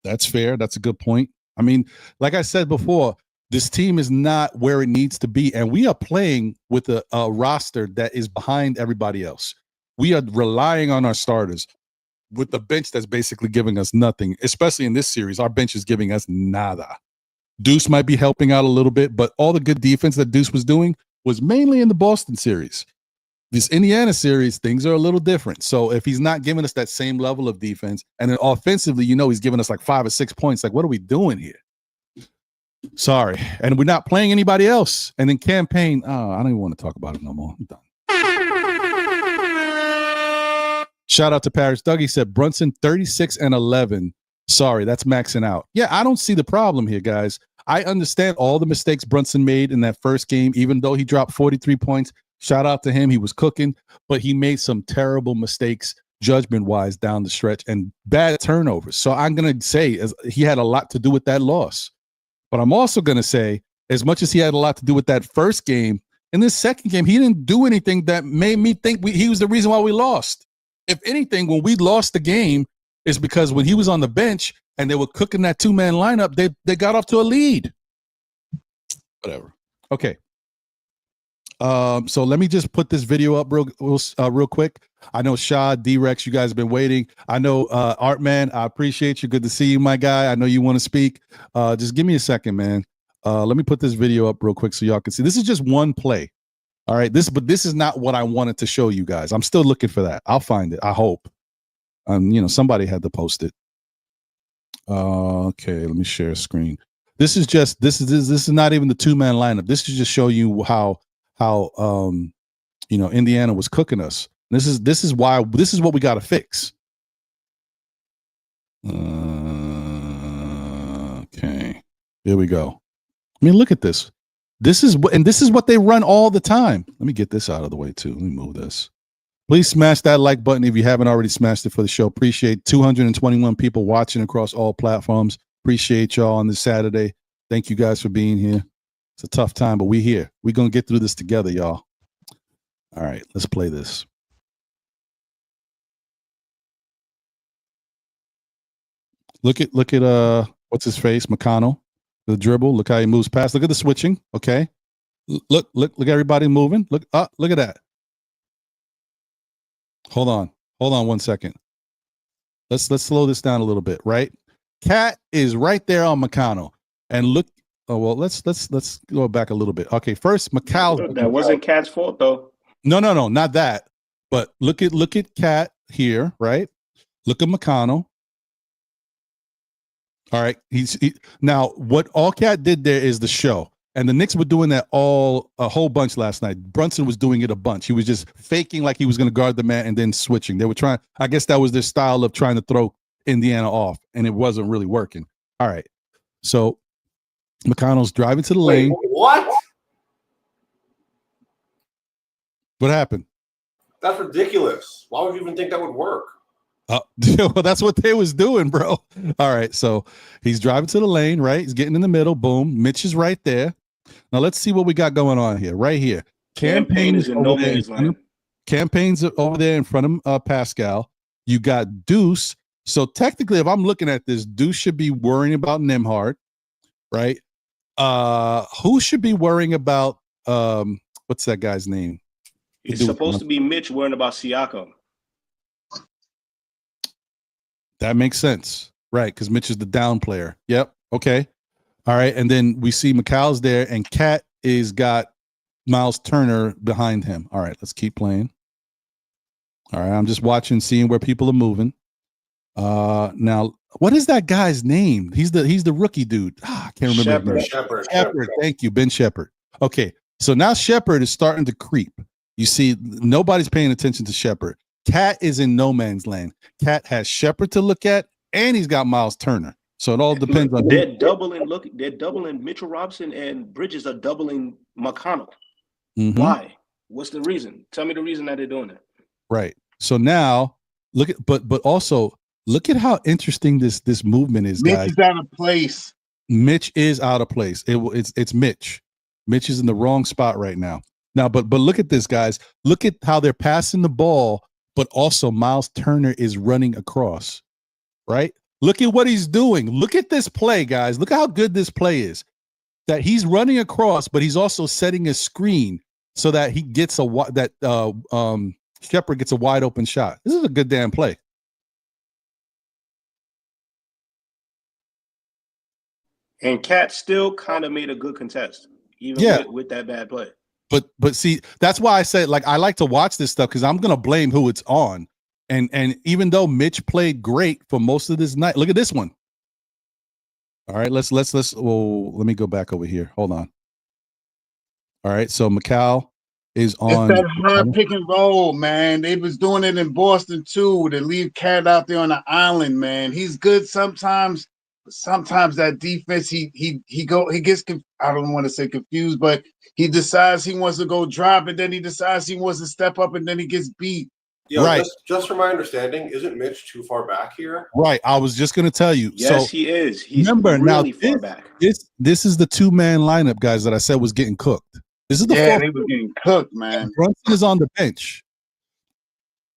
That's fair. That's a good point. I mean, like I said before, this team is not where it needs to be, and we are playing with a roster that is behind everybody else. We are relying on our starters with the bench that's basically giving us nothing, especially in this series. Our bench is giving us nada. Deuce might be helping out a little bit, but all the good defense that Deuce was doing was mainly in the Boston series. This Indiana series, things are a little different. So if he's not giving us that same level of defense, and then offensively, he's giving us like 5 or 6 points, like, what are we doing here? Sorry. And we're not playing anybody else. And then campaign, I don't even want to talk about it no more. I'm done. Shout out to Paris Doug. He said Brunson 36-11. Sorry, that's maxing out. Yeah, I don't see the problem here, guys. I understand all the mistakes Brunson made in that first game, even though he dropped 43 points. Shout out to him. He was cooking, but he made some terrible mistakes judgment-wise down the stretch and bad turnovers. So I'm going to say he had a lot to do with that loss. But I'm also going to say, as much as he had a lot to do with that first game, in this second game, he didn't do anything that made me think he was the reason why we lost. If anything, when we lost the game, it's because when he was on the bench and they were cooking that two-man lineup, they got off to a lead. Whatever. Okay. So let me just put this video up real quick. I know Shad, D-Rex, you guys have been waiting. I know Artman, I appreciate you. Good to see you, my guy. I know you want to speak. Just give me a second, man. Let me put this video up real quick so y'all can see. This is just one play. All right. But this is not what I wanted to show you guys. I'm still looking for that. I'll find it. I hope. Somebody had to post it. Okay, let me share a screen. This is not even the two-man lineup. This is just show you how Indiana was cooking us. This is what we got to fix. Okay, here we go. I mean, look at this. This is what they run all the time. Let me get this out of the way too. Let me move this. Please smash that like button if you haven't already smashed it for the show. Appreciate 221 people watching across all platforms. Appreciate y'all on this Saturday. Thank you guys for being here. It's a tough time, but we're here. We're going to get through this together, y'all. All right, let's play this. Look at what's his face? McConnell. The dribble. Look how he moves past. Look at the switching. Okay. Look everybody moving. Look at that. Hold on 1 second. Let's slow this down a little bit, right? Cat is right there on McConnell. And look, let's go back a little bit. Okay, first McCall. That wasn't Cat's fault though. No, not that. But look at Cat here, right? Look at McConnell. All right. Now what all Cat did there is the show. And the Knicks were doing that a whole bunch last night. Brunson was doing it a bunch. He was just faking like he was going to guard the man and then switching. They were trying. I guess that was their style of trying to throw Indiana off, and it wasn't really working. All right. So McConnell's driving to the lane. What? What happened? That's ridiculous. Why would you even think that would work? Well, that's what they was doing, bro. All right. So he's driving to the lane, right? He's getting in the middle. Boom. Mitch is right there. Now let's see what we got going on here. Right here. Campaign is in no man's land. Campaign's over there in front of Pascal. You got Deuce. So technically, if I'm looking at this, Deuce should be worrying about Nembhard, right? Who should be worrying about what's that guy's name? It's supposed to be Mitch worrying about Siakam. That makes sense, right? Because Mitch is the down player. Yep. Okay. All right. And then we see McCall's there, and Cat is got Miles Turner behind him. All right, let's keep playing. All right, I'm just watching, seeing where people are moving. Now, what is that guy's name? He's the rookie dude. I can't remember. Shepard. Thank you, Ben Shepard. Okay, so now Shepard is starting to creep. You see, nobody's paying attention to Shepard. Cat is in no man's land. Cat has Shepard to look at, and he's got Miles Turner. So it all depends on. They're doubling Mitchell Robinson, and Bridges are doubling McConnell. Mm-hmm. Why? What's the reason? Tell me the reason that they're doing that. Right. So now look at, but also look at how interesting this movement is, guys. Mitch is out of place. Mitch is out of place. It's Mitch. Mitch is in the wrong spot right now. Now, but look at this, guys. Look at how they're passing the ball, but also Miles Turner is running across. Right. Look at what he's doing. Look at this play, guys. Look at how good this play is. That he's running across, but he's also setting a screen so that he gets Shepard gets a wide open shot. This is a good damn play. And Cat still kind of made a good contest, even with that bad play. But see, that's why I said, like, I like to watch this stuff because I'm gonna blame who it's on. And even though Mitch played great for most of this night, look at this one. All right, let's let me go back over here. Hold on. All right, so McCall is on. It's that high pick and roll, man. They was doing it in Boston too. To leave Cat out there on the island, man. He's good sometimes. Sometimes that defense, he gets. I don't want to say confused, but he decides he wants to go drop, and then he decides he wants to step up, and then he gets beat. Yeah, right. Just from my understanding, isn't Mitch too far back here? Right. I was just going to tell you. Yes, so, he is. He's remember, really now, far back. This is the two-man lineup, guys, that I said was getting cooked. This is the they were getting cooked, man. Brunson is on the bench.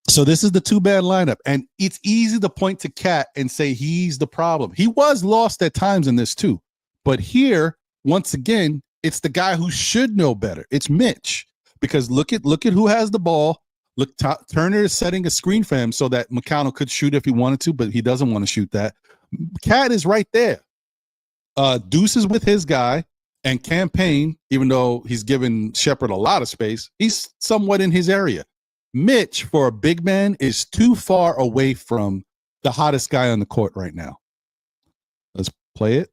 So this is the two-man lineup, and it's easy to point to Cat and say he's the problem. He was lost at times in this too. But here, once again, it's the guy who should know better. It's Mitch. Because look at who has the ball. Look, Turner is setting a screen for him so that McConnell could shoot if he wanted to, but he doesn't want to shoot that. Cat is right there. Deuce is with his guy, and Campaign, even though he's given Shepard a lot of space, he's somewhat in his area. Mitch, for a big man, is too far away from the hottest guy on the court right now. Let's play it.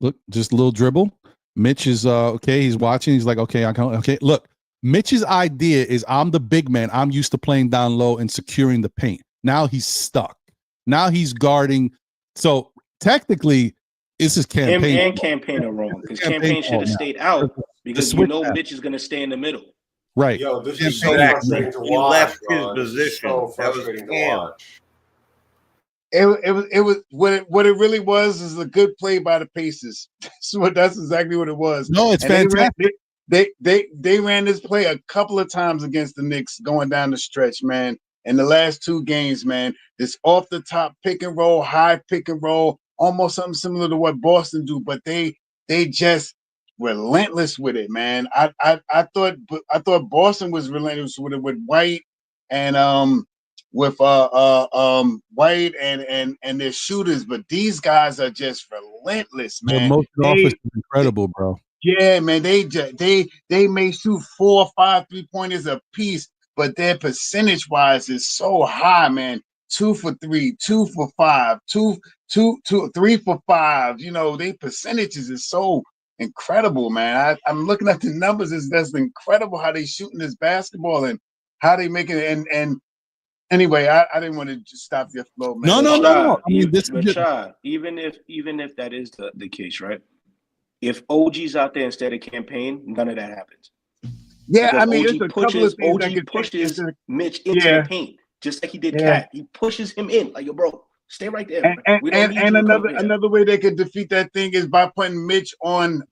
Look, just a little dribble. Mitch is okay. He's watching. He's like, okay, okay. Look. Mitch's idea is I'm the big man. I'm used to playing down low and securing the paint. Now he's stuck. Now he's guarding. So technically, this is Campaign. Him and Campaign are wrong because Campaign should have stayed out because Mitch is going to stay in the middle. Right. Yo, this is so frustrating to watch. He left his bro. position. So frustrating to watch. It was what it really was is a good play by the Pacers. That's exactly what it was. No, it's fantastic. They ran this play a couple of times against the Knicks going down the stretch, man. In the last two games, man, this off the top pick and roll, high pick and roll, almost something similar to what Boston do, but they just relentless with it, man. I thought Boston was relentless with it with White and with White and their shooters, but these guys are just relentless, man. The most office is incredible, bro. Yeah, man, they may shoot 4 or 5 3-pointers a piece, but their percentage wise is so high, man. 2 for 3, 2 for 5, 3 for 5. You know, their percentages is so incredible, man. I'm looking at the numbers. It's just incredible how they shooting this basketball and how they making it. And anyway, I didn't want to just stop your flow, man. No. I mean, even if that is the case, right? If OG's out there instead of Campaign, none of that happens. Yeah, Because I mean, OG it's a couple of things OG pushes Mitch into the paint, just like he did Cat. He pushes him in, like, yo, bro, stay right there. And another way they could defeat that thing is by putting Mitch on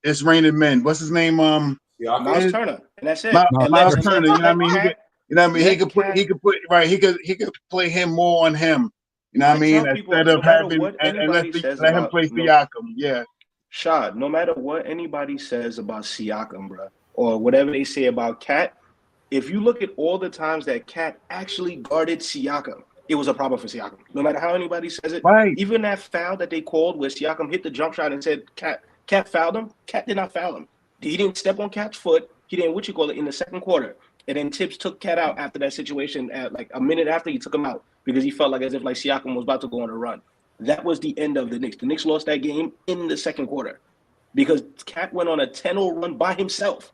It's Raining Men. What's his name? Yeah, Miles Turner, and that's it. Miles, And Miles let Turner, you know what I mean? Cat, You know what I mean? let He could put Cat, he could play him more on him. You know what I I mean? tell people, Instead of no matter having what and anybody says let him about play Siakam. Yeah. Shad, no matter what anybody says about Siakam, bro, or whatever they say about Cat, if you look at all the times that Cat actually guarded Siakam, it was a problem for Siakam. No matter how anybody says it, Right. even that foul that they called where Siakam hit the jump shot and said Cat fouled him, Cat did not foul him. He didn't step on Cat's foot. He didn't in the second quarter. And then Thibs took Cat out after that situation at like a minute after he took him out because he felt like as if like Siakam was about to go on a run. That was the end of the Knicks. The Knicks lost that game in the second quarter because Cat went on a 10-0 run by himself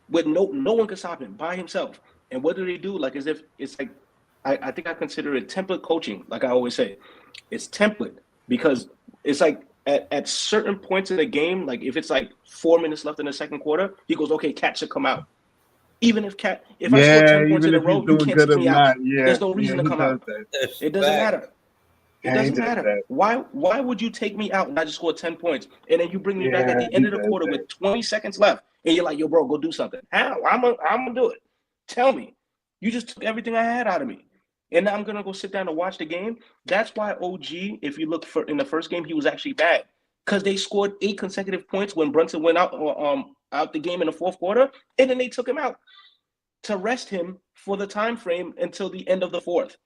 with no one could stop him by himself. And what do they do? Like as if it's like I think I consider it template coaching, like I always say. It's template because it's like at certain points in the game, like if it's like 4 minutes left in the second quarter, he goes, okay, Cat should come out. Even if I score 10 points in even a if he's row, you doing can't good take or me out. not. Yeah. There's no reason to he come does out. that. It doesn't matter. It Yeah, he doesn't does matter. that. Why would you take me out and I just score 10 points? And then you bring me back at the Yeah, end he of the does quarter that. with 20 seconds left. And you're like, yo, bro, go do something. How? I'm gonna do it. Tell me. You just took everything I had out of me. And now I'm gonna go sit down and watch the game. That's why OG, if you look in the first game, he was actually bad. Because they scored 8 consecutive points when Brunson went out the game in the fourth quarter, and then they took him out to rest him for the time frame until the end of the fourth.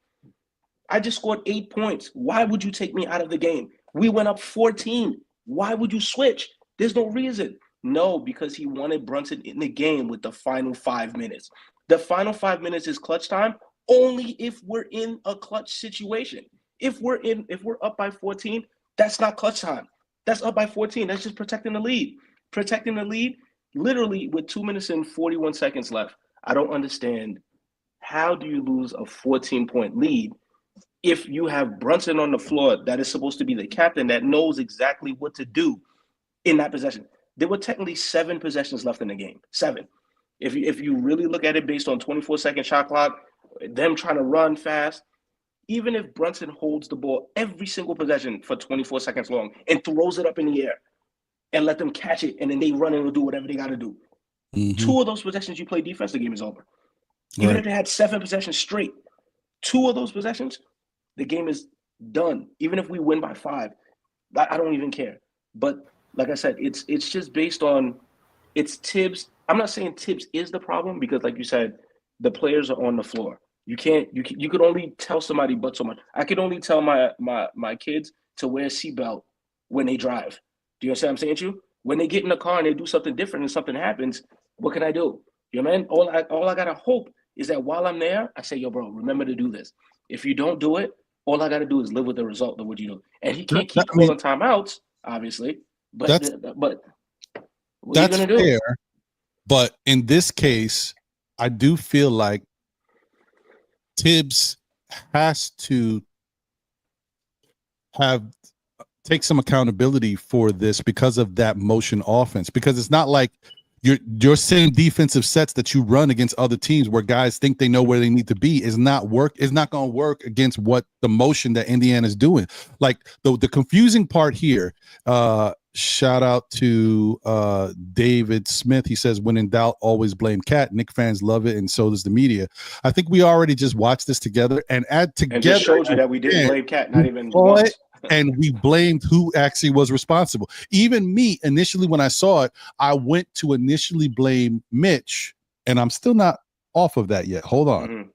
I just scored 8 points. Why would you take me out of the game? We went up 14. Why would you switch? There's no reason. No, because he wanted Brunson in the game with the final 5 minutes. The final 5 minutes is clutch time only if we're in a clutch situation. If we're up by 14, that's not clutch time. That's up by 14. That's just protecting the lead. Protecting the lead literally with 2 minutes and 41 seconds left. I don't understand. How do you lose a 14-point lead if you have Brunson on the floor that is supposed to be the captain that knows exactly what to do in that possession? There were technically 7 possessions left in the game. 7. If you really look at it based on 24-second shot clock, them trying to run fast, even if Brunson holds the ball every single possession for 24 seconds long and throws it up in the air and let them catch it and then they run and do whatever they got to do. 2 of those possessions you play defense, the game is over. Even if they had 7 possessions straight, 2 of those possessions, the game is done. Even if we win by 5, I don't even care. But like I said, it's just based on it's Thibs. I'm not saying Thibs is the problem because, like you said, the players are on the floor. You could only tell somebody but so much. I could only tell my kids to wear a seatbelt when they drive. Do you understand what I'm saying to you? When they get in the car and they do something different and something happens, what can I do? You know, man, all I gotta hope is that while I'm there, I say, yo, bro, remember to do this. If you don't do it, all I gotta do is live with the result of what you do. And he can't keep calling timeouts, obviously. But what are you gonna do? Fair. But in this case, I do feel like Thibs has to take some accountability for this because of that motion offense. Because it's not like your same defensive sets that you run against other teams where guys think they know where they need to be is not going to work against what the motion that Indiana is doing. Like the confusing part here, shout out to David Smith. He says, when in doubt, always blame Cat. Knick fans love it, and so does the media. I think we already just watched this together and just showed you that we didn't blame Cat, not even once. And we blamed who actually was responsible. Even me, initially when I saw it, I went to initially blame Mitch, and I'm still not off of that yet. Hold on. Mm-hmm.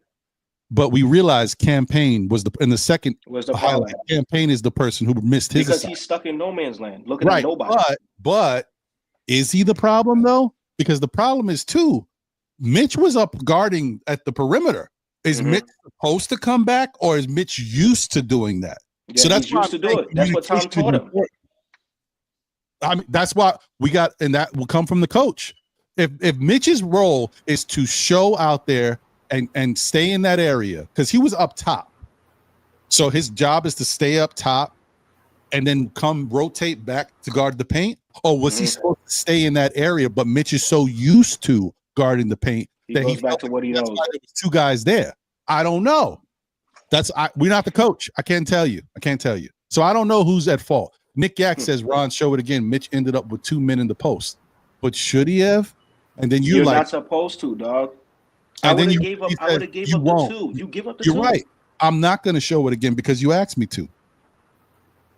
But we realized Campaign was in the second highlight. Campaign is the person who missed his because he's stuck in no man's land, looking at nobody. But is he the problem though? Because the problem is too, Mitch was up guarding at the perimeter. Is Mitch supposed to come back, or is Mitch used to doing that? Yeah, so that's used to do it. That's what Tom taught him. I mean, that's why we got, and that will come from the coach. If Mitch's role is to show out there and stay in that area, because he was up top, so his job is to stay up top and then come rotate back to guard the paint, or was he supposed to stay in that area? But Mitch is so used to guarding the paint that he goes back to what he knows. There was 2 guys there. I don't know. We're not the coach. I can't tell you. So I don't know who's at fault. Nick Yak says, Ron, show it again. Mitch ended up with 2 men in the post. But should he have? And then you You're like, not supposed to, dog. I and would then have you, gave up. you I would said have gave you up won't. the 2. You give up the You're 2. right. I'm not going to show it again because you asked me to.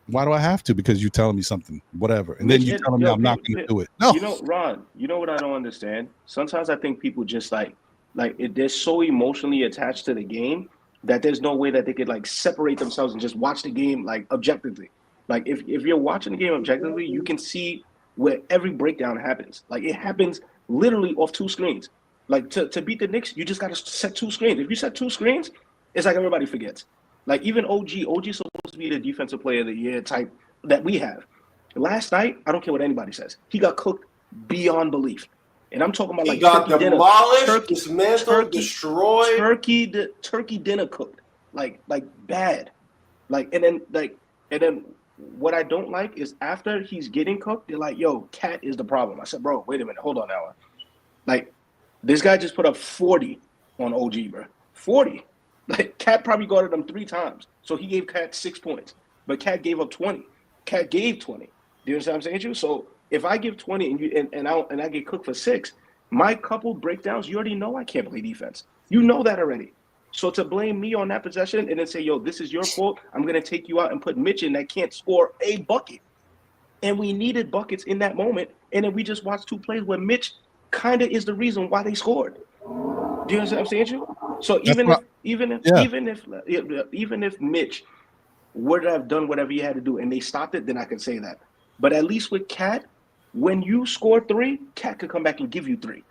Why do I have to? Because you're telling me something, whatever. And then you're telling me I'm not going to do it. No. You know, Ron, you know what I don't understand? Sometimes I think people just like they're so emotionally attached to the game that there's no way that they could like separate themselves and just watch the game like objectively. Like if you're watching the game objectively, you can see where every breakdown happens. Like it happens literally off 2 screens. Like to beat the Knicks, you just got to set 2 screens. If you set 2 screens, it's like everybody forgets. Like even OG's supposed to be the defensive player of the year type that we have. Last night, I don't care what anybody says. He got cooked beyond belief. And I'm talking about He like got turkey demolished, dismantled, destroyed. Turkey dinner cooked. Like bad. And then what I don't like is after he's getting cooked, they're like, yo, Cat is the problem. I said, bro, wait a minute, hold on now. Like, this guy just put up 40 on OG, bro. 40. Like, Cat probably guarded him 3 times. So he gave Cat 6 points. But Cat gave up 20. Cat gave 20. Do you understand what I'm saying to you? So if I give 20 and you and I get cooked for 6, my couple breakdowns, you already know I can't play defense. You know that already. So to blame me on that possession and then say, yo, this is your fault, I'm going to take you out and put Mitch in that can't score a bucket. And we needed buckets in that moment. And then we just watched 2 plays where Mitch kind of is the reason why they scored. Do you understand what I'm saying to you? So even if Mitch would have done whatever he had to do and they stopped it, then I can say that. But at least with Cat, when you score 3, Cat could come back and give you 3. Do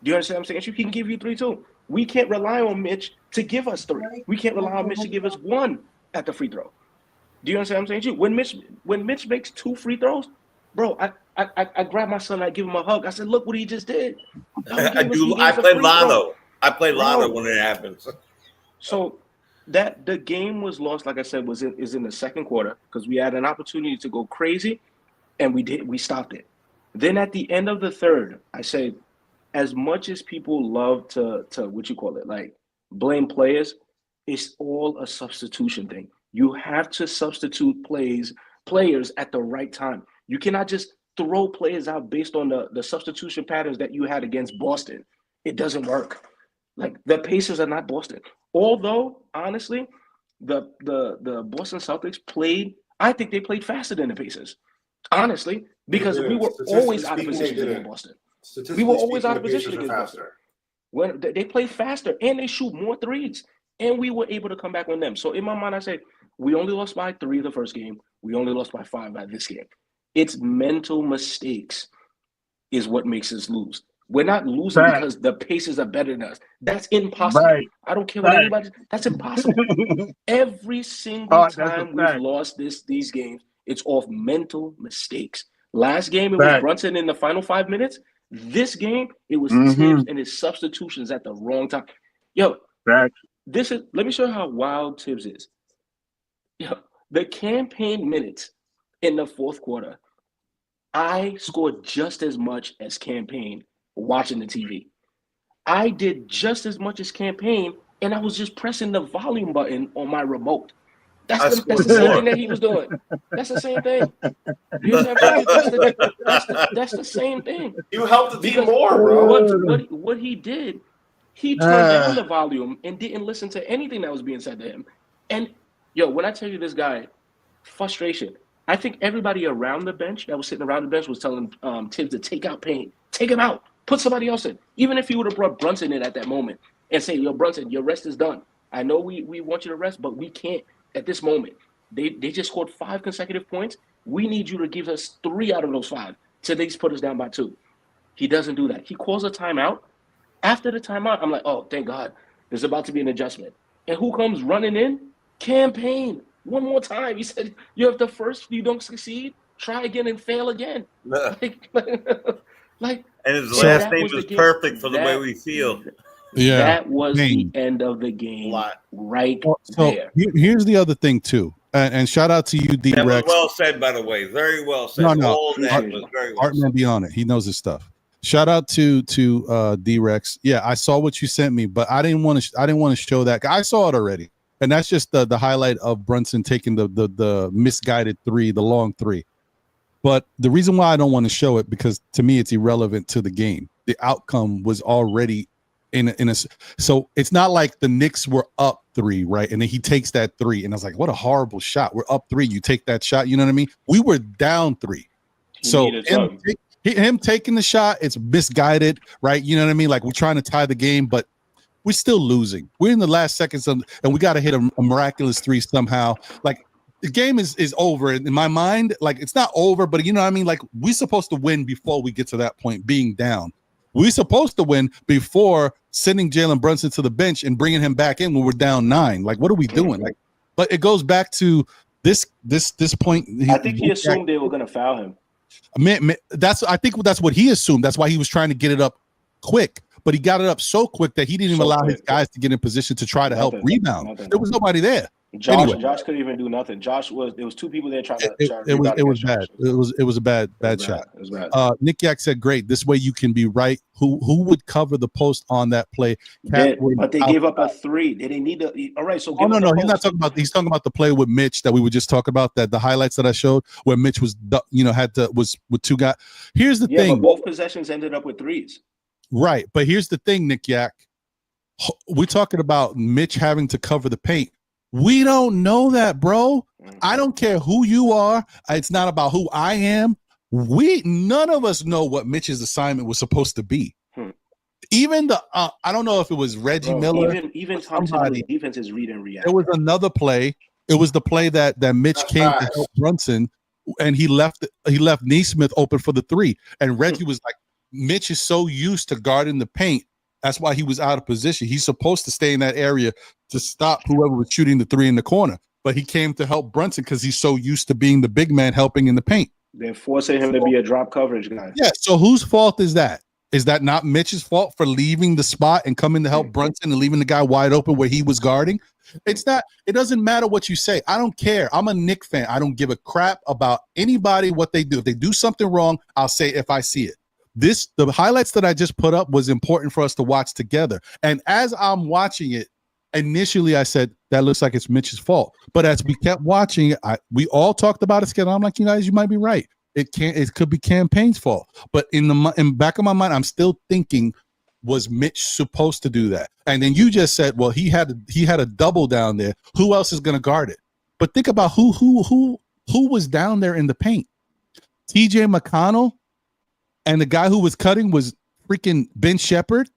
you understand what I'm saying? He can give you 3 too. We can't rely on Mitch to give us 3. We can't rely on Mitch to give us 1 at the free throw. Do you understand what I'm saying? When Mitch makes 2 free throws, bro, I grab my son, I give him a hug. I said, look what he just did. I play Lotto. I play Lotto when it happens. So that the game was lost, like I said, is in the second quarter because we had an opportunity to go crazy, and we stopped it. Then at the end of the third, I said, as much as people love to like blame players, it's all a substitution thing. You have to substitute players at the right time. You cannot just throw players out based on the substitution patterns that you had against Boston. It doesn't work. Like the Pacers are not Boston. Although, honestly, the Boston Celtics I think they played faster than the Pacers. Honestly, because we were always out of position against Boston. We were always out of position against Boston. When they play faster and they shoot more threes, and we were able to come back on them. So in my mind, I said, we only lost by 3 the first game. We only lost by 5 by this game. It's mental mistakes is what makes us lose. We're not losing because the Pacers are better than us. That's impossible. Right. I don't care what anybody. That's impossible. Every single time we've lost these games, it's off mental mistakes. Last game, it was Brunson in the final 5 minutes. This game, it was Thibs and his substitutions at the wrong time. Yo, let me show you how wild Thibs is. Yo, the campaign minutes in the fourth quarter, I scored just as much as campaign watching the TV. I did just as much as campaign, and I was just pressing the volume button on my remote. That's the same thing that he was doing. That's the same thing. You know that's the same thing. You helped the team more, bro. What he did, he turned down the volume and didn't listen to anything that was being said to him. And yo, when I tell you this guy, frustration. I think everybody around the bench that was sitting around the bench was telling Thibs to take out Payne, take him out, put somebody else in. Even if he would have brought Brunson in at that moment and say, yo, Brunson, your rest is done. I know we want you to rest, but we can't at this moment. They just scored 5 consecutive points. We need you to give us 3 out of those 5 till they put us down by 2. He doesn't do that. He calls a timeout. After the timeout, I'm like, oh, thank God. There's about to be an adjustment. And who comes running in? Campaign. One more time. He said, you have the first, you don't succeed, try again and fail again. And his last name was perfect for the way we feel. Yeah, that was the end of the game right there. Here's the other thing too, and shout out to you, D. That Rex. was well said, by the way. Very well said. No, all that was very well said. Be on it. He knows his stuff. Shout out to D. Rex. Yeah, I saw what you sent me, but I didn't want to show that. I saw it already, and that's just the highlight of Brunson taking the misguided 3, the long 3. But the reason why I don't want to show it, because to me it's irrelevant to the game. the outcome was already in a. So it's not like the Knicks were up 3, right? And then he takes that 3, and I was like, what a horrible shot. We're up 3. You take that shot. You know what I mean? We were down 3. So him taking the shot, it's misguided, right? You know what I mean? Like we're trying to tie the game, but we're still losing. We're in the last seconds, and we got to hit a miraculous 3 somehow. Like the game is over in my mind. Like it's not over, but you know what I mean? Like we're supposed to win before we get to that point, being down. We're supposed to win before sending Jalen Brunson to the bench and bringing him back in when we're down 9. Like what are we doing? Like, but it goes back to this point. I think he assumed they were going to foul him. I think that's what he assumed. That's why he was trying to get it up quick. But he got it up so quick that he didn't even allow his guys to get in position to try to help rebound. There was nobody there. Josh couldn't even do nothing. There was 2 people there trying to. It was bad. It was a bad shot. It was bad. Nick Yak said, "Great. This way you can be right. Who would cover the post on that play?" But they gave up a 3. They didn't need to. All right. So no. He's not talking about. He's talking about the play with Mitch that we would just talk about. That the highlights that I showed where Mitch was was with 2 guys. Here's the thing. But both possessions ended up with 3s. Right, but here's the thing, Nick Yak. We're talking about Mitch having to cover the paint. We don't know that, bro. I don't care who you are. It's not about who I am. None of us know what Mitch's assignment was supposed to be. Even the I don't know if it was Reggie Miller. Even Thompson's defense is read and react. There was another play. It was the play that Mitch came to help Brunson, and he left Neesmith open for the 3. And Reggie was like, Mitch is so used to guarding the paint. That's why he was out of position. He's supposed to stay in that area to stop whoever was shooting the 3 in the corner. But he came to help Brunson because he's so used to being the big man helping in the paint. They're forcing him to be a drop coverage guy. Yeah. So whose fault is that? Is that not Mitch's fault for leaving the spot and coming to help Brunson and leaving the guy wide open where he was guarding? It's not. It doesn't matter what you say. I don't care. I'm a Knicks fan. I don't give a crap about anybody, what they do. If they do something wrong, I'll say if I see it. The highlights that I just put up was important for us to watch together. And as I'm watching it, initially I said, that looks like it's Mitch's fault. But as we kept watching it, we all talked about it together. I'm like, you guys, you might be right. It could be Campaign's fault. But in back of my mind, I'm still thinking, was Mitch supposed to do that? And then you just said, well, he had a double down there. Who else is going to guard it? But think about who was down there in the paint. TJ McConnell. And the guy who was cutting was freaking Ben Shepherd.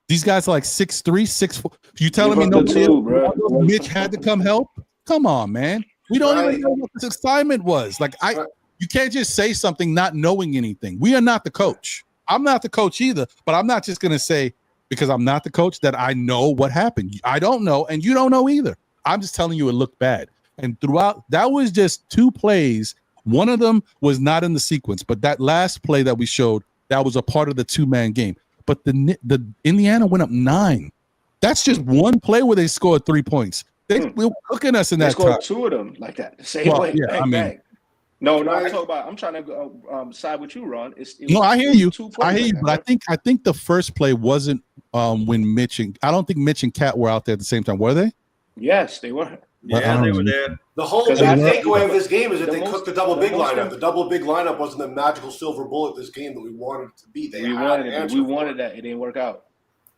These guys are like 6'3", 6'4". You telling me Mitch had to come help? Come on, man. We don't even know what this assignment was. Like you can't just say something not knowing anything. We are not the coach. I'm not the coach either, but I'm not just gonna say because I'm not the coach that I know what happened. I don't know, and you don't know either. I'm just telling you it looked bad. And throughout, that was just 2 plays. One of them was not in the sequence, but that last play that we showed, that was a part of the 2-man game. But the Indiana went up 9. That's just one play where they scored 3 points. They were cooking us in that time. They scored 2 of them like that. The same way. Yeah, bang, bang. No, I'm trying to side with you, Ron. I hear you. I hear you, but I think the first play wasn't when I don't think Mitch and Cat were out there at the same time, were they? Yes, they were. Yeah, they were there. The whole takeaway of this game is that they cooked the double big lineup. The double big lineup wasn't the magical silver bullet this game that we wanted it to be. We wanted that. It didn't work out.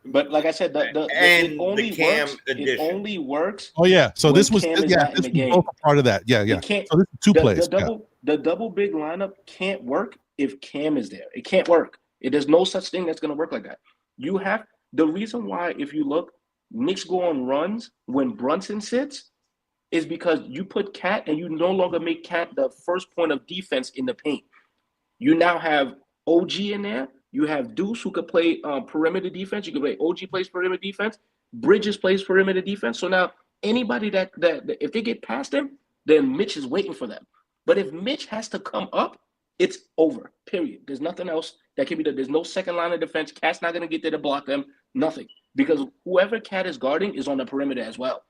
But like I said, it only works. Oh yeah. So this was both part of that. Yeah. So this is 2 plays. The double big lineup can't work if Cam is there. It can't work. There's no such thing that's going to work like that. The reason why, if you look, Knicks go on runs when Brunson sits is because you put Cat and you no longer make Cat the first point of defense in the paint. You now have OG in there. You have Deuce who could play perimeter defense. You can play OG plays perimeter defense. Bridges plays perimeter defense. So now anybody that if they get past him, then Mitch is waiting for them. But if Mitch has to come up, it's over, period. There's nothing else that can be done. There's no second line of defense. Cat's not going to get there to block them. Nothing. Because whoever Cat is guarding is on the perimeter as well.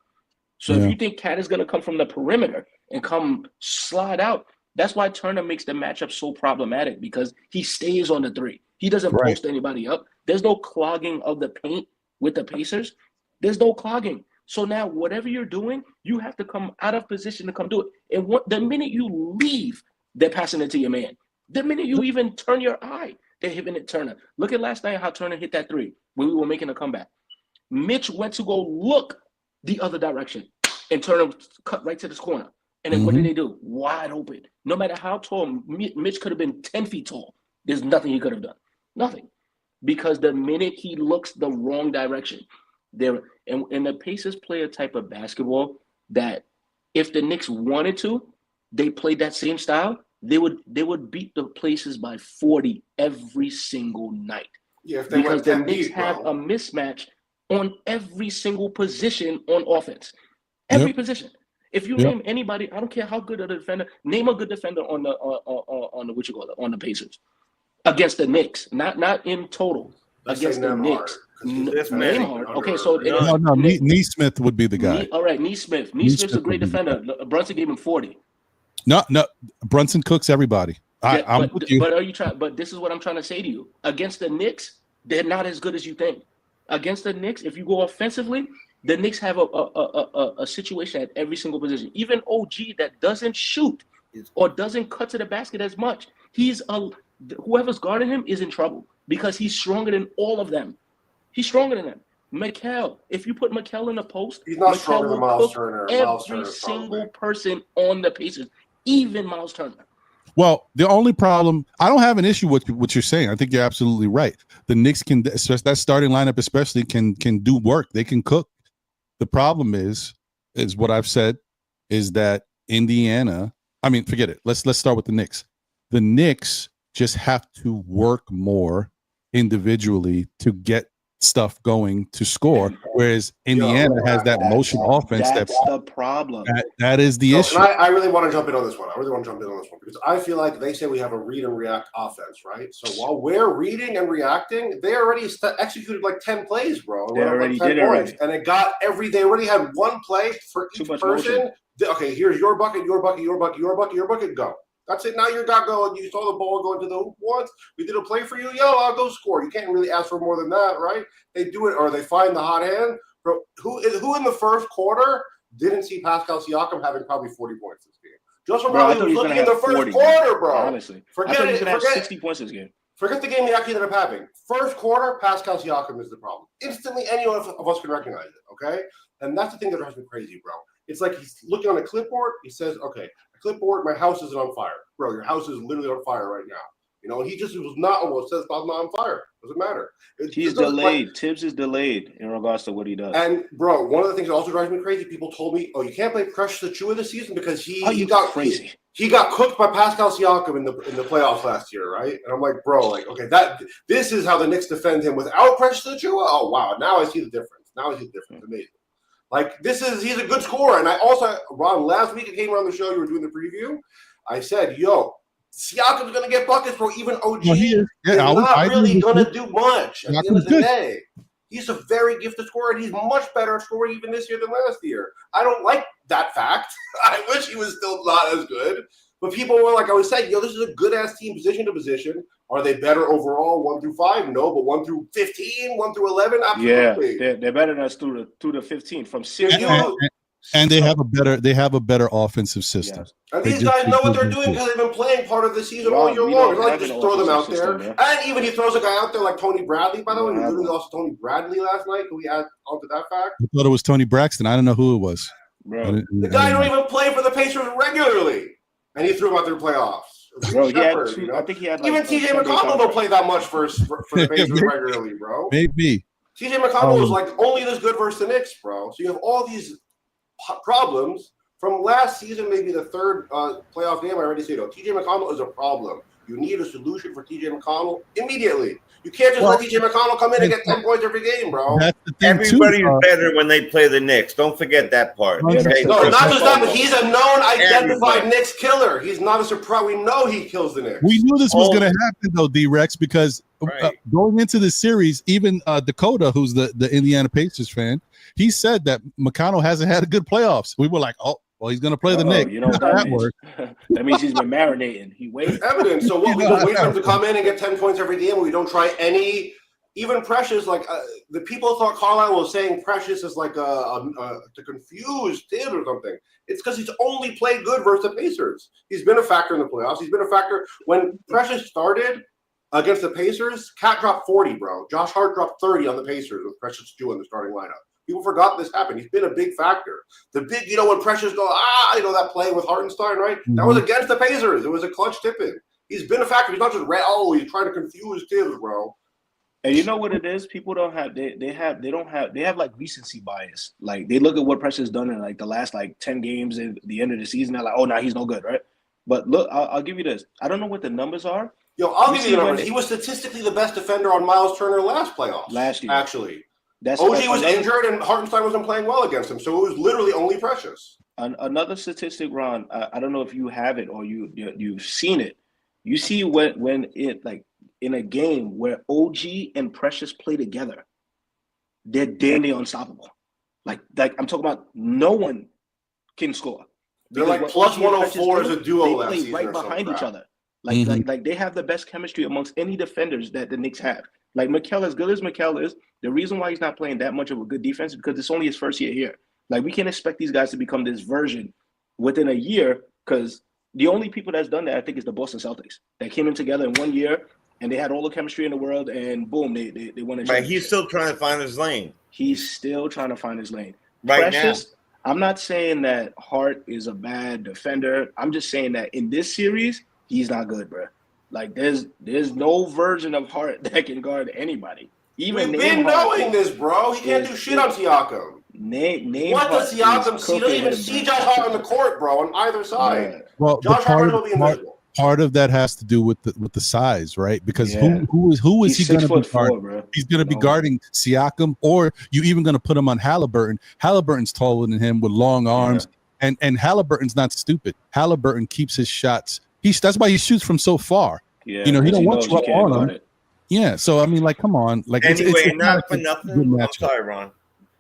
So if you think Cat is going to come from the perimeter and come slide out, that's why Turner makes the matchup so problematic because he stays on the 3. He doesn't post anybody up. There's no clogging of the paint with the Pacers. There's no clogging. So now whatever you're doing, you have to come out of position to come do it. And the minute you leave, they're passing it to your man. The minute you even turn your eye, They're hitting it Turner. Look at last night how Turner hit that 3 when we were making a comeback. Mitch went to go look the other direction, and Turner cut right to this corner. And then what did they do? Wide open. No matter how tall, Mitch could have been 10 feet tall. There's nothing he could have done. Nothing. Because the minute he looks the wrong direction, and the Pacers play a type of basketball that if the Knicks wanted to, they played that same style, they would beat the Pacers by 40 every single night. Yeah, if they because went the 10 Knicks deep, have bro. a mismatch on every single position on offense. Every position. If you name anybody, I don't care how good of a defender, name a good defender on the on the Pacers against the Knicks, not in total. Let's against say the Nembhard, Knicks. 'cause he's Nembhard. Okay, so No, Neesmith would be the guy. all right, Neesmith. Neesmith's a great defender. Brunson gave him 40. No, Brunson cooks everybody. I'm with you. But are you trying? But this is what I'm trying to say to you. Against the Knicks, they're not as good as you think. Against the Knicks, if you go offensively, the Knicks have a situation at every single position. Even OG that doesn't shoot or doesn't cut to the basket as much, whoever's guarding him is in trouble because he's stronger than all of them. He's stronger than them. Mikal, if you put Mikal in the post, he's not Mikal stronger than will Miles cook Turner. every single person on the Pacers, even Miles Turner. Well, the only problem, I don't have an issue with what you're saying. I think you're absolutely right. The Knicks can, that starting lineup especially, can do work. They can cook. The problem is what I've said, is that Indiana, I mean, forget it. Let's start with the Knicks. The Knicks just have to work more individually to get stuff going to score, whereas Indiana has that motion offense. That's the problem. That is the issue. And I really want to jump in on this one. Because I feel like they say we have a read and react offense, right? So while we're reading and reacting, they already executed like 10 plays, bro. They already did it. And it got they already had one play for each person. Motion. Okay, here's your bucket, your bucket, your bucket, your bucket, your bucket, go. That's it. Now you're not going. You saw the ball going to the hoop once. We did a play for you. Yo, I'll go score. You can't really ask for more than that, right? They do it, or they find the hot hand. Bro, who in the first quarter didn't see Pascal Siakam having probably 40 points this game? Just remember, he was looking in the first quarter, bro. Honestly, I thought he was going to have 60 points this game. Forget the game he actually ended up having. First quarter, Pascal Siakam is the problem. Instantly, any one of us can recognize it, okay? And that's the thing that drives me crazy, bro. It's like he's looking on a clipboard. He says, okay, a clipboard, my house isn't on fire. Bro, your house is literally on fire right now. You know, he just was not almost says about not on fire. Doesn't matter. He's delayed. Tibbs is delayed in regards to what he does. And bro, one of the things that also drives me crazy, people told me, oh, you can't play Precious Achiuwa this season because he got crazy. He got cooked by Pascal Siakam in the playoffs last year, right? And I'm like, bro, like, okay, this is how the Knicks defend him without Precious Achiuwa? Oh wow, now I see the difference. Amazing. Like he's a good scorer. And I also, Ron, last week I came around the show, you were doing the preview. I said, yo, Siakam's going to get buckets, bro. Even OG is not really going to do much at the end of the day. He's a very gifted scorer, and he's much better at scoring even this year than last year. I don't like that fact. I wish he was still not as good. But people were like, I was saying, yo, this is a good-ass team position to position. Are they better overall, 1 through 5? No, but 1 through 15, 1 through 11? Absolutely. Yeah, they're better than us through the 15. From 6 and they have a better offensive system. Yes. And these guys know what they're doing because they've been playing part of the season all year long. It's not like just throw them out there. And even he throws a guy out there like Tony Bradley, by the way. He literally lost to Tony Bradley last night. Can we add onto that fact? I thought it was Tony Braxton. I don't know who it was. Bro. The guy don't even play for the Pacers regularly. And he threw him out there in playoffs. Bro, I think he had even TJ McConnell don't play that much for the Pacers regularly, bro. Maybe. TJ McConnell was like only this good versus the Knicks, bro. So you have all these problems from last season, maybe the third playoff game. I already said, TJ McConnell is a problem. You need a solution for TJ McConnell immediately. You can't just let TJ McConnell come in and get 10 points every game, bro. Everybody's better when they play the Knicks. Don't forget that part. No, not just that, but he's a known, identified Knicks killer. He's not a surprise. We know he kills the Knicks. We knew this was going to happen, though, D-Rex, because going into the series, even Dakota, who's the Indiana Pacers fan, he said that McConnell hasn't had a good playoffs. We were like, oh, well, he's going to play the Knicks. You know what that means? That means he's been marinating. He waits. Evidence. So what, we don't wait for him to come in and get 10 points every game, and we don't try any, even Precious, like the people thought Carlisle was saying Precious is like to confuse Thibs or something. It's because he's only played good versus the Pacers. He's been a factor in the playoffs. He's been a factor when Precious started against the Pacers, Cat dropped 40, bro. Josh Hart dropped 30 on the Pacers with Precious Achiuwa in the starting lineup. People forgot this happened. He's been a big factor. The big, when Precious go, that play with Hartenstein, right? Mm-hmm. That was against the Pacers. It was a clutch tip-in. He's been a factor. He's not just he's trying to confuse Thibs, bro. And you know what it is? People don't have they have like recency bias. Like they look at what Precious done in like the last like 10 games at the end of the season. They're like, oh, now he's no good, right? But look, I'll give you this. I don't know what the numbers are. I'll give you the numbers. He was statistically the best defender on Miles Turner last playoffs. Last year, actually. OG was injured and Hartenstein wasn't playing well against him, so it was literally only Precious. Another statistic, Ron. I don't know if you have it or you've seen it. You see when it like in a game where OG and Precious play together, they're damn near unstoppable. Like I'm talking about, no one can score. They're like plus 104 as a duo. They play right behind each other. Like they have the best chemistry amongst any defenders that the Knicks have. Like Mikal, as good as Mikal is, the reason why he's not playing that much of a good defense is because it's only his first year here. Like we can't expect these guys to become this version within a year, because the only people that's done that, I think, is the Boston Celtics. That came in together in 1 year and they had all the chemistry in the world, and boom, they won a championship. Right, he's still trying to find his lane. He's still trying to find his lane. Right Precious, now. I'm not saying that Hart is a bad defender. I'm just saying that in this series, he's not good, bro. Like there's no version of Hart that can guard anybody. Even we've been knowing this, bro. He can't do shit on Siakam. Name what does Siakam see? He doesn't even see Josh Hart on the court, bro, on either side. Yeah. Well, Josh Hart will be invisible. Part of that has to do with the size, right? Because who is he going to be guarding? Bro. He's going to be guarding Siakam, or you even going to put him on Halliburton. Halliburton's taller than him with long arms, and Halliburton's not stupid. Halliburton keeps his shots. That's why he shoots from so far. Yeah, he don't want you up on him. Yeah, so I mean, like, come on. Like, anyway, it's not for nothing. I'm sorry, Ron.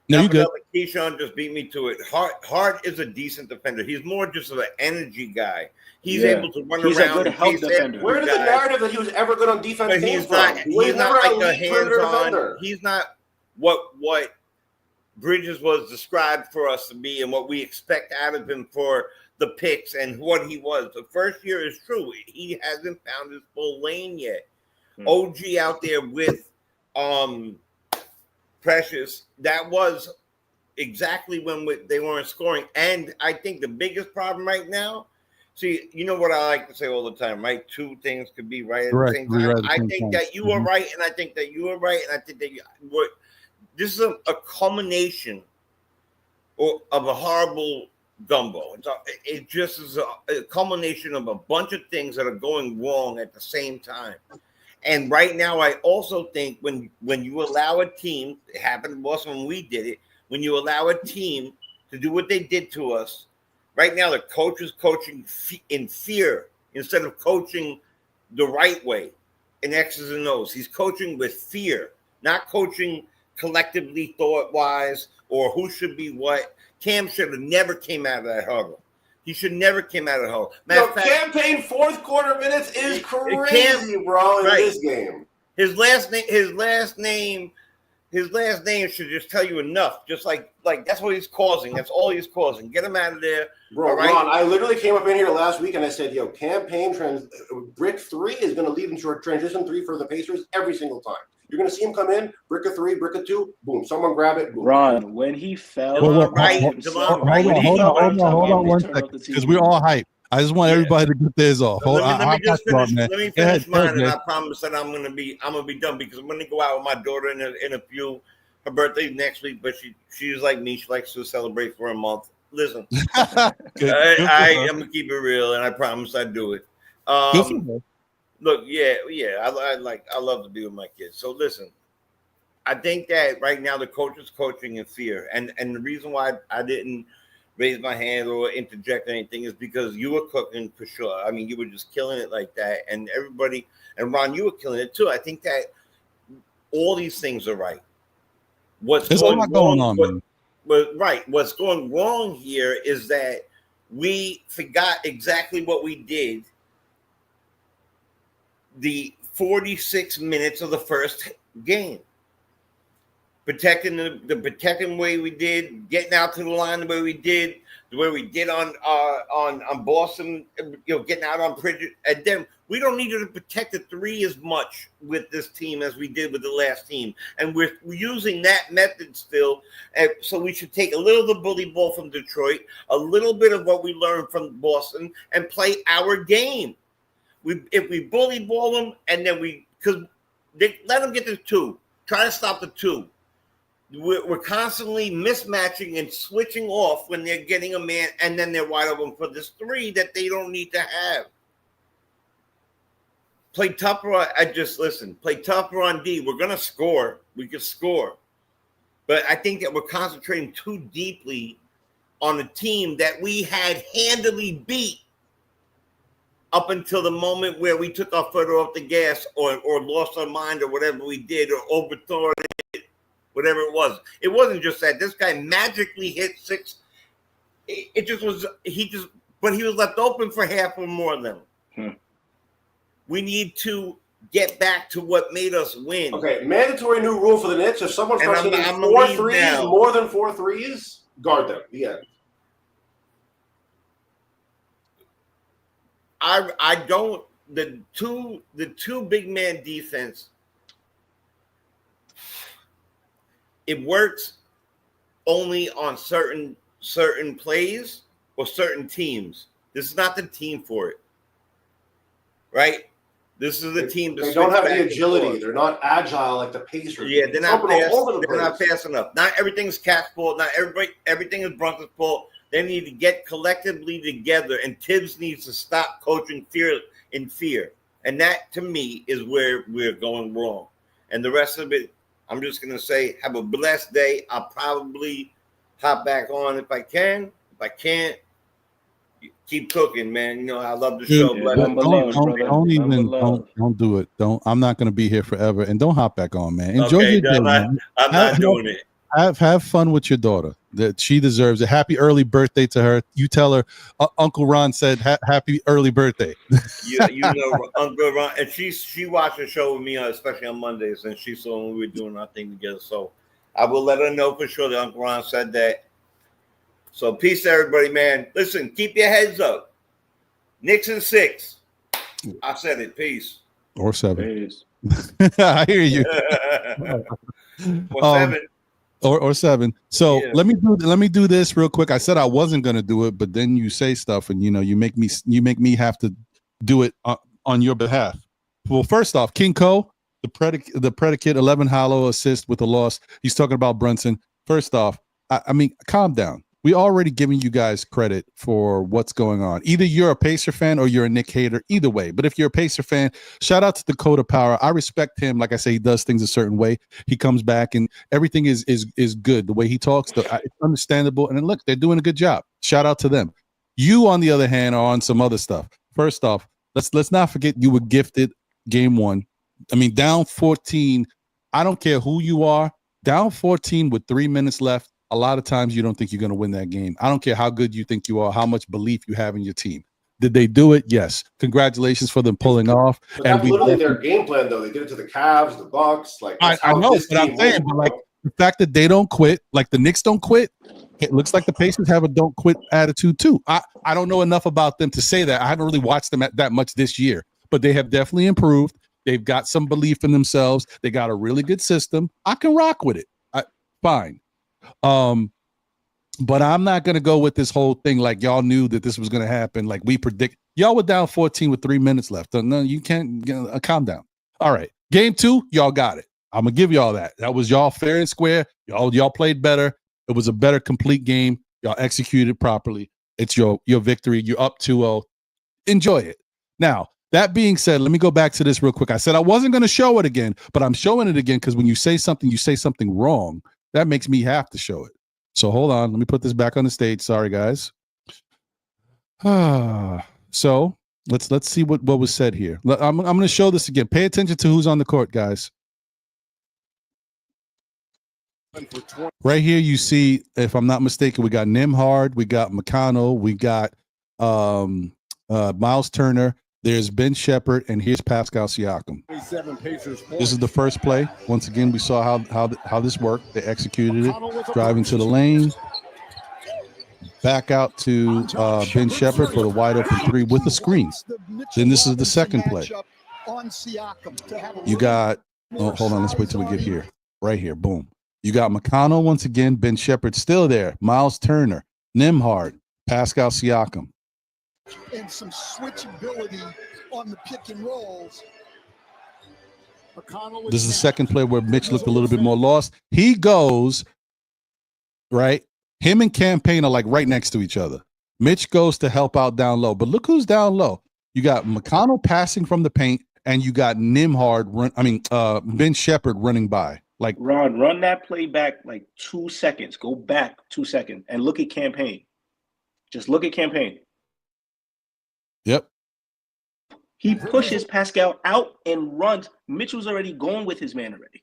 No, you good. Keyshawn just beat me to it. Hart is a decent defender. He's more just of an energy guy. He's able to run around. A good help defender. Where did the narrative that he was ever good on defense came from? He's not like the hands-on. He's not what Bridges was described for us to be, and what we expect out of him for the picks and what he was. The first year is true. He hasn't found his full lane yet. OG out there with Precious, that was exactly when they weren't scoring. And I think the biggest problem right now, see, you know what I like to say all the time, right? Two things could be right at the same time. I think that you are right, and I think that you are right, and I think that this is a culmination of a horrible gumbo. It just is a culmination of a bunch of things that are going wrong at the same time. And right now, I also think when you allow a team, it happened to Boston when we did it, when you allow a team to do what they did to us, right now the coach is coaching in fear instead of coaching the right way in X's and O's. He's coaching with fear, not coaching collectively thought-wise or who should be what. Cam should have never came out of that huddle. He should never came out of the huddle. Campaign fourth quarter minutes is crazy, bro. In this game, his last name should just tell you enough. Just like that's what he's causing. That's all he's causing. Get him out of there, bro. Right? Ron, I literally came up in here last week and I said, "Yo, campaign brick 3 is going to lead into a transition 3 for the Pacers every single time." You're going to see him come in, brick a 3, brick a 2, boom. Someone grab it, boom. Ron, when he fell, hold on 1 second, because we're all hyped. I just want everybody to get theirs off. Let me finish mine, and I promise that I'm gonna be done, because I'm gonna go out with my daughter in a few. Her birthday's next week, but she's like me. She likes to celebrate for a month. Listen, I'm gonna keep it real, and I promise I do it. Look, I love to be with my kids. So listen, I think that right now the coach is coaching in fear, and the reason why I didn't raise my hand or interject anything is because you were cooking for sure. I mean, you were just killing it like that, and everybody, and Ron, you were killing it too. I think that all these things are right. There's a lot going on, man. What's going wrong here is that we forgot exactly what we did the 46 minutes of the first game. Protecting the protecting way we did, getting out to the line the way we did, the way we did on Boston, getting out on Pritchard, and then we don't need to protect the three as much with this team as we did with the last team, and we're using that method still. And so we should take a little of the bully ball from Detroit, a little bit of what we learned from Boston, and play our game. If we bully ball them, and then let them get the two, try to stop the two. We're constantly mismatching and switching off when they're getting a man, and then they're wide open for this three that they don't need to have. Play tougher. Play tougher on D. We're going to score. We can score. But I think that we're concentrating too deeply on a team that we had handily beat up until the moment where we took our foot off the gas or lost our mind or whatever we did or overthought it. Whatever it was. It wasn't just that this guy magically hit 6. It just was, but he was left open for half or more of them. We need to get back to what made us win. Okay, mandatory new rule for the Knicks. If someone starts hitting 4 threes, more than 4 threes, guard them. The end. I don't, the two big man defense, it works only on certain plays or certain teams. This is not the team for it, right? This is the team. They don't have the agility. They're not agile like the Pacers. Yeah, they're not fast. They're not fast enough. Not everything's Cat's fault. Not everything is Brunson's fault. They need to get collectively together, and Thibs needs to stop coaching fear. And that, to me, is where we're going wrong. And the rest of it, I'm just going to say, have a blessed day. I'll probably hop back on if I can. If I can't, keep cooking, man. You know, I love the show. Don't do it. I'm not going to be here forever. And don't hop back on, man. Enjoy your day, man. I'm not doing it. Have fun with your daughter. That she deserves a happy early birthday to her. You tell her Uncle Ron said happy early birthday. you know Uncle Ron, and she watched the show with me, especially on Mondays, and she saw when we were doing our thing together. So I will let her know for sure that Uncle Ron said that. So peace to everybody, man. Listen, keep your heads up. Knicks in 6. I said it. Peace. Or 7. Peace. I hear you. Or 7. Or 7. So yeah. Let me do this real quick. I said I wasn't gonna do it, but then you say stuff, and you make me have to do it on your behalf. Well, first off, King Ko, the predicate 11 hollow assist with a loss. He's talking about Brunson. First off, I mean, calm down. We already giving you guys credit for what's going on. Either you're a Pacer fan or you're a Knick hater. Either way, but if you're a Pacer fan, shout out to Dakota Power. I respect him. Like I say, he does things a certain way. He comes back and everything is good. The way he talks, it's understandable. And then look, they're doing a good job. Shout out to them. You, on the other hand, are on some other stuff. First off, let's not forget you were gifted game 1. I mean, down 14. I don't care who you are. Down 14 with 3 minutes left. A lot of times you don't think you're going to win that game. I don't care how good you think you are, how much belief you have in your team. Did they do it? Yes. Congratulations for them pulling off. But that's literally their game plan, though. They did it to the Cavs, the Bucks. Like I know, but I'm saying, like the fact that they don't quit, like the Knicks don't quit, it looks like the Pacers have a don't quit attitude too. I don't know enough about them to say that. I haven't really watched them that much this year, but they have definitely improved. They've got some belief in themselves. They got a really good system. I can rock with it. Fine. But I'm not going to go with this whole thing like y'all knew that this was going to happen. Like we predict, y'all were down 14 with 3 minutes left. No, you can't calm down. All right. Game 2, y'all got it. I'm going to give y'all that. That was y'all fair and square. Y'all played better. It was a better complete game. Y'all executed properly. It's your victory. You're up 2-0. Enjoy it. Now, that being said, let me go back to this real quick. I said I wasn't going to show it again, but I'm showing it again because when you say something wrong, that makes me have to show it. So hold on. Let me put this back on the stage. Sorry, guys. So let's see what was said here. I'm going to show this again. Pay attention to who's on the court, guys. Right here, you see, if I'm not mistaken, we got Nembhard, we got McConnell, we got Miles Turner. There's Ben Shepherd, and here's Pascal Siakam. This is the first play. Once again, we saw how this worked. They executed it, driving to the lane. back out to Ben Shepherd for the wide open three with a screen. Then this is the second play. You got, hold on, let's wait till we get here. Right here, boom. You got McConnell once again, Ben Shepherd still there, Miles Turner, Nembhard, Pascal Siakam. And some switchability on the pick and rolls. This is the second play where Mitch looked a little bit more lost. He goes, right? Him and Campaign are like right next to each other. Mitch goes to help out down low. But look who's down low. You got McConnell passing from the paint, and you got Ben Shepherd running by. Like run that play back like 2 seconds. Go back 2 seconds and look at Campaign. Just look at Campaign. Yep. He pushes Pascal out and runs. Mitchell's already going with his man already.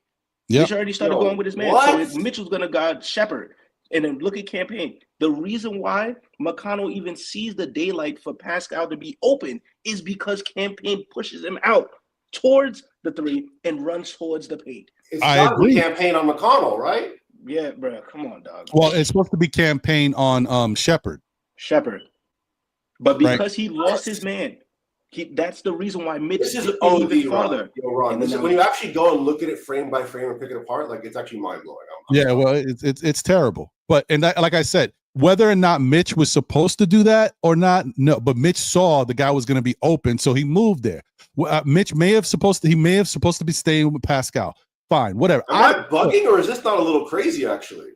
Yep. Mitch already started going with his man. What? So Mitchell's going to guard Shepherd. And then look at Campaign. The reason why McConnell even sees the daylight for Pascal to be open is because Campaign pushes him out towards the three and runs towards the paint. I agree. Campaign on McConnell, right? Yeah, bro. Come on, dog. Well, it's supposed to be Campaign on Shepherd. But because he lost his man, that's the reason why Mitch This is didn't OD, even farther. Ron. This is, when you actually go and look at it frame by frame and pick it apart, like it's actually mind blowing. Yeah, well, it's terrible. But like I said, whether or not Mitch was supposed to do that or not, no. But Mitch saw the guy was going to be open, so he moved there. Mitch may have supposed to be staying with Pascal. Fine, whatever. Am I bugging, or is this not a little crazy? Actually,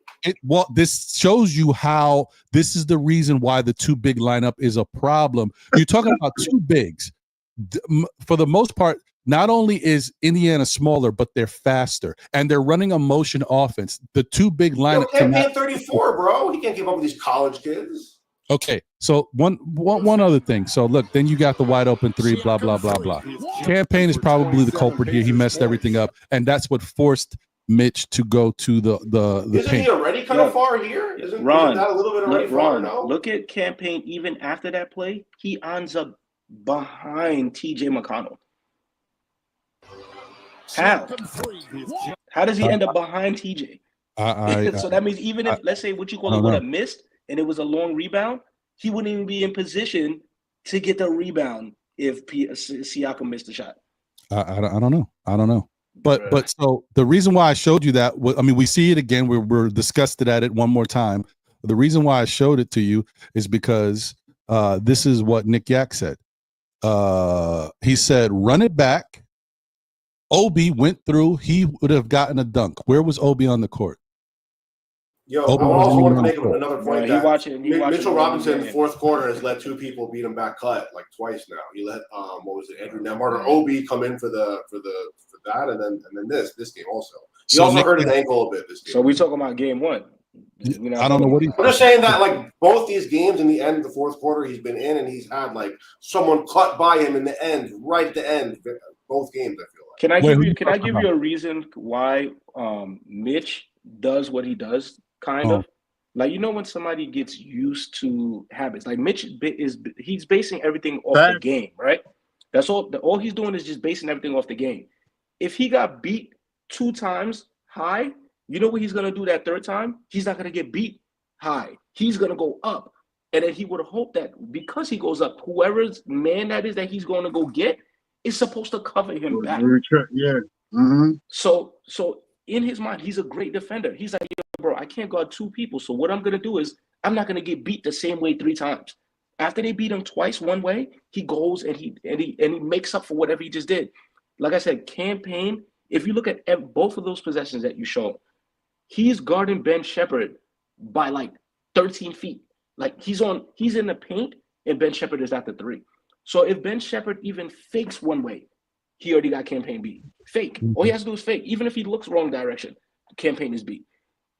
this shows you how this is the reason why the two big lineup is a problem. You're talking about two bigs. For the most part, not only is Indiana smaller, but they're faster and they're running a motion offense. The two big lineup. Campaign 34, bro. He can't keep up with these college kids. Okay, so one other thing. So look, then you got the wide open three, blah blah blah blah. Campaign is probably the culprit here. He messed everything up, and that's what forced Mitch to go to the Isn't paint. he already kind of far here? Isn't that a little bit already far? No? Look at Campaign. Even after that play, he ends up behind TJ McConnell. How does he end up behind TJ? So that means even if, let's say, what you call it would have missed and it was a long rebound, he wouldn't even be in position to get the rebound if Siakam missed the shot. I don't know. But so the reason why I showed you that, we see it again. We're disgusted at it one more time. The reason why I showed it to you is because this is what Nick Yak said. He said, run it back. Obi went through. He would have gotten a dunk. Where was Obi on the court? Yo, I also want to make another point. Mitchell Robinson in the fourth quarter has let two people beat him back cut like twice now. He let Andrew Nembhard or Obi come in for that, and then this game also. He also hurt his ankle a bit this game. So we talking about game one. I don't know what I'm just saying that like both these games in the end of the fourth quarter he's been in, and he's had like someone cut by him in the end, right at the end. Both games, I feel like. Can I give you a reason why Mitch does what he does? Kind of like, when somebody gets used to habits, like Mitch he's basing everything off the game, right? That's all he's doing is just basing everything off the game. If he got beat 2 times high, you know what he's gonna do that third time? He's not gonna get beat high. He's gonna go up, and then he would hope that because he goes up, whoever's man that is that he's going to go get is supposed to cover him back. Yeah. Mm-hmm. So in his mind, he's a great defender. He's like, bro, I can't guard 2 people. So what I'm gonna do is I'm not gonna get beat the same way 3 times. After they beat him twice one way, he goes and he makes up for whatever he just did. Like I said, Campaign. If you look at both of those possessions that you show, he's guarding Ben Shepherd by like 13 feet. Like he's in the paint and Ben Shepherd is at the 3. So if Ben Shepherd even fakes one way, he already got Campaign beat. Fake. All he has to do is fake. Even if he looks wrong direction, Campaign is beat.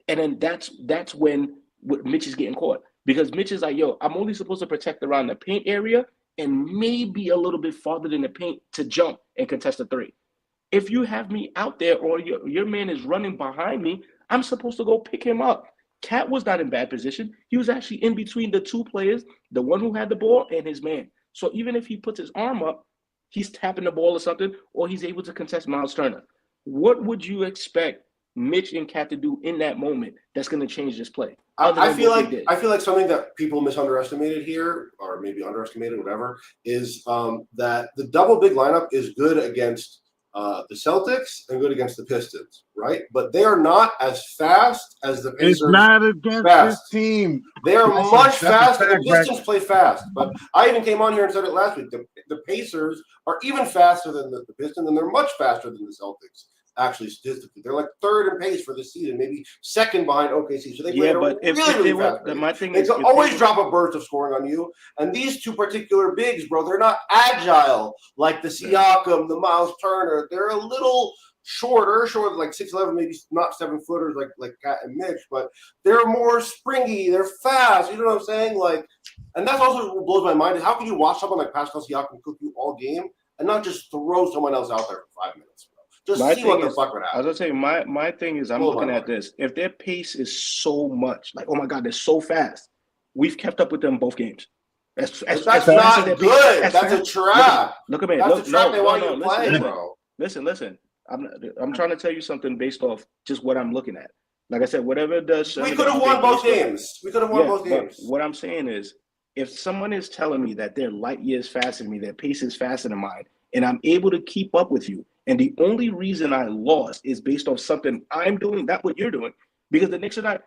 And then that's when Mitch is getting caught. Because Mitch is like, yo, I'm only supposed to protect around the paint area and maybe a little bit farther than the paint to jump and contest a 3. If you have me out there or your man is running behind me, I'm supposed to go pick him up. Cat was not in bad position. He was actually in between the 2 players, the one who had the ball and his man. So even if he puts his arm up, he's tapping the ball or something, or he's able to contest Miles Turner. What would you expect Mitch and Cat to do in that moment that's going to change this play? I feel like something that people misunderestimated here, or maybe underestimated, whatever, is that the double big lineup is good against the Celtics and good against the Pistons, right? But they are not as fast as the Pacers. It's not against this team. They are much faster. The Pistons play fast. But I even came on here and said it last week. The Pacers are even faster than the Pistons, and they're much faster than the Celtics. Actually, statistically, they're like third in pace for this season, maybe second behind OKC. So they play really fast. My thing they is, can always drop a burst of scoring on you. And these two particular bigs, bro, they're not agile like the Siakam, the Miles Turner. They're a little shorter, like 6'11", maybe not 7-footers like Kat and Mitch, but they're more springy. They're fast. You know what I'm saying? Like, and that's also what blows my mind is how can you watch someone like Pascal Siakam cook you all game and not just throw someone else out there for 5 minutes? Just see what the fuck would happen. I was gonna say my thing is I'm looking at this. If their pace is so much, like, oh my God, they're so fast. We've kept up with them both games. That's not good. That's a trap. Look at me. That's a trap they want you to play, bro. Listen. I'm trying to tell you something based off just what I'm looking at. Like I said, whatever it does. We could have won both games. What I'm saying is, if someone is telling me that they're light years faster than me, their pace is faster than mine, and I'm able to keep up with you, and the only reason I lost is based off something I'm doing, not what you're doing, because the Knicks are not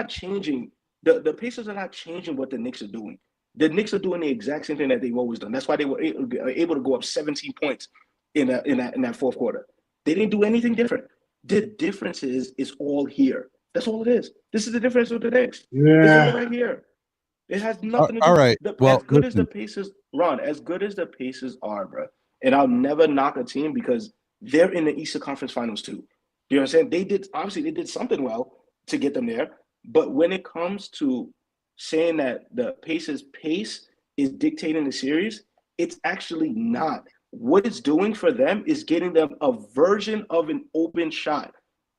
changing. The Pacers are not changing what the Knicks are doing. The Knicks are doing the exact same thing that they've always done. That's why they were able to go up 17 points in that fourth quarter. They didn't do anything different. The difference is all here. That's all it is. This is the difference with the Knicks. Yeah. This is right here. It has nothing to do. All right. As good as the Pacers, Ron, as good as the Pacers are, bro, and I'll never knock a team because they're in the Eastern Conference Finals too. You know what I'm saying? They did something well to get them there. But when it comes to saying that the Pacers' pace is dictating the series, it's actually not. What it's doing for them is getting them a version of an open shot.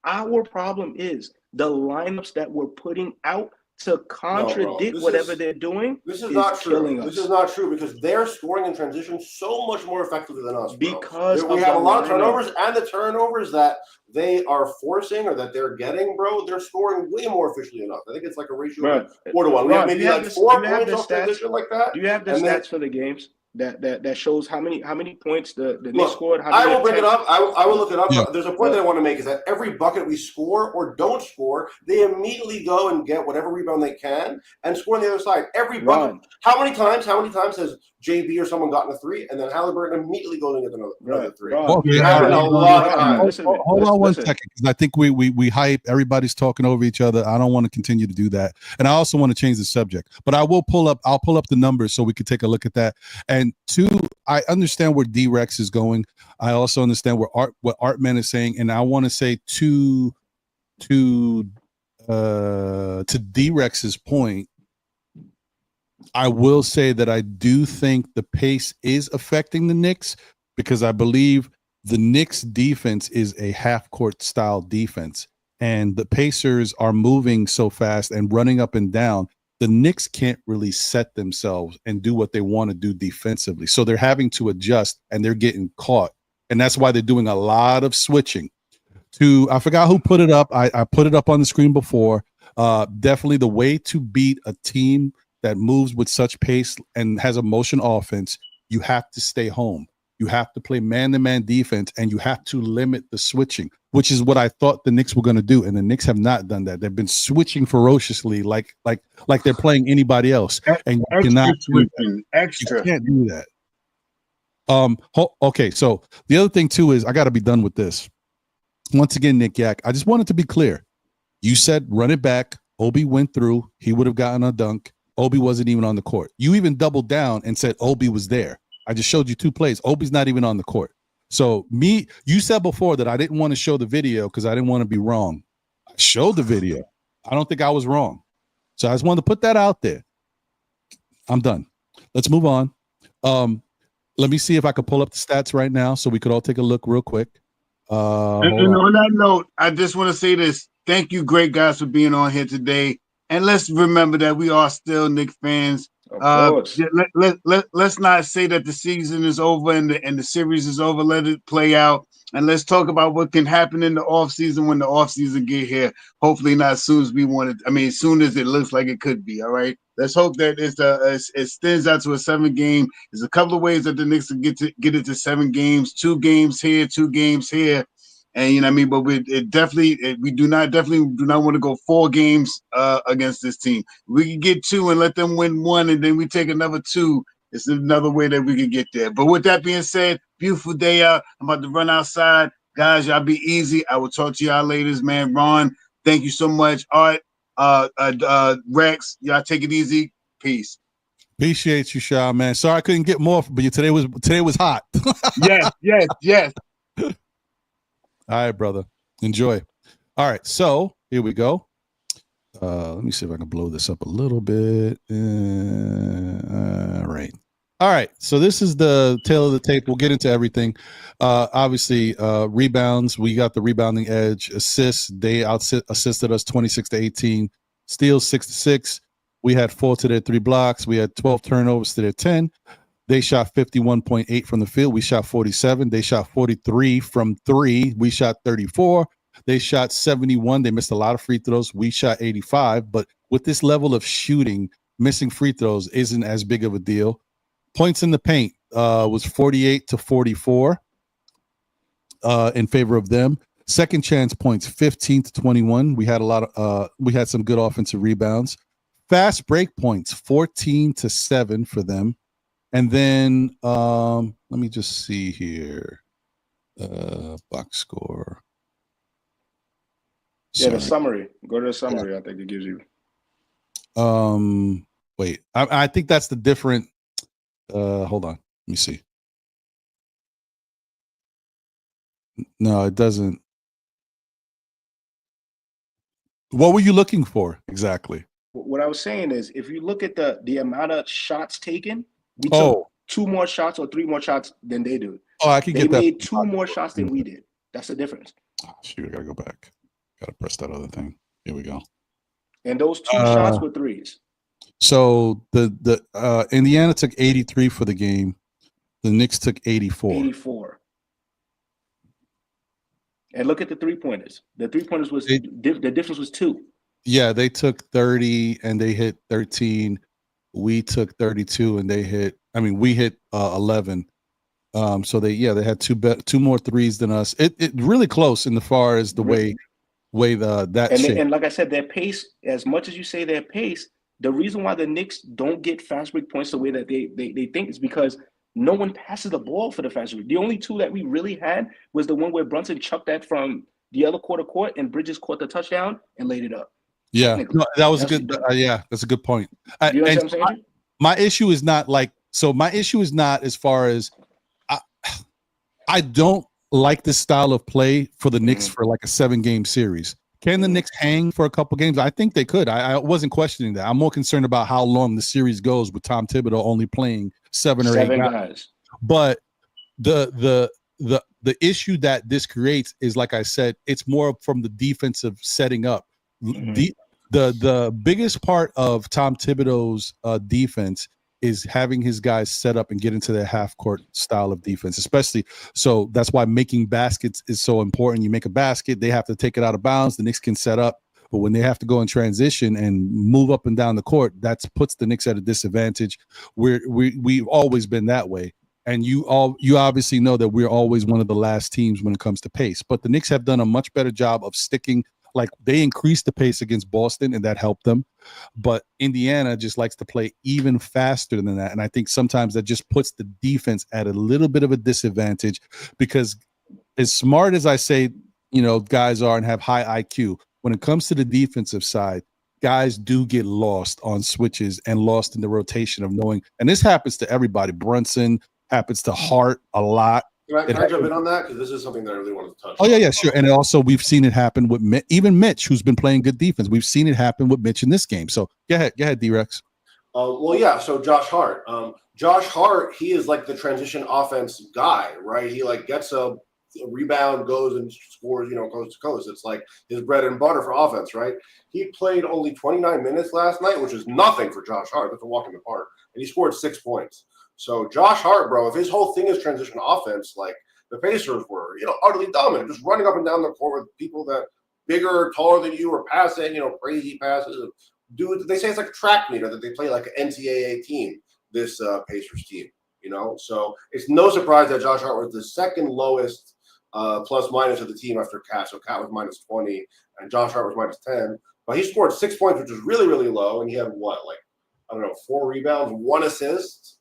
Our problem is the lineups that we're putting out to contradict whatever they're doing. This is not true. This is not true because they're scoring in transition so much more effectively than us. Bro. Because we have a lot of turnovers, and the turnovers that they are forcing or that they're getting, bro, they're scoring way more efficiently than us. I think it's like a ratio of 4-1. We have maybe like 4 points off transition like that. Do you have the stats for the games? That shows how many points the Knicks scored. I will bring it up. I will look it up. Yeah. There's a point that I want to make is that every bucket we score or don't score, they immediately go and get whatever rebound they can and score on the other side. Every bucket. How many times has JB or someone gotten a three and then Halliburton immediately goes and gets another three? Hold on one second because I think we hype. Everybody's talking over each other. I don't want to continue to do that, and I also want to change the subject. But I'll pull up the numbers so we could take a look at that. And two, I understand where D-Rex is going. I also understand what Artman is saying, and I want to say to D-Rex's point, I will say that I do think the pace is affecting the Knicks because I believe the Knicks defense is a half-court style defense, and the Pacers are moving so fast and running up and down. The Knicks can't really set themselves and do what they want to do defensively. So they're having to adjust and they're getting caught. And that's why they're doing a lot of switching. I forgot who put it up. I put it up on the screen before. Definitely the way to beat a team that moves with such pace and has a motion offense, you have to stay home. You have to play man-to-man defense, and you have to limit the switching, which is what I thought the Knicks were going to do. And the Knicks have not done that. They've been switching ferociously, like they're playing anybody else. And you cannot switching. You can't do that. Okay, so the other thing too is I got to be done with this. Once again, Nick Yak, I just wanted to be clear. You said run it back. Obi went through. He would have gotten a dunk. Obi wasn't even on the court. You even doubled down and said Obi was there. I just showed you 2 plays. Obi's not even on the court. So you said before that I didn't want to show the video because I didn't want to be wrong. I showed the video. I don't think I was wrong. So I just wanted to put that out there. I'm done. Let's move on. Let me see if I could pull up the stats right now so we could all take a look real quick. And on that note, I just want to say this. Thank you, great guys, for being on here today. And let's remember that we are still Knicks fans. Let's not say that the season is over and the series is over. Let it play out. and let's talk about what can happen in the offseason when the offseason get here. Hopefully not as soon as we want it. I mean, as soon as it looks like it could be. All right. Let's hope that it extends out to a 7-game. There's a couple of ways that the Knicks can get it to 7 games, 2 games here, 2 games here. And you know what I mean, but we do not want to go 4 games against this team. We can get 2 and let them win 1, and then we take another 2. It's another way that we can get there. But with that being said, beautiful day out. I'm about to run outside. Guys, y'all be easy. I will talk to y'all later, man. Ron, thank you so much. Art, Rex, y'all take it easy. Peace. Appreciate you, Shaw, man. Sorry I couldn't get more, but today was hot. Yes. All right, brother. Enjoy. All right, so here we go. Let me see if I can blow this up a little bit. All right. So this is the tail of the tape. We'll get into everything. Obviously, rebounds. We got the rebounding edge. Assists. They assisted us 26-18. Steals 6-6. We had 4 to their 3 blocks. We had 12 turnovers to their 10. They shot 51.8 from the field. We shot 47. They shot 43 from 3. We shot 34. They shot 71. They missed a lot of free throws. We shot 85. But with this level of shooting, missing free throws isn't as big of a deal. Points in the paint was 48-44 in favor of them. Second chance points 15-21. We had some good offensive rebounds. Fast break points 14-7 for them. And then let me just see here. Box score. Yeah, the summary. Go to the summary. I think it gives you. Wait. I think that's the different. Hold on. Let me see. No, it doesn't. What were you looking for exactly? What I was saying is, if you look at the amount of shots taken, we took 2 more shots or 3 more shots than they do. Oh, I can get that. They made 2 more shots than we did. That's the difference. Oh, shoot, I gotta go back. Gotta press that other thing. Here we go. And those 2 shots were threes. So the Indiana took 83 for the game. The Knicks took 84. 84. And look at the 3-pointers. The 3-pointers was the difference was 2. Yeah, they took 30 and they hit 13. We took 32 and they hit. I mean, we hit 11. So they had 2 more threes than us. It really close in the far as the way that shape. And like I said, their pace. As much as you say their pace, the reason why the Knicks don't get fast break points the way that they think is because no one passes the ball for the fast break. The only 2 that we really had was the one where Brunson chucked that from the other court, and Bridges caught the touchdown and laid it up. Yeah, no, that was a good. That's a good point. You know what I'm saying? My issue is not my issue is not as far as I don't like this style of play for the Knicks for like a 7-game series. Can the Knicks hang for a couple games? I think they could. I wasn't questioning that. I'm more concerned about how long the series goes with Tom Thibodeau only playing 7 or 8 guys. But the issue that this creates is, like I said, it's more from the defensive setting up. The biggest part of Tom Thibodeau's defense is having his guys set up and get into their half-court style of defense, especially. So that's why making baskets is so important. You make a basket, they have to take it out of bounds. The Knicks can set up. But when they have to go in transition and move up and down the court, that puts the Knicks at a disadvantage. We've always been that way. And you obviously know that we're always one of the last teams when it comes to pace. But the Knicks have done a much better job of sticking. Like, they increased the pace against Boston, and that helped them. But Indiana just likes to play even faster than that. And I think sometimes that just puts the defense at a little bit of a disadvantage, because as smart as I say, guys are and have high IQ, when it comes to the defensive side, guys do get lost on switches and lost in the rotation of knowing. And this happens to everybody. Brunson, happens to Hart a lot. Can I jump in on that? Because this is something that I really want to touch on. Yeah, sure. And also, we've seen it happen with even Mitch, who's been playing good defense. We've seen it happen with Mitch in this game. So go ahead, D-Rex. So Josh Hart. Josh Hart, he is like the transition offense guy, right? He gets a rebound, goes and scores, coast to coast. It's like his bread and butter for offense, right? He played only 29 minutes last night, which is nothing for Josh Hart. That's a walk in the park. And he scored 6 points. So Josh Hart, bro, if his whole thing is transition offense, the Pacers were, utterly dominant, just running up and down the court with people that bigger, taller than you, were passing, crazy passes. Dude, they say it's like a track meet, or that they play like an NCAA team, this Pacers team, So it's no surprise that Josh Hart was the second lowest plus minus of the team after Cat. So Cat was minus 20 and Josh Hart was minus 10. But he scored 6 points, which was really, really low. And he had 4 rebounds, 1 assist.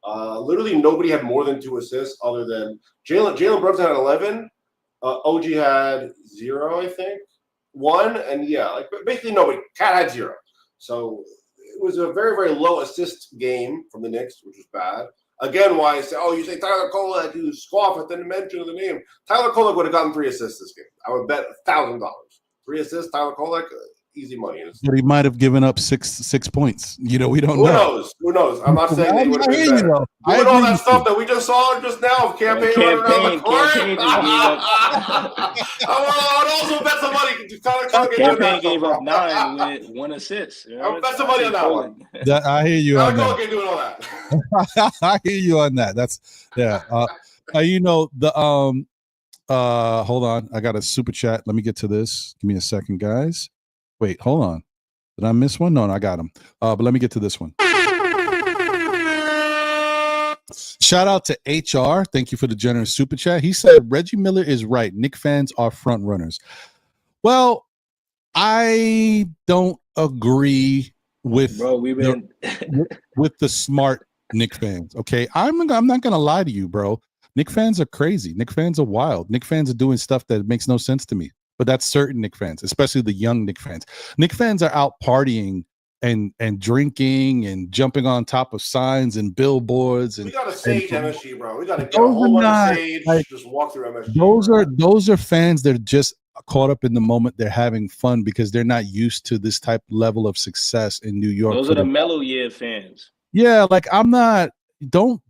Literally nobody had more than 2 assists other than Jalen Brunson had 11. OG had 0, I think. 1, and basically nobody. Cat had 0. So it was a very, very low assist game from the Knicks, which was bad. Again, why I say, you say Tyler Kolek, you scoff at the mention of the name. Tyler Kolek would have gotten 3 assists this game. I would bet $1,000. 3 assists, Tyler Kolek, easy money. But he might have given up six points. We don't know. Who knows? I'm not saying they would have been better. Doing all that stuff that we just saw just now, campaign running around the court. I would also bet some money. Campaign gave up 9 with 1 assist. I would bet some money on that one. I hear you on that. Doing all that. I hear you on that. That's hold on. I got a super chat. Let me get to this. Give me a second, guys. Wait, hold on. Did I miss one? No, I got him. But let me get to this one. Shout out to HR. Thank you for the generous super chat. He said Reggie Miller is right. Knick fans are front runners. Well, I don't agree with with the smart Knick fans. Okay, I'm not gonna lie to you, bro. Knick fans are crazy. Knick fans are wild. Knick fans are doing stuff that makes no sense to me. But that's certain Knick fans, especially the young Knick fans. Knick fans are out partying and drinking and jumping on top of signs and billboards. And we got to sage MSG, bro. We got to get a whole bunch of sage. Just walk through MSG. Those are fans that are just caught up in the moment. They're having fun because they're not used to this type level of success in New York. Those are the mellow year fans. Yeah, like I'm not. Don't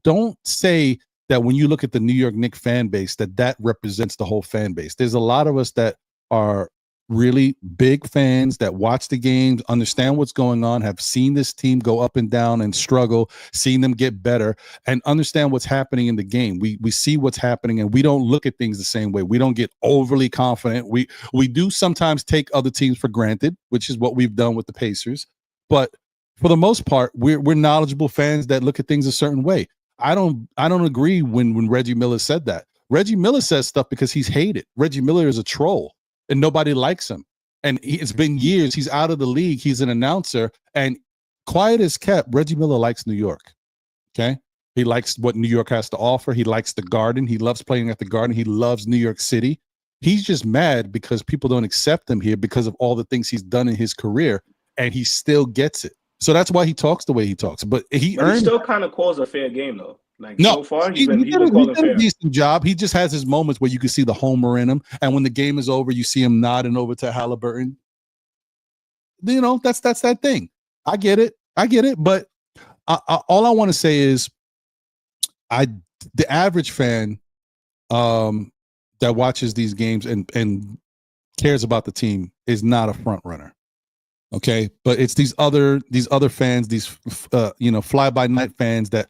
say that when you look at the New York Knicks fan base that represents the whole fan base. There's a lot of us that are really big fans that watch the games, understand what's going on, have seen this team go up and down and struggle, seen them get better, and understand what's happening in the game. We see what's happening, and we don't look at things the same way. We don't get overly confident. We do sometimes take other teams for granted, which is what we've done with the Pacers. But for the most part, we're knowledgeable fans that look at things a certain way. I don't agree when Reggie Miller said that. Reggie Miller says stuff because he's hated. Reggie Miller is a troll. And nobody likes him. And it's been years. He's out of the league. He's an announcer. And quiet as kept, Reggie Miller likes New York. Okay? He likes what New York has to offer. He likes the Garden. He loves playing at the Garden. He loves New York City. He's just mad because people don't accept him here because of all the things he's done in his career. And he still gets it. So that's why he talks the way he talks. But he still kind of calls a fair game, though. So far, he did a decent job. He just has his moments where you can see the homer in him, and when the game is over, you see him nodding over to Halliburton. That's that thing. I get it. But all I want to say is, the average fan that watches these games and cares about the team is not a front runner. Okay, but it's these other fans, these fly by night fans that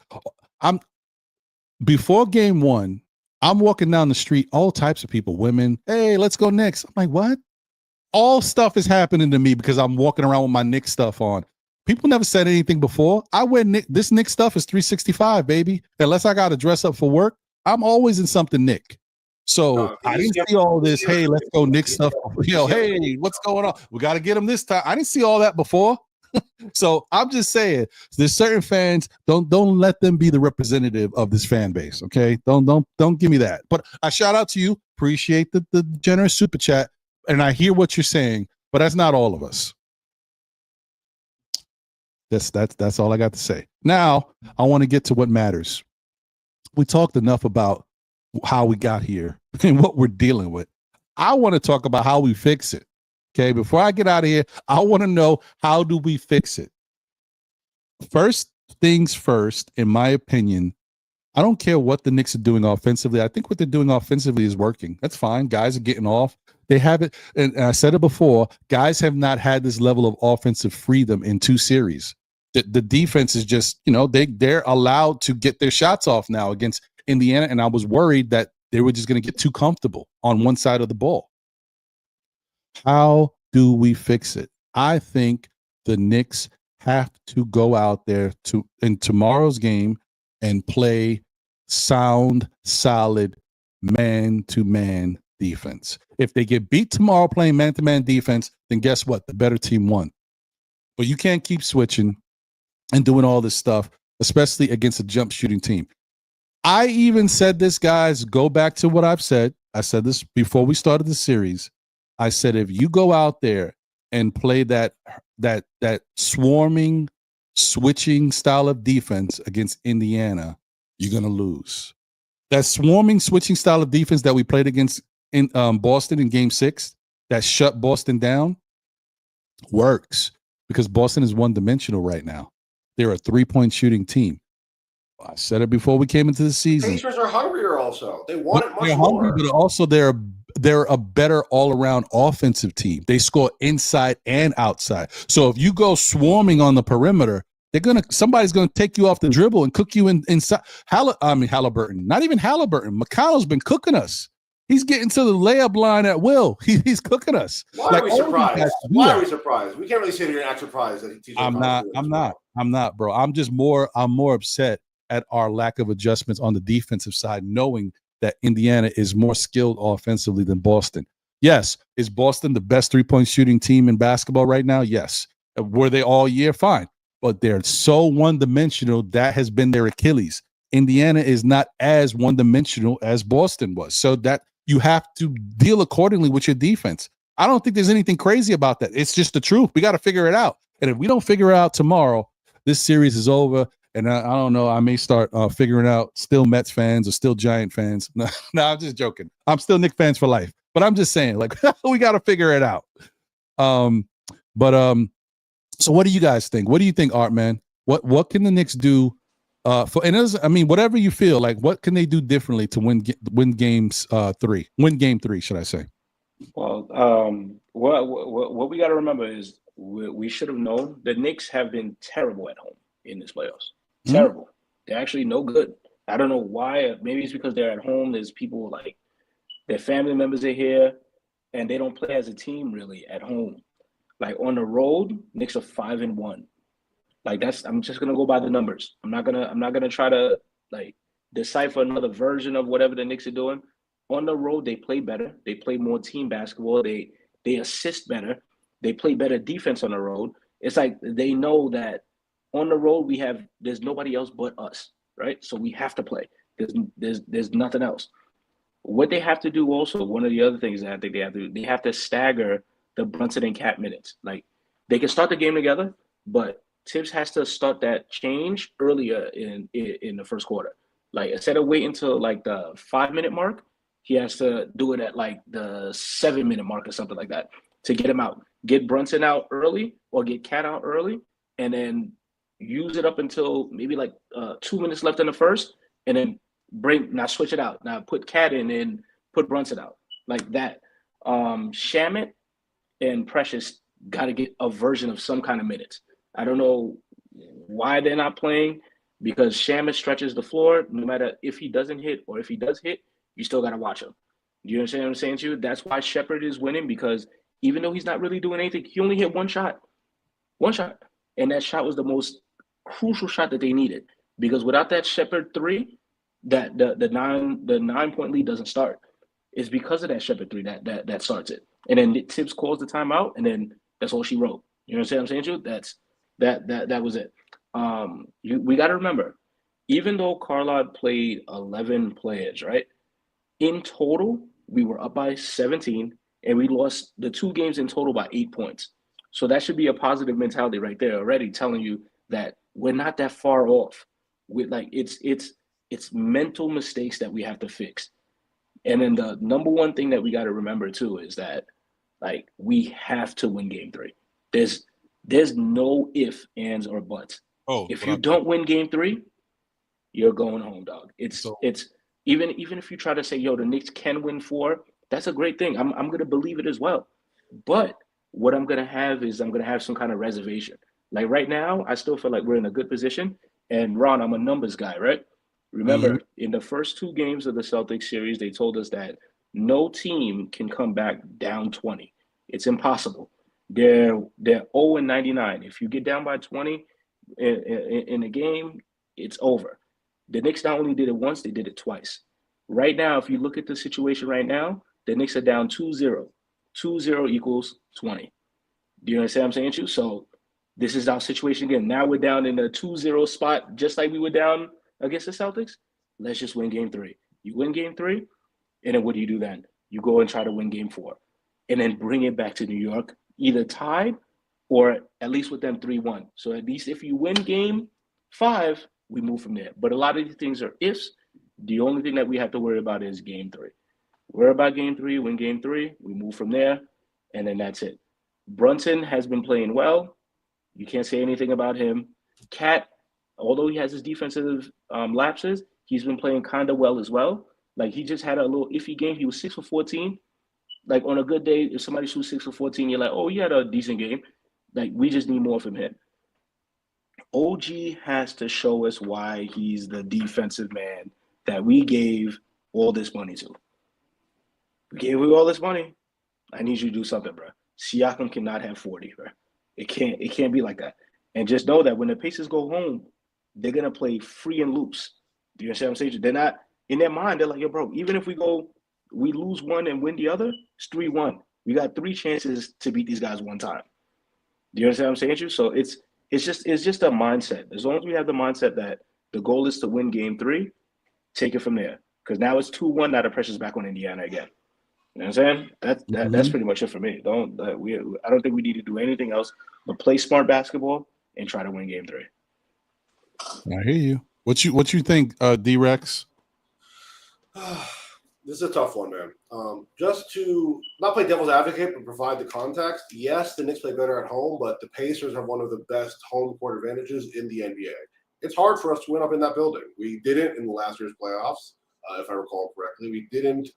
before game 1, I'm walking down the street, all types of people, women, hey, let's go Knicks. I'm like, what? All stuff is happening to me because I'm walking around with my Knicks stuff on. People never said anything before. I wear this Knicks stuff is 365, baby. Unless I got to dress up for work, I'm always in something Knick. So I didn't see all this, hey, let's go Knicks stuff. Hey, what's going on? We got to get them this time. I didn't see all that before. So I'm just saying, there's certain fans, don't let them be the representative of this fan base. Okay, don't give me that. But I shout out to you, appreciate the generous super chat, and I hear what you're saying, but that's not all of us. That's all I got to say. Now I want to get to what matters. We talked enough about how we got here and what we're dealing with. I want to talk about how we fix it. Okay, before I get out of here, I want to know, how do we fix it? First things first, in my opinion, I don't care what the Knicks are doing offensively. I think what they're doing offensively is working. That's fine. Guys are getting off. They have it. And I said it before, guys have not had this level of offensive freedom in 2 series. The defense is just, they're allowed to get their shots off now against Indiana. And I was worried that They were just going to get too comfortable on one side of the ball. How do we fix it? I think the Knicks have to go out there in tomorrow's game and play sound, solid, man-to-man defense. If they get beat tomorrow playing man-to-man defense, then guess what? The better team won. But you can't keep switching and doing all this stuff, especially against a jump shooting team. I even said this, guys, go back to what I've said. I said this before we started the series. I said, if you go out there and play that swarming, switching style of defense against Indiana, you're going to lose. That swarming, switching style of defense that we played against in Boston in Game 6, that shut Boston down, works because Boston is one-dimensional right now. They're a three-point shooting team. I said it before we came into the season. Pacers are hungrier also. They want it much they're more. Hungry, but also they're a better all-around offensive team. They score inside and outside. So if you go swarming on the perimeter, somebody's gonna take you off the dribble and cook you inside. Halliburton. Not even Halliburton. McConnell's been cooking us. He's getting to the layup line at will. He's cooking us. Why are we surprised? Why are we surprised? We can't really sit here and act surprised that TJ. I'm not, bro. I'm more upset at our lack of adjustments on the defensive side, knowing that Indiana is more skilled offensively than Boston. Yes. Is Boston the best three-point shooting team in basketball right now? Yes. Were they all year? Fine. But they're so one-dimensional. That has been their Achilles. Indiana is not as one-dimensional as Boston was. So that you have to deal accordingly with your defense. I don't think there's anything crazy about that. It's just the truth. We got to figure it out. And if we don't figure it out tomorrow, this series is over. And I don't know. I may start figuring out still Mets fans or still Giant fans. No, I'm just joking. I'm still Knicks fans for life. But I'm just saying, like, we got to figure it out. So what do you guys think? What do you think, Art, man? What can the Knicks do? Whatever you feel like, what can they do differently to win game three, should I say? Well, what we got to remember is we should have known the Knicks have been terrible at home in this playoffs. Terrible. They're actually no good. I don't know why. Maybe it's because they're at home. There's people like their family members are here, and they don't play as a team really at home. Like on the road, Knicks are 5-1. Like I'm just gonna go by the numbers. I'm not gonna try to like decipher another version of whatever the Knicks are doing. On the road, they play better. They play more team basketball. They assist better. They play better defense on the road. It's like they know that on the road there's nobody else but us, right? So we have to play. There's nothing else. What they have to do also, one of the other things that I think they have to stagger the Brunson and Cat minutes. Like they can start the game together, but Thibs has to start that change earlier in the first quarter. Like instead of waiting until like the 5-minute mark, he has to do it at like the 7-minute mark or something like that to get him out. Get Brunson out early or get Cat out early, and then use it up until maybe like 2 minutes left in the first, and then switch it out. Now put Cat in and put Brunson out like that. Shamit and Precious got to get a version of some kind of minutes. I don't know why they're not playing, because Shamit stretches the floor. No matter if he doesn't hit or if he does hit, you still got to watch him. You understand what I'm saying to you? That's why Shepherd is winning, because even though he's not really doing anything, he only hit one shot. And that shot was the most crucial shot that they needed, because without that Shepherd 3, that the 9-point lead doesn't start. It's because of that Shepherd 3 that starts it. And then Thibs calls the timeout, and then that's all she wrote. You know what I'm saying to you? That was it. We got to remember, even though Carlisle played 11 players, right? In total, we were up by 17, and we lost the 2 games in total by 8 points. So that should be a positive mentality right there already, telling you that we're not that far off. With like it's mental mistakes that we have to fix. And then the number one thing that we got to remember too is that like we have to win game 3. There's no if, ands, or buts. If you don't win game 3, you're going home, dog. It's even if you try to say, yo, the Knicks can win 4, that's a great thing. I'm gonna believe it as well. But what I'm gonna have some kind of reservation. Like right now, I still feel like we're in a good position. And Ron, I'm a numbers guy, right? Remember, in the first 2 games of the Celtics series, they told us that no team can come back down 20. It's impossible. They're 0-99. If you get down by 20 in a game, it's over. The Knicks not only did it once, they did it twice. Right now, if you look at the situation right now, the Knicks are down 2-0. 2-0 equals 20. Do you understand what I'm saying to you? So this is our situation again. Now we're down in the 2-0 spot, just like we were down against the Celtics. Let's just win game 3. You win game 3, and then what do you do then? You go and try to win game 4, and then bring it back to New York, either tied or at least with them 3-1. So at least if you win game 5, we move from there. But a lot of these things are ifs. The only thing that we have to worry about is game 3. Worry about game 3, win game 3, we move from there, and then that's it. Brunson has been playing well. You can't say anything about him. Cat, although he has his defensive lapses, he's been playing kind of well as well. Like, he just had a little iffy game. He was 6 for 14. Like, on a good day, if somebody shoots 6 for 14, you're like, oh, he had a decent game. Like, we just need more from him. OG has to show us why he's the defensive man that we gave all this money to. We gave you all this money. I need you to do something, bro. Siakam cannot have 40, bro. It can't be like that. And just know that when the Pacers go home, they're gonna play free and loose. Do you understand what I'm saying? They're not in their mind. They're like, yo, bro. Even if we lose one and win the other, it's 3-1. We got 3 chances to beat these guys one time. Do you understand what I'm saying to you? So it's just a mindset. As long as we have the mindset that the goal is to win game 3, take it from there. Because now it's 2-1. Now the pressure's back on Indiana again. You know what I'm saying? That's pretty much it for me. I don't think we need to do anything else but play smart basketball and try to win game 3. I hear you. What you think, D-Rex? This is a tough one, man. Just to not play devil's advocate, but provide the context. Yes, the Knicks play better at home, but the Pacers have one of the best home court advantages in the NBA. It's hard for us to win up in that building. We didn't in the last year's playoffs, if I recall correctly. We didn't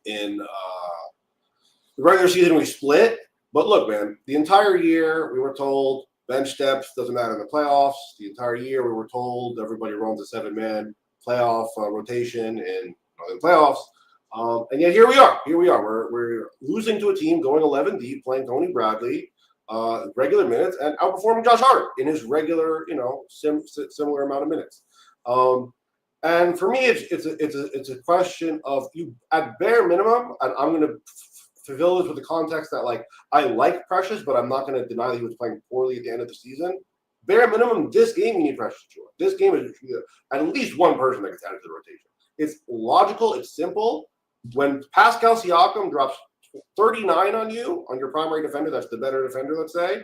in the regular season. We split. But look, man, the entire year we were told bench depth doesn't matter in the playoffs. The entire year we were told everybody runs a 7-man playoff rotation in the playoffs. And yet here we are. We're losing to a team going 11 deep, playing Tony Bradley, regular minutes, and outperforming Josh Hart in his regular, similar amount of minutes. And for me, it's a question of you at bare minimum, and I'm going to fulfill this with the context that, like, I like Precious, but I'm not going to deny that he was playing poorly at the end of the season. Bare minimum, this game you need Precious to. This game is at least one person that gets added to the rotation. It's logical. It's simple. When Pascal Siakam drops 39 on you, on your primary defender, that's the better defender, let's say,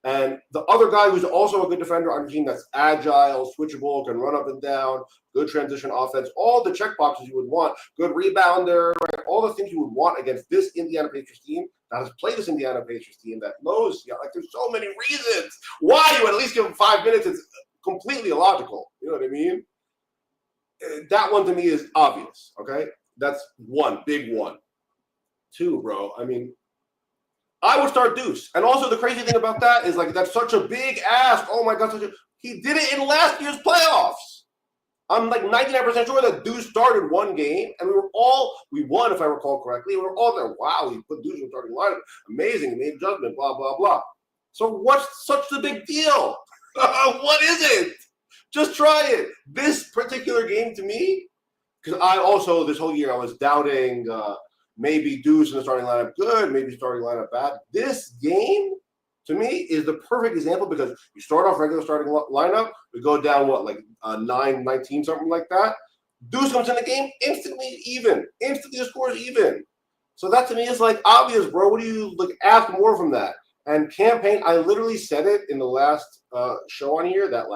and the other guy who's also a good defender on your team that's agile, switchable, can run up and down, good transition offense, all the check boxes you would want, good rebounder, right? All the things you would want against this Indiana Pacers team that has played this Indiana Pacers team that knows, there's so many reasons why you would at least give him 5 minutes. It's completely illogical. You know what I mean? That one to me is obvious, okay? That's one, big one. 2, bro, I mean, I would start Deuce. And also the crazy thing about that is, like, that's such a big ask. Oh, my God. He did it in last year's playoffs. I'm like 99% sure that Deuce started one game, and we won, if I recall correctly. We were all there, wow, he put Deuce in the starting lineup. Amazing. He made a judgment, blah, blah, blah. So what's such the big deal? What is it? Just try it. This particular game to me, because I also, this whole year, I was doubting maybe Deuce in the starting lineup good, maybe starting lineup bad. This game, to me, is the perfect example because you start off regular starting lineup, we go down, 9-19, something like that. Deuce comes in the game, instantly even. Instantly the score is even. So that to me is like obvious, bro. What do you ask more from that? And campaign, I literally said it in the last show on here that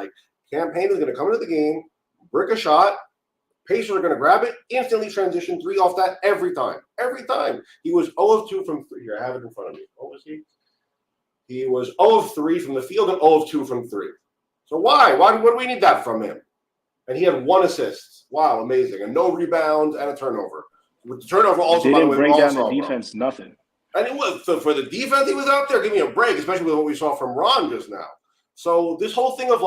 campaign is going to come into the game, brick a shot, Pacers are going to grab it, instantly transition 3 off that every time. Every time. He was 0 of 2 from 3. Here, I have it in front of me. What was he? He was 0 of 3 from the field and 0 of 2 from 3. So why? What do we need that from him? And he had 1 assist. Wow, amazing. And no rebounds and a turnover. With the turnover also, by the way, bring down the defense, nothing. And it was for the defense, he was out there. Give me a break, especially with what we saw from Ron just now. So this whole thing of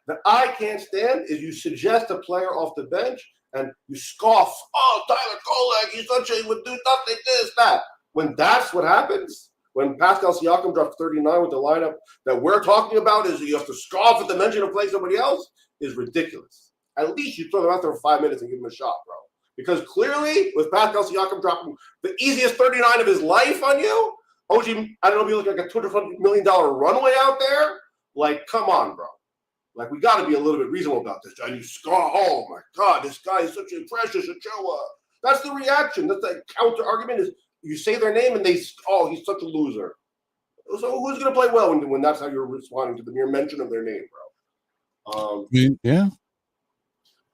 that I can't stand is you suggest a player off the bench and you scoff. Oh, Tyler Kolek, he would do nothing, this, that. When that's what happens, when Pascal Siakam dropped 39 with the lineup that we're talking about, is you have to scoff at the mention of playing somebody else, is ridiculous. At least you throw them out there for 5 minutes and give them a shot, bro. Because clearly, with Pascal Siakam dropping the easiest 39 of his life on you, OG, I don't know if you look like a $200 million runway out there. Like, come on, bro. Like, we got to be a little bit reasonable about this. And you score, oh my God, this guy is such a precious Ochoa. That's the reaction. That's the counter argument is you say their name and he's such a loser. So who's going to play well when that's how you're responding to the mere mention of their name, bro? Yeah.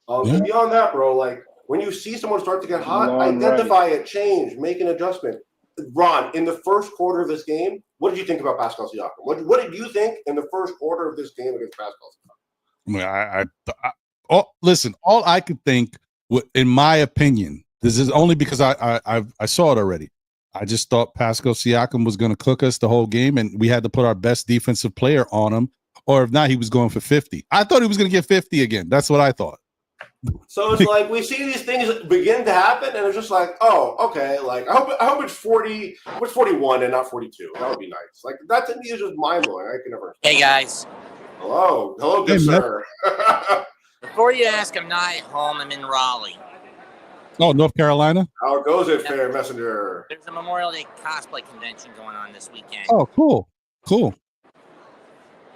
Beyond that, bro, like when you see someone start to get hot, identify it, change, make an adjustment. Ron, in the first quarter of this game, what did you think about Pascal Siakam? What did you think in the first quarter of this game against Pascal Siakam? Listen, all I could think, in my opinion, this is only because I saw it already. I just thought Pascal Siakam was going to cook us the whole game, and we had to put our best defensive player on him, or if not, he was going for 50. I thought he was going to get 50 again. That's what I thought. So it's like we see these things begin to happen, and it's just like, oh, okay. Like I hope it's 40, what's 41 and not 42. That would be nice. Like that to me is just mind blowing. I can never. Hey guys. Hello, good sir. Before you ask, I'm not at home. I'm in Raleigh. Oh, North Carolina. How goes it, Fair Messenger? There's a Memorial Day cosplay convention going on this weekend. Oh, cool.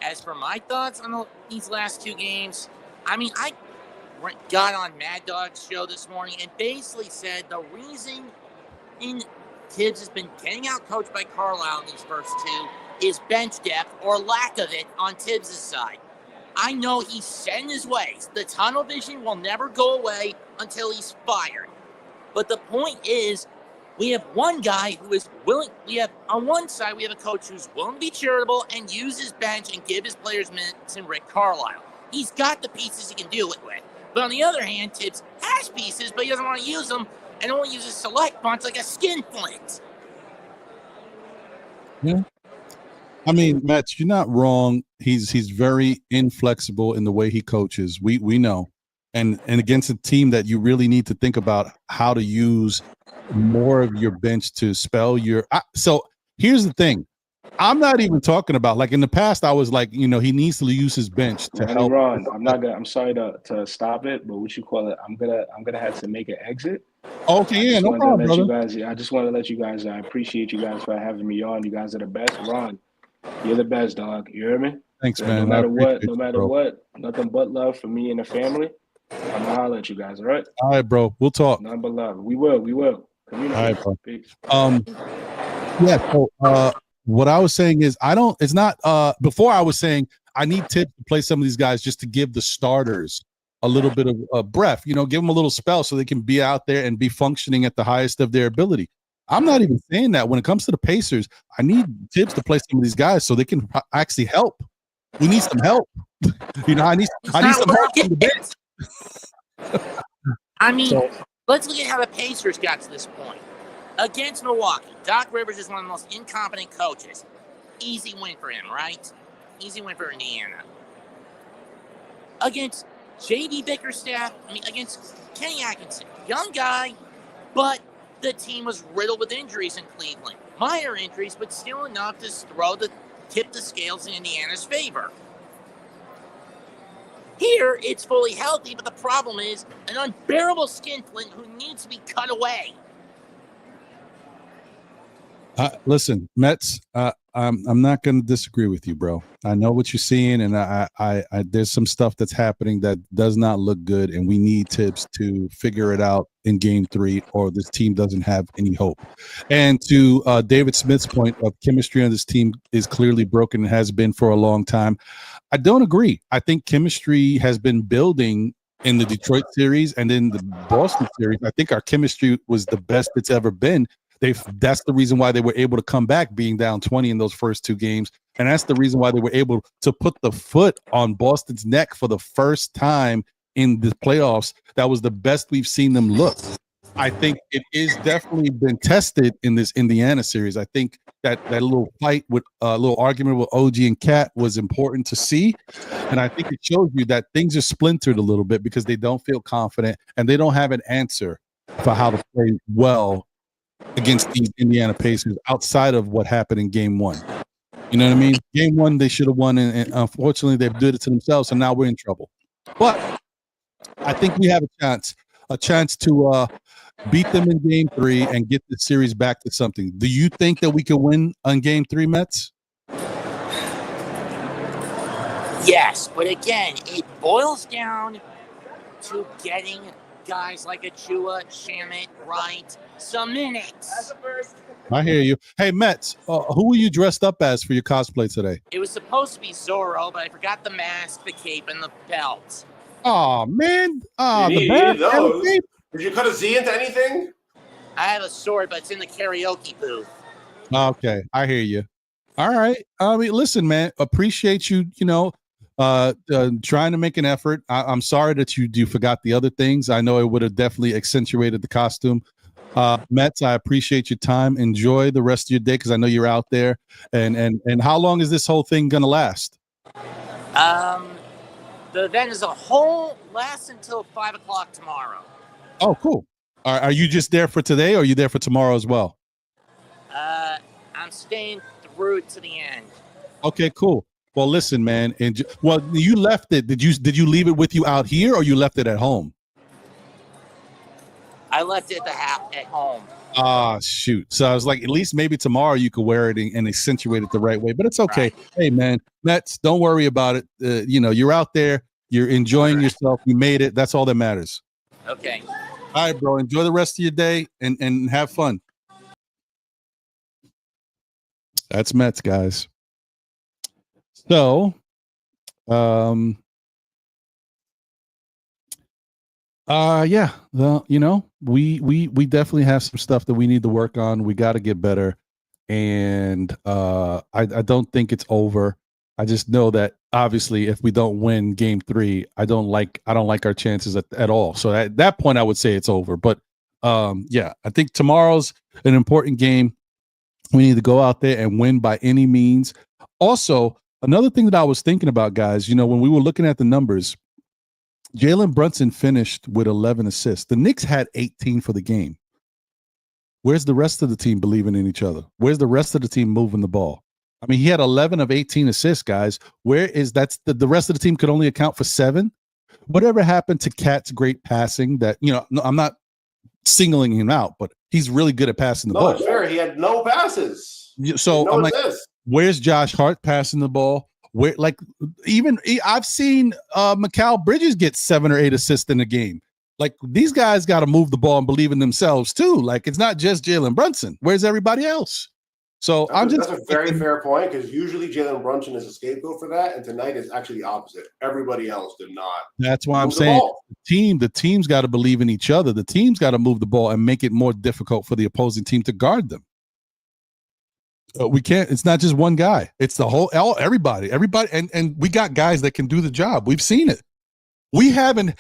As for my thoughts on these last two games, I mean, I got on Mad Dog's show this morning and basically said the reason Thibs has been getting out coached by Carlisle in these first two is bench depth or lack of it on Thibs' side. I know he's set in his ways. The tunnel vision will never go away until he's fired. But the point is, we have one guy who is willing. On one side, we have a coach who's willing to be charitable and use his bench and give his players minutes in Rick Carlisle. He's got the pieces he can do it with. But on the other hand, Thibs has pieces, but he doesn't want to use them and only uses select bunch like a skin flint. Yeah. I mean, Matt, you're not wrong. He's very inflexible in the way he coaches. We know. And against a team that you really need to think about how to use more of your bench to spell your so here's the thing. I'm not even talking about, like in the past, I was like, he needs to use his bench to help. Ron, I'm sorry to stop it, but what you call it, I'm gonna have to make an exit. Okay, yeah, no problem, brother. I just want to let you guys. I appreciate you guys for having me on. You guys are the best. Ron, you're the best, dog. You hear me? Thanks, man. No matter what, nothing but love for me and the family. I'm gonna holler at you guys. All right. All right, bro. We'll talk. Nothing but love. We will. Communicate. All right, bro. Peace. Yeah. So, what I was saying is, before I was saying I need Thibs to play some of these guys just to give the starters a little bit of breath, give them a little spell so they can be out there and be functioning at the highest of their ability. I'm not even saying that. When it comes to the Pacers, I need Thibs to play some of these guys so they can actually help. We need some help. I need some help from the bench. I mean, let's look at how the Pacers got to this point. Against Milwaukee, Doc Rivers is one of the most incompetent coaches. Easy win for him, right? Easy win for Indiana. Against J.D. Bickerstaff, against Kenny Atkinson, young guy, but the team was riddled with injuries in Cleveland. Minor injuries, but still enough to tip the scales in Indiana's favor. Here, it's fully healthy, but the problem is an unbearable skinflint who needs to be cut away. Listen, Mets, I'm not going to disagree with you, bro. I know what you're seeing, and I there's some stuff that's happening that does not look good, and we need Thibs to figure it out in Game 3, or this team doesn't have any hope. And to David Smith's point of chemistry on this team is clearly broken and has been for a long time. I don't agree. I think chemistry has been building in the Detroit series and in the Boston series. I think our chemistry was the best it's ever been. That's the reason why they were able to come back being down 20 in those first two games. And that's the reason why they were able to put the foot on Boston's neck for the first time in the playoffs. That was the best we've seen them look. I think it is definitely been tested in this Indiana series. I think that little fight with a little argument with OG and Cat was important to see, and I think it shows you that things are splintered a little bit because they don't feel confident and they don't have an answer for how to play well against these Indiana Pacers outside of what happened in Game 1. You know what I mean? Game 1 they should have won, and unfortunately they did it to themselves, so now we're in trouble. But I think we have a chance to beat them in Game 3 and get the series back to something. Do you think that we can win on Game 3, Mets? Yes, but again, it boils down to getting guys like Achua, Shamit, Wright some minutes. I hear you. Hey, Mets, who were you dressed up as for your cosplay today? It was supposed to be Zorro, but I forgot the mask, the cape, and the belt. Oh, man. You The need best. those. Did you cut a Z into anything? I have a sword, but it's in the karaoke booth. Okay, I hear you. All right. I mean, listen, man, appreciate you, trying to make an effort. I'm sorry that you forgot the other things. I know it would have definitely accentuated the costume. Mets, I appreciate your time. Enjoy the rest of your day because I know you're out there. And how long is this whole thing going to last? The event as a whole lasts until 5 o'clock tomorrow. Oh, cool. Are you just there for today or are you there for tomorrow as well? I'm staying through to the end. Okay, cool. Well, listen, man. You left it. Did you leave it with you out here or you left it at home? I left it at home. Ah, shoot. So I was like, at least maybe tomorrow you could wear it and accentuate it the right way. But it's okay. Right. Hey, man, Mets, don't worry about it. You're out there. You're enjoying yourself. You made it. That's all that matters. Okay. All right, bro. Enjoy the rest of your day and have fun. That's Mets, guys. So, yeah, we definitely have some stuff that we need to work on. We got to get better. And I don't think it's over. I just know that obviously if we don't win Game 3, I don't like our chances at all. So at that point I would say it's over. But yeah, I think tomorrow's an important game. We need to go out there and win by any means. Also, another thing that I was thinking about, guys, when we were looking at the numbers, Jalen Brunson finished with 11 assists. The Knicks had 18 for the game. Where's the rest of the team believing in each other? Where's the rest of the team moving the ball? I mean, he had 11 of 18 assists, guys. Where is that's the rest of the team could only account for 7? Whatever happened to Cat's great passing that, I'm not singling him out, but he's really good at passing the ball. No, it's fair. He had no passes. So I'm like, where's Josh Hart passing the ball? Where, even I've seen Mikal Bridges get 7 or 8 assists in a game. Like, these guys got to move the ball and believe in themselves too. Like, it's not just Jalen Brunson. Where's everybody else? So that's a very fair point because usually Jalen Brunson is a scapegoat for that, and tonight is actually the opposite. Everybody else did not. That's why I'm saying the team's got to believe in each other. The team's got to move the ball and make it more difficult for the opposing team to guard them. We can't. It's not just one guy. It's the whole everybody, and we got guys that can do the job. We've seen it. We haven't.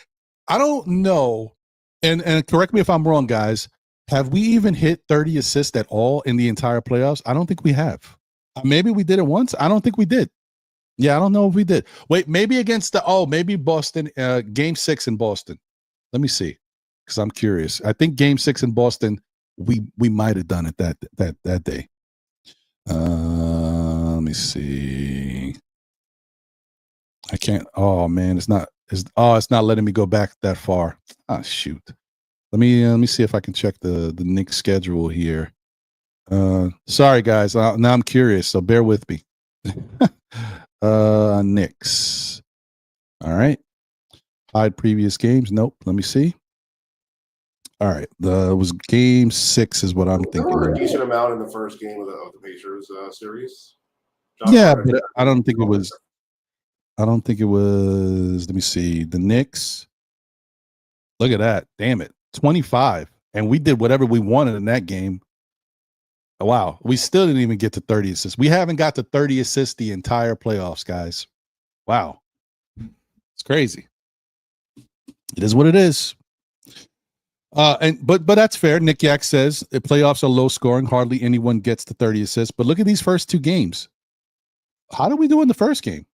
I don't know, and correct me if I'm wrong, guys. Have we even hit 30 assists at all in the entire playoffs? I don't think we have. Maybe we did it once. I don't think we did. Yeah, I don't know if we did. Wait, maybe against maybe Boston, Game 6 in Boston. Let me see, because I'm curious. I think Game 6 in Boston, we might have done it that day. Let me see. I can't. Oh man, it's not letting me go back that far. Ah, shoot. Let me see if I can check the Knicks schedule here. Sorry guys, now I'm curious, so bear with me. Knicks. All right. Hide previous games. Nope. Let me see. All right. It was Game 6 is what I'm thinking. There were a decent amount in the first game of the Pacers series. But I don't think it was. Let me see. The Knicks. Look at that. Damn it. 25. And we did whatever we wanted in that game. Wow. We still didn't even get to 30 assists. We haven't got to 30 assists the entire playoffs, guys. Wow. It's crazy. It is what it is. But that's fair. Nick Yak says the playoffs are low scoring. Hardly anyone gets to 30 assists. But look at these first two games. How do we do in the first game?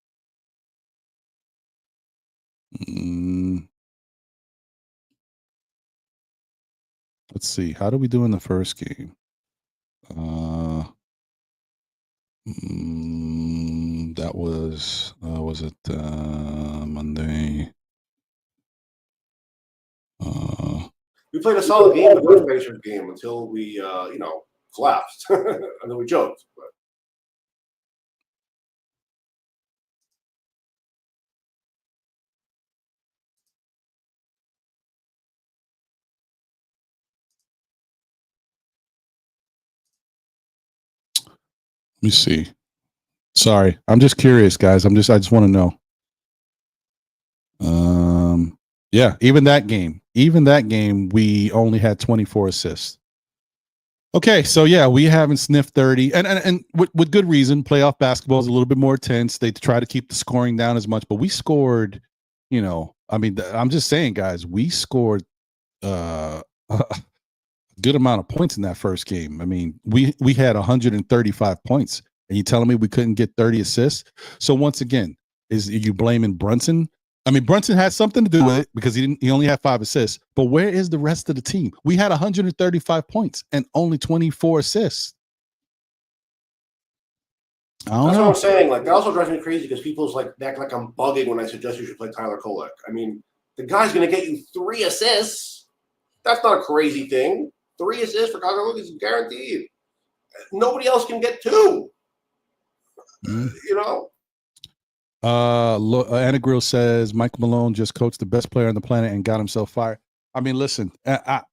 Let's see. How do we do in the first game? That was it Monday? We played a solid game the first Pacers game until we collapsed. And then we choked. But. Let me see. Sorry, I'm just curious, guys. I just want to know. Yeah, even that game, we only had 24 assists. Okay, so yeah, we haven't sniffed 30, and with good reason. Playoff basketball is a little bit more tense. They try to keep the scoring down as much, but we scored. I mean, I'm just saying, guys, we scored a good amount of points in that first game. I mean, we had 135 points, and you telling me we couldn't get 30 assists? So once again, are you blaming Brunson? I mean, Brunson had something to do with it because he only had 5 assists. But where is the rest of the team? We had 135 points and only 24 assists. That's what I'm saying. Like, that also drives me crazy because people's act like I'm bugging when I suggest you should play Tyler Kolek. I mean, the guy's going to get you 3 assists. That's not a crazy thing. 3 assists for Tyler Kolek is guaranteed. Nobody else can get 2. Anna Grill says Mike Malone just coached the best player on the planet and got himself fired. I mean, listen,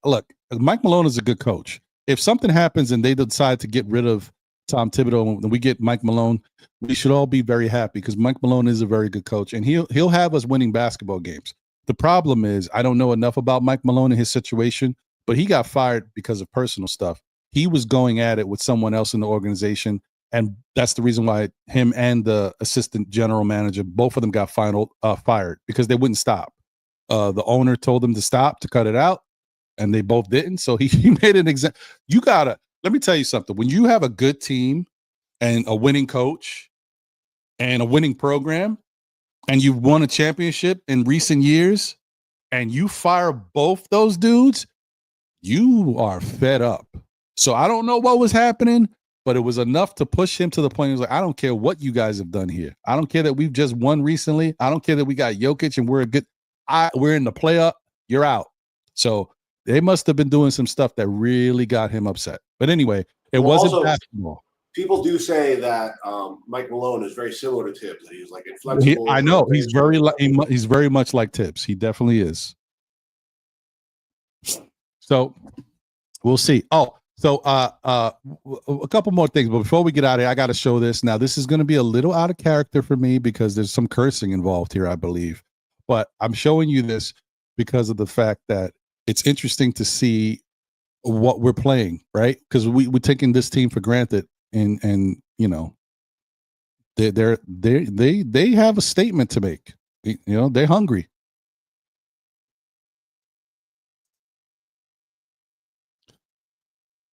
look, Mike Malone is a good coach. If something happens and they decide to get rid of Tom Thibodeau and we get Mike Malone, we should all be very happy because Mike Malone is a very good coach and he'll have us winning basketball games. The problem is I don't know enough about Mike Malone and his situation, but he got fired because of personal stuff. He was going at it with someone else in the organization. And that's the reason why him and the assistant general manager, both of them got fired because they wouldn't stop. The owner told them to stop, to cut it out, and they both didn't. So he made an example. Let me tell you something. When you have a good team and a winning coach and a winning program, and you've won a championship in recent years, and you fire both those dudes, you are fed up. So I don't know what was happening, but it was enough to push him to the point. He was like, I don't care what you guys have done here. I don't care that we've just won recently. I don't care that we got Jokic and we're in the playoff. You're out. So they must have been doing some stuff that really got him upset. But anyway, it wasn't also basketball. People do say that Mike Malone is very similar to Thibs. That he's like inflexible. I know he's very much like Thibs. He definitely is. So we'll see. Oh. So a couple more things, but before we get out of here, I got to show this. Now, this is going to be a little out of character for me because there's some cursing involved here, I believe. But I'm showing you this because of the fact that it's interesting to see what we're playing, right? Because we're taking this team for granted, and they have a statement to make. They're hungry.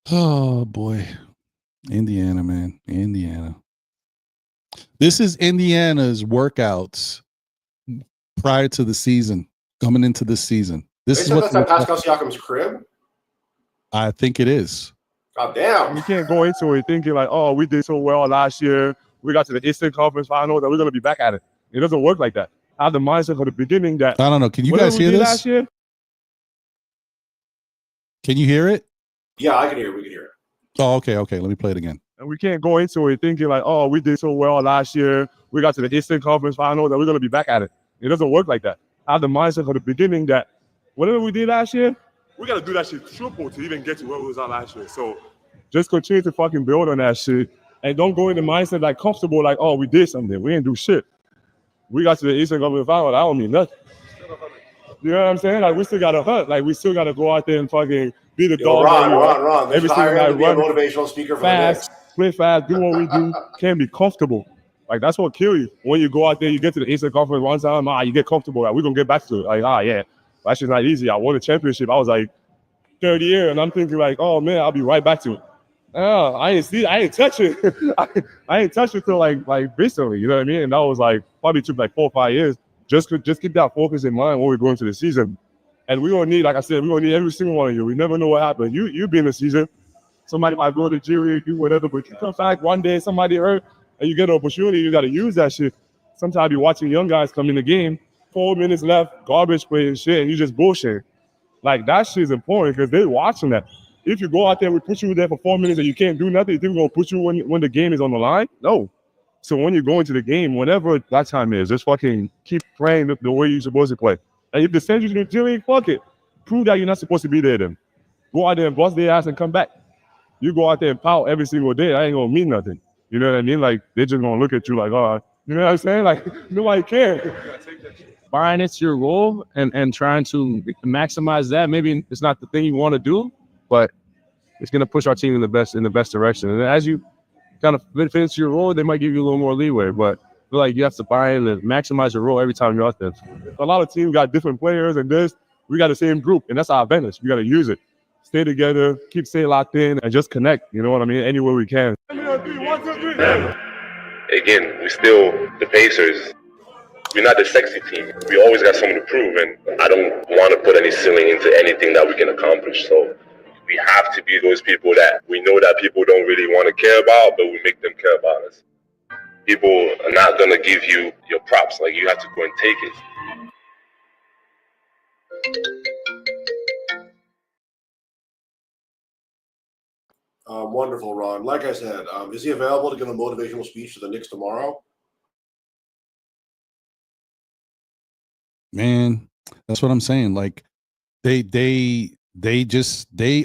Oh boy, Indiana, man, Indiana. This is Indiana's workouts prior to the season, coming into this season. This is that's at Pascal Siakam's crib. I think it is. God damn! You can't go into it thinking like, oh, we did so well last year. We got to the Eastern Conference Final that we're gonna be back at it. It doesn't work like that. I have the mindset from the beginning that I don't know. Can you guys hear this? Last year? Can you hear it? Yeah, I can hear it. We can hear it. Oh, okay. Let me play it again. And we can't go into it thinking like, oh, we did so well last year. We got to the Eastern Conference Final that we're going to be back at it. It doesn't work like that. I have the mindset from the beginning that whatever we did last year, we got to do that shit triple to even get to where we was at last year. So just continue to fucking build on that shit. And don't go in the mindset like comfortable like, oh, we did something. We didn't do shit. We got to the Eastern Conference Final. That don't mean nothing. You know what I'm saying? Like, we still got to hunt. Like, we still got to go out there and fucking be the dog. Ron. Every single night, run, motivational speaker for fast, play fast, do what we do. Can't be comfortable. Like, that's what kill you. When you go out there, you get to the Eastern Conference one time, you get comfortable. Like, we're going to get back to it. Like, yeah, that's just not easy. I won a championship. I was like, third year, and I'm thinking like, oh man, I'll be right back to it. Oh, I ain't touch it. I ain't touched it till like recently, you know what I mean? And that was like probably took like 4 or 5 years. Just keep that focus in mind when we're going to the season. And we're gonna need, like I said, we're gonna need every single one of you. We never know what happens. You be in the season, somebody might go to G-League, do whatever, but you come back one day, somebody hurt, and you get an opportunity, you gotta use that shit. Sometimes you're watching young guys come in the game, 4 minutes left, garbage play and shit, and you just bullshit. Like that shit is important because they're watching that. If you go out there, we put you there for 4 minutes and you can't do nothing, you think we're gonna put you when the game is on the line? No. So when you go into the game, whenever that time is, just fucking keep playing the way you're supposed to play. And if they send you to the G-League, fuck it. Prove that you're not supposed to be there then. Go out there and bust their ass and come back. You go out there and pout every single day, that ain't gonna mean nothing. You know what I mean? Like, they're just gonna look at you like, oh, you know what I'm saying? Like, nobody cares. Brian, it's your role and trying to maximize that. Maybe it's not the thing you want to do, but it's gonna push our team in the best direction. And as you kind of fit into your role, they might give you a little more leeway, but I feel like you have to buy in and maximize your role every time you're out there. A lot of teams got different players, and we got the same group, and that's our advantage. We got to use it. Stay together, keep staying locked in, and just connect. You know what I mean? Anywhere we can. Again, we still the Pacers. We're not the sexy team. We always got something to prove, and I don't want to put any ceiling into anything that we can accomplish. So we have to be those people that we know that people don't really want to care about, but we make them care about us. People are not going to give you your props. Like, you have to go and take it. Wonderful, Ron. Like I said, is he available to give a motivational speech to the Knicks tomorrow? Man, that's what I'm saying. Like, they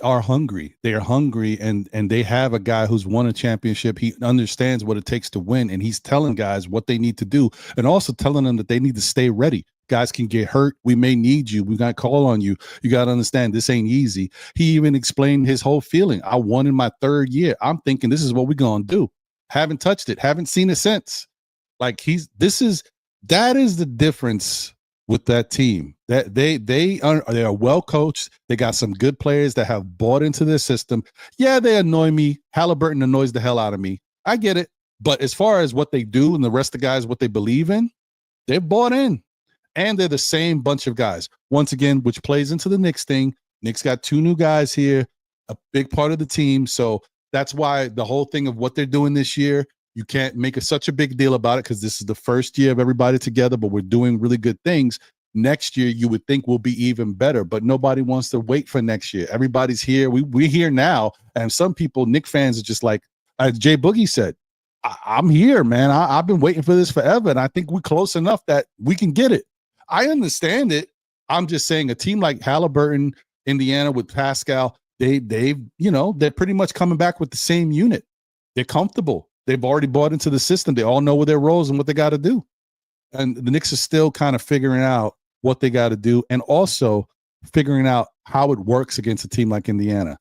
are hungry. They are hungry, and they have a guy who's won a championship. He understands what it takes to win, and he's telling guys what they need to do, and also telling them that they need to stay ready. Guys can get hurt. We may need you. We got to call on you. You got to understand this ain't easy. He even explained his whole feeling. I won in my third year. I'm thinking this is what we're gonna do. Haven't touched it. Haven't seen it since. Like that is the difference with that team. That they are well coached. They got some good players that have bought into their system. Yeah, they annoy me. Halliburton annoys the hell out of me. I get it. But as far as what they do and the rest of the guys, what they believe in, they've bought in. And they're the same bunch of guys. Once again, which plays into the Knicks thing. Knicks got 2 new guys here, a big part of the team. So that's why the whole thing of what they're doing this year, you can't make such a big deal about it because this is the first year of everybody together, but we're doing really good things. Next year, you would think will be even better, but nobody wants to wait for next year. Everybody's here. We're here now. And some people, Knicks fans, are just like, as Jay Boogie said, I'm here, man. I've been waiting for this forever, and I think we're close enough that we can get it. I understand it. I'm just saying a team like Halliburton, Indiana with Pascal, they're pretty much coming back with the same unit. They're comfortable. They've already bought into the system. They all know what their roles and what they got to do. And the Knicks are still kind of figuring out what they got to do and also figuring out how it works against a team like Indiana.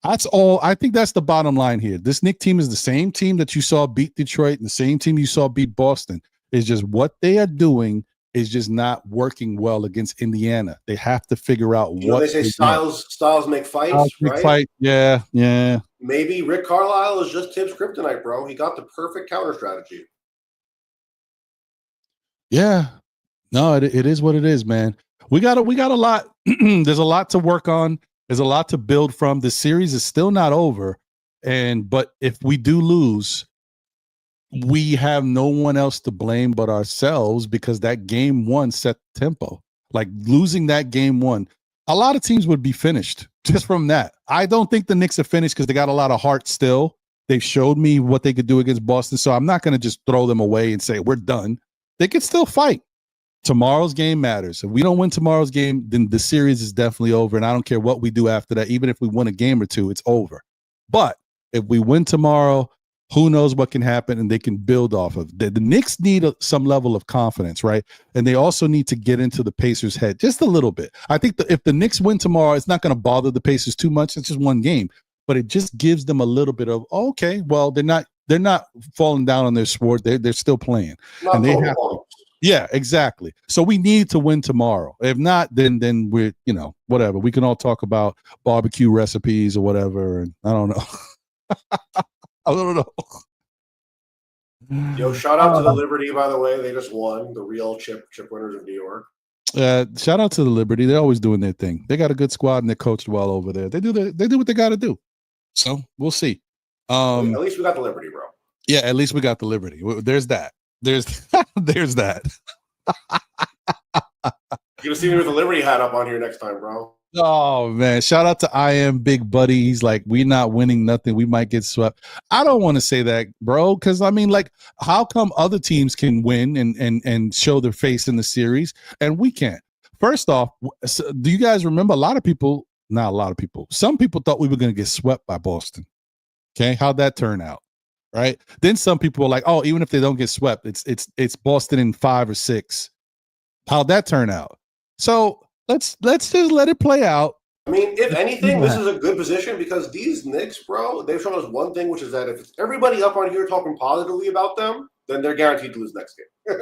That's all. I think that's the bottom line here. This Knicks team is the same team that you saw beat Detroit and the same team you saw beat Boston. It's just what they are doing is just not working well against Indiana. They have to figure out what they say. Styles make fights, right? Yeah. Maybe Rick Carlisle is just Thibs' kryptonite, bro. He got the perfect counter strategy. Yeah. No, it is what it is, man. We got a lot. There's a lot to work on. There's a lot to build from. The series is still not over. But if we do lose, we have no one else to blame but ourselves because that game 1 set the tempo. Like losing that game 1, a lot of teams would be finished just from that. I don't think the Knicks are finished because they got a lot of heart still. They've showed me what they could do against Boston. So I'm not going to just throw them away and say we're done. They could still fight. Tomorrow's game matters. If we don't win tomorrow's game, then the series is definitely over. And I don't care what we do after that. Even if we win a game or 2, it's over. But if we win tomorrow, who knows what can happen, and they can build off of the Knicks need some level of confidence, right? And they also need to get into the Pacers' head just a little bit. I think if the Knicks win tomorrow, it's not going to bother the Pacers too much. It's just one game, but it just gives them a little bit of okay. Well, they're not falling down on their sword. They're still playing, and they have to, Yeah, exactly. So we need to win tomorrow. If not, then we're, whatever. We can all talk about barbecue recipes or whatever. And I don't know. I don't know. Yo, shout out to the Liberty, by the way. They just won, the real chip winners of New York. Shout out to the Liberty. They're always doing their thing. They got a good squad and they're coached well over there. They do what they got to do. So we'll see. At least we got the Liberty, bro. Yeah, at least we got the Liberty. There's that. There's that. You're gonna see me with the Liberty hat up on here next time, bro. Oh man, shout out to I Am Big Buddy. He's like, we're not winning nothing. We might get swept. I don't want to say that, bro, because I mean, like, how come other teams can win and show their face in the series and we can't? First off, do you guys remember not a lot of people, some people thought we were going to get swept by Boston. Okay, how'd that turn out? Right. Then some people were like, oh, even if they don't get swept, it's Boston in 5 or 6. How'd that turn out? So let's just let it play out. I mean, if anything, this is a good position because these Knicks, bro, they've shown us one thing, which is that if it's everybody up on here talking positively about them, then they're guaranteed to lose next game.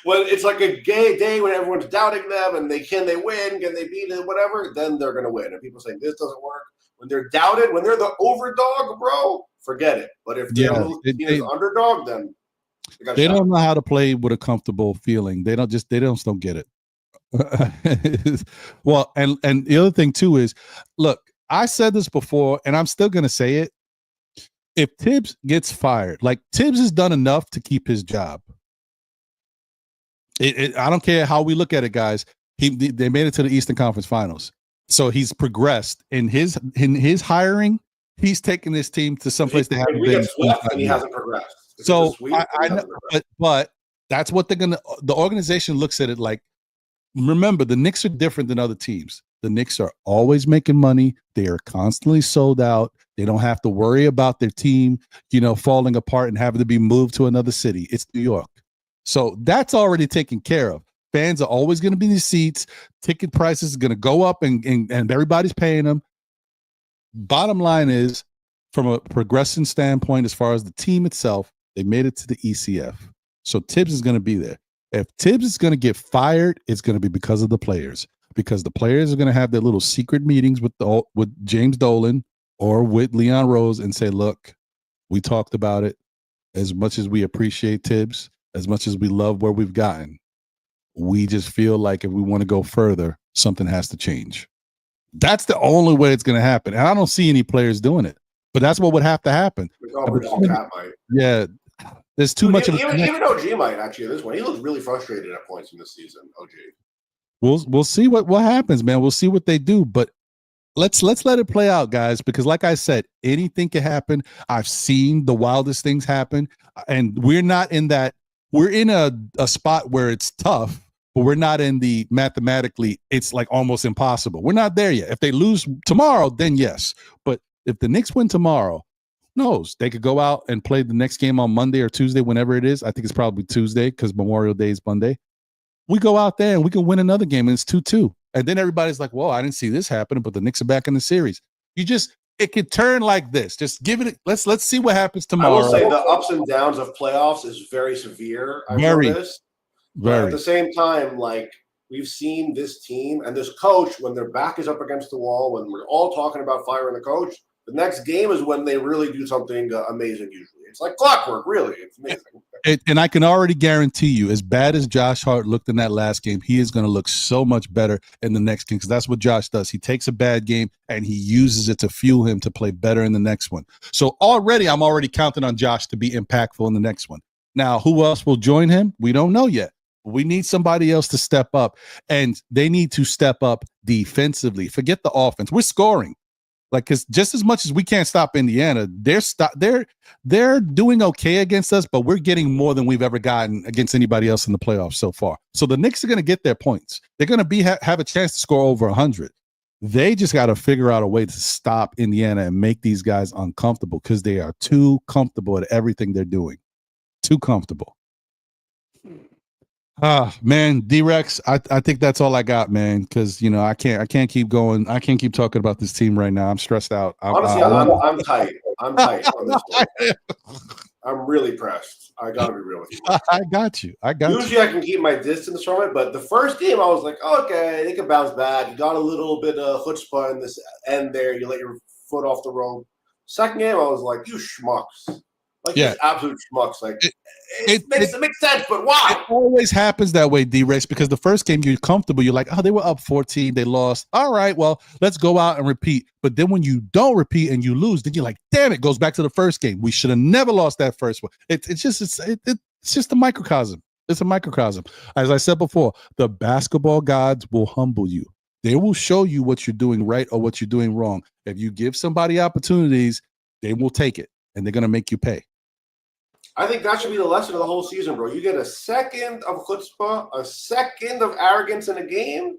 When it's like a gay day when everyone's doubting them and can they win, can they beat it, whatever, then they're going to win. And people saying this doesn't work. When they're doubted, when they're the overdog, bro, forget it. But if they're the underdog, then they don't know how to play with a comfortable feeling. They don't get it. Well, and the other thing too is, look, I said this before, and I'm still gonna say it. If Thibs gets fired, like Thibs has done enough to keep his job. I don't care how we look at it, guys. They made it to the Eastern Conference Finals, so he's progressed in his hiring. He's taken this team to someplace they haven't been. And he hasn't progressed. So I know, but that's what the organization looks at it like. Remember, the Knicks are different than other teams. The Knicks are always making money. They are constantly sold out. They don't have to worry about their team, falling apart and having to be moved to another city. It's New York. So that's already taken care of. Fans are always going to be in the seats. Ticket prices are going to go up and everybody's paying them. Bottom line is, from a progression standpoint, as far as the team itself, they made it to the ECF. So Thibs is going to be there. If Thibs is going to get fired, it's going to be because of the players. Because the players are going to have their little secret meetings with James Dolan or with Leon Rose and say, look, we talked about it. As much as we appreciate Thibs, as much as we love where we've gotten, we just feel like if we want to go further, something has to change. That's the only way it's going to happen. And I don't see any players doing it, but that's what would have to happen. Yeah. There's too much of even OG might actually at this one. He looks really frustrated at points in this season. OG. We'll see what happens, man. We'll see what they do, but let's let it play out, guys, because like I said, anything can happen. I've seen the wildest things happen, and we're not in that. We're in a spot where it's tough, but we're not in the mathematically it's like almost impossible. We're not there yet. If they lose tomorrow, then yes. But if the Knicks win tomorrow, knows they could go out and play the next game on Monday or Tuesday, whenever it is. I think it's probably Tuesday because Memorial Day is Monday. We go out there and we can win another game and it's 2-2. And then everybody's like, well, I didn't see this happening, but the Knicks are back in the series. It could turn like this. Just give it. Let's see what happens tomorrow. I will say the ups and downs of playoffs is very severe. But at the same time, like we've seen this team and this coach, when their back is up against the wall, when we're all talking about firing the coach, the next game is when they really do something amazing usually. It's like clockwork, really. It's amazing. And I can already guarantee you, as bad as Josh Hart looked in that last game, he is going to look so much better in the next game because that's what Josh does. He takes a bad game and he uses it to fuel him to play better in the next one. So I'm already counting on Josh to be impactful in the next one. Now, who else will join him? We don't know yet. We need somebody else to step up, and they need to step up defensively. Forget the offense. We're scoring. Like, because just as much as we can't stop Indiana, they're doing okay against us, but we're getting more than we've ever gotten against anybody else in the playoffs so far. So the Knicks are going to get their points. They're going to have a chance to score over 100. They just got to figure out a way to stop Indiana and make these guys uncomfortable because they are too comfortable at everything they're doing. Too comfortable. Man, D-Rex, I think that's all I got, man, because I can't keep going. I can't keep talking about this team right now. I'm stressed out. Honestly, I'm tight. I'm tight on this one. I'm really pressed. I got to be real with you. I got you. Usually I can keep my distance from it, but the first game I was like, okay, they can bounce back. You got a little bit of chutzpah in this end there. You let your foot off the rope. Second game, I was like, you schmucks. Like, just absolute schmucks. Like, it makes sense, but why? It always happens that way, D-Rex, because the first game you're comfortable. You're like, oh, they were up 14. They lost. All right, well, let's go out and repeat. But then when you don't repeat and you lose, then you're like, damn, it goes back to the first game. We should have never lost that first one. It's just a microcosm. It's a microcosm. As I said before, the basketball gods will humble you. They will show you what you're doing right or what you're doing wrong. If you give somebody opportunities, they will take it, and they're going to make you pay. I think that should be the lesson of the whole season, bro. You get a second of chutzpah, a second of arrogance in a game,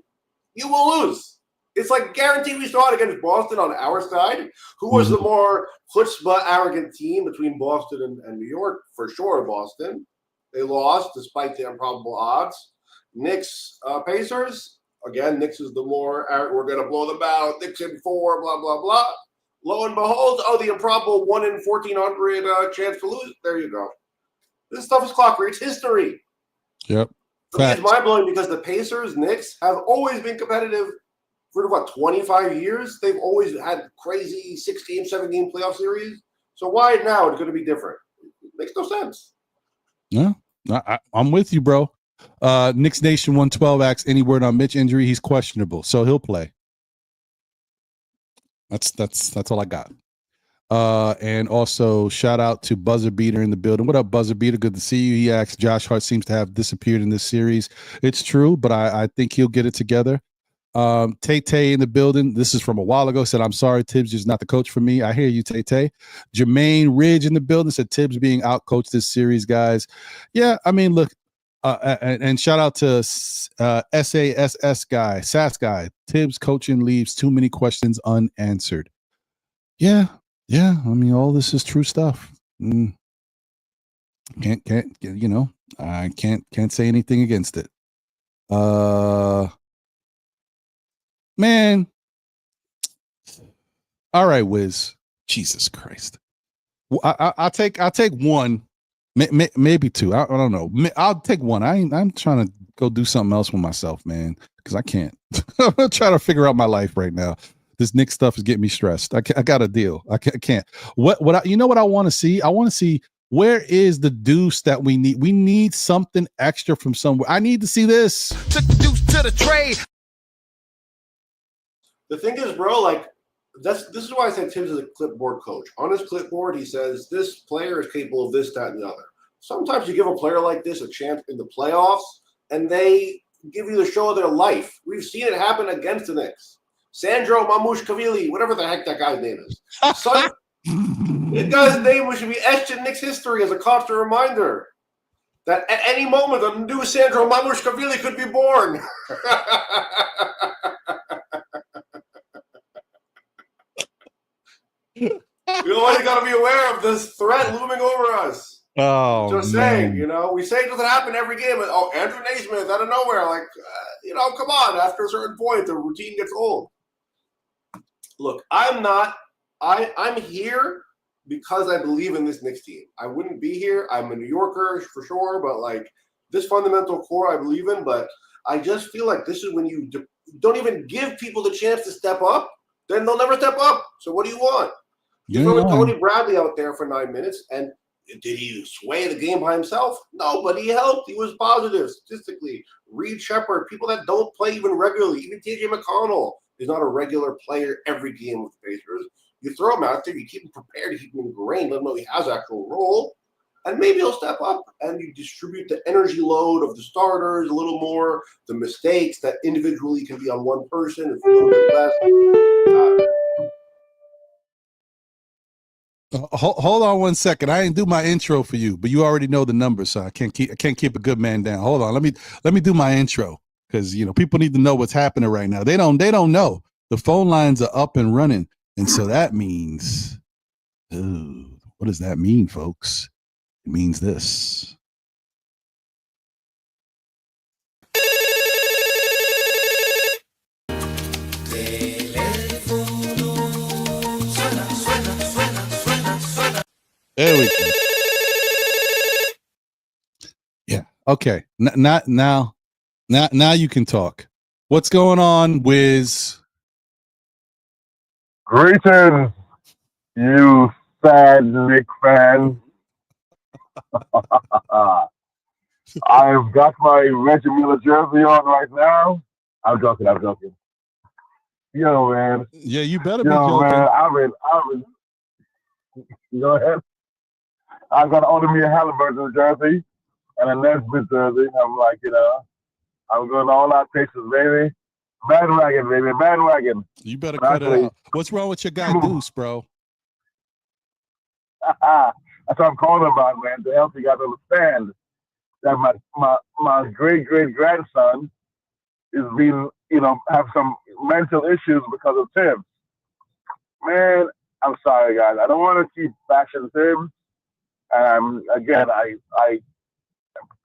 you will lose. It's like guaranteed. We saw it against Boston on our side. Who was the more chutzpah, arrogant team between Boston and New York? For sure, Boston. They lost despite the improbable odds. Knicks, Pacers. Again, Knicks is the more we're going to blow them out. Knicks in 4, blah, blah, blah. Lo and behold, the improbable 1 in 1,400 chance to lose. There you go. This stuff is clockwork. It's history. Yep. For me, it's mind-blowing because the Pacers, Knicks have always been competitive for, 25 years? They've always had crazy 6-game, 7-game playoff series. So why now it's going to be different? It makes no sense. Yeah, I'm with you, bro. Knicks Nation 112 asks, any word on Mitch injury? He's questionable, so he'll play. That's all I got. And also shout out to Buzzer Beater in the building. What up, Buzzer Beater? Good to see you. He asks, Josh Hart seems to have disappeared in this series. It's true, but I think he'll get it together. Tay in the building. This is from a while ago. Said, I'm sorry, Thibs is not the coach for me. I hear you, Tay. Jermaine Ridge in the building said Thibs being outcoached this series, guys. Yeah, I mean, look, and shout out to SASS guy, SAS guy. Thibs coaching leaves too many questions unanswered. Yeah. I mean, all this is true stuff. Can't I can't say anything against it. Man. All right, Wiz. Jesus Christ. I'll take one. Maybe 2. I don't know. I'll take 1. I'm trying to go do something else with myself, man, because I can't. I'm trying to figure out my life right now. This Knicks stuff is getting me stressed. I got a deal. I can't. What I want to see? I want to see where is the deuce that we need. We need something extra from somewhere. I need to see this. Took the deuce to the trade. The thing is, bro, this is why I said Thibs is a clipboard coach. On his clipboard, he says this player is capable of this, that, and the other. Sometimes you give a player like this a chance in the playoffs, and they give you the show of their life. We've seen it happen against the Knicks. Sandro Mamushvili, whatever the heck that guy's name is. That guy's name should be etched in Knicks history as a constant reminder that at any moment a new Sandro Mamushvili could be born. You know what? You got to be aware of this threat looming over us. Oh, just saying, we say it doesn't happen every game. Andrew Naismith out of nowhere, come on. After a certain point, the routine gets old. Look, I'm here because I believe in this Knicks team. I wouldn't be here. I'm a New Yorker for sure, but this fundamental core I believe in. But I just feel like this is when you don't even give people the chance to step up, then they'll never step up. So what do you want? You throw Tony Bradley out there for 9 minutes, and did he sway the game by himself? No, but he helped. He was positive statistically. Reed Shepard, people that don't play even regularly, even TJ McConnell is not a regular player every game with the Pacers. You throw him out there, you keep him prepared, you keep him ingrained, let him know he has actual role, and maybe he'll step up, and you distribute the energy load of the starters a little more, the mistakes that individually can be on one person, it's a little bit less. Hold on 1 second. I didn't do my intro for you, but you already know the numbers, so I can't keep a good man down. Hold on, let me do my intro because people need to know what's happening right now. They don't know. The phone lines are up and running, and so that means, what does that mean, folks? It means this. There we go. Yeah. Okay. Now you can talk. What's going on, Wiz? Greetings, you sad Knicks fans. I've got my Reggie Miller jersey on right now. I'm joking. Yo, man. Yeah, you better be Yo, joking. man. I've been. Go ahead. I've got an Odomir Halliburton jersey and a Nesbitt jersey. I'm like, I'm going all out Texas, baby. Bandwagon, baby. Bandwagon. You better cut it out. What's wrong with your guy Deuce, bro? That's what I'm calling about, man. To help you guys understand that my great grandson is being, have some mental issues because of Thibs. Man, I'm sorry, guys. I don't want to keep bashing Thibs. Again, I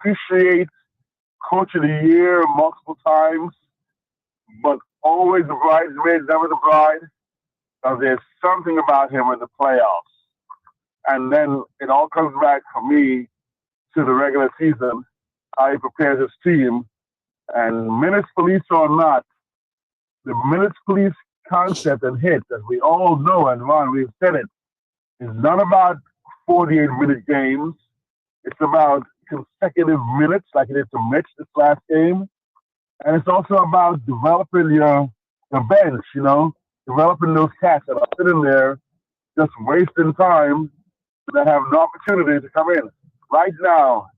appreciate Coach of the Year multiple times, but always the bridesmaid, never the bride. Because there's something about him in the playoffs. And then it all comes back for me to the regular season, how he prepares his team. And minutes police or not, the minutes police concept and hit, as we all know, and Ron, we've said it, is not about 48-minute games. It's about consecutive minutes, like it is to Mitch this last game. And it's also about developing the bench, developing those cats that are sitting there just wasting time that have an opportunity to come in. Right now,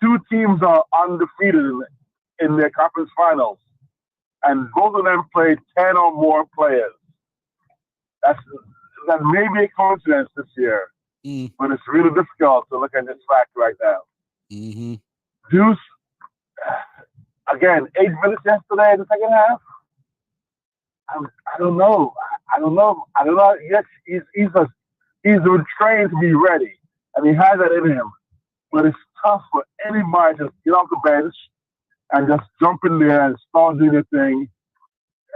two teams are undefeated in their conference finals, and both of them played 10 or more players. That may be a coincidence this year, but it's really difficult to look at this fact right now. Mm-hmm. Deuce, again, 8 minutes yesterday in the second half. I don't know. Yes, he's trained to be ready, and he has that in him. But it's tough for anybody to get off the bench and just jump in there and start doing the thing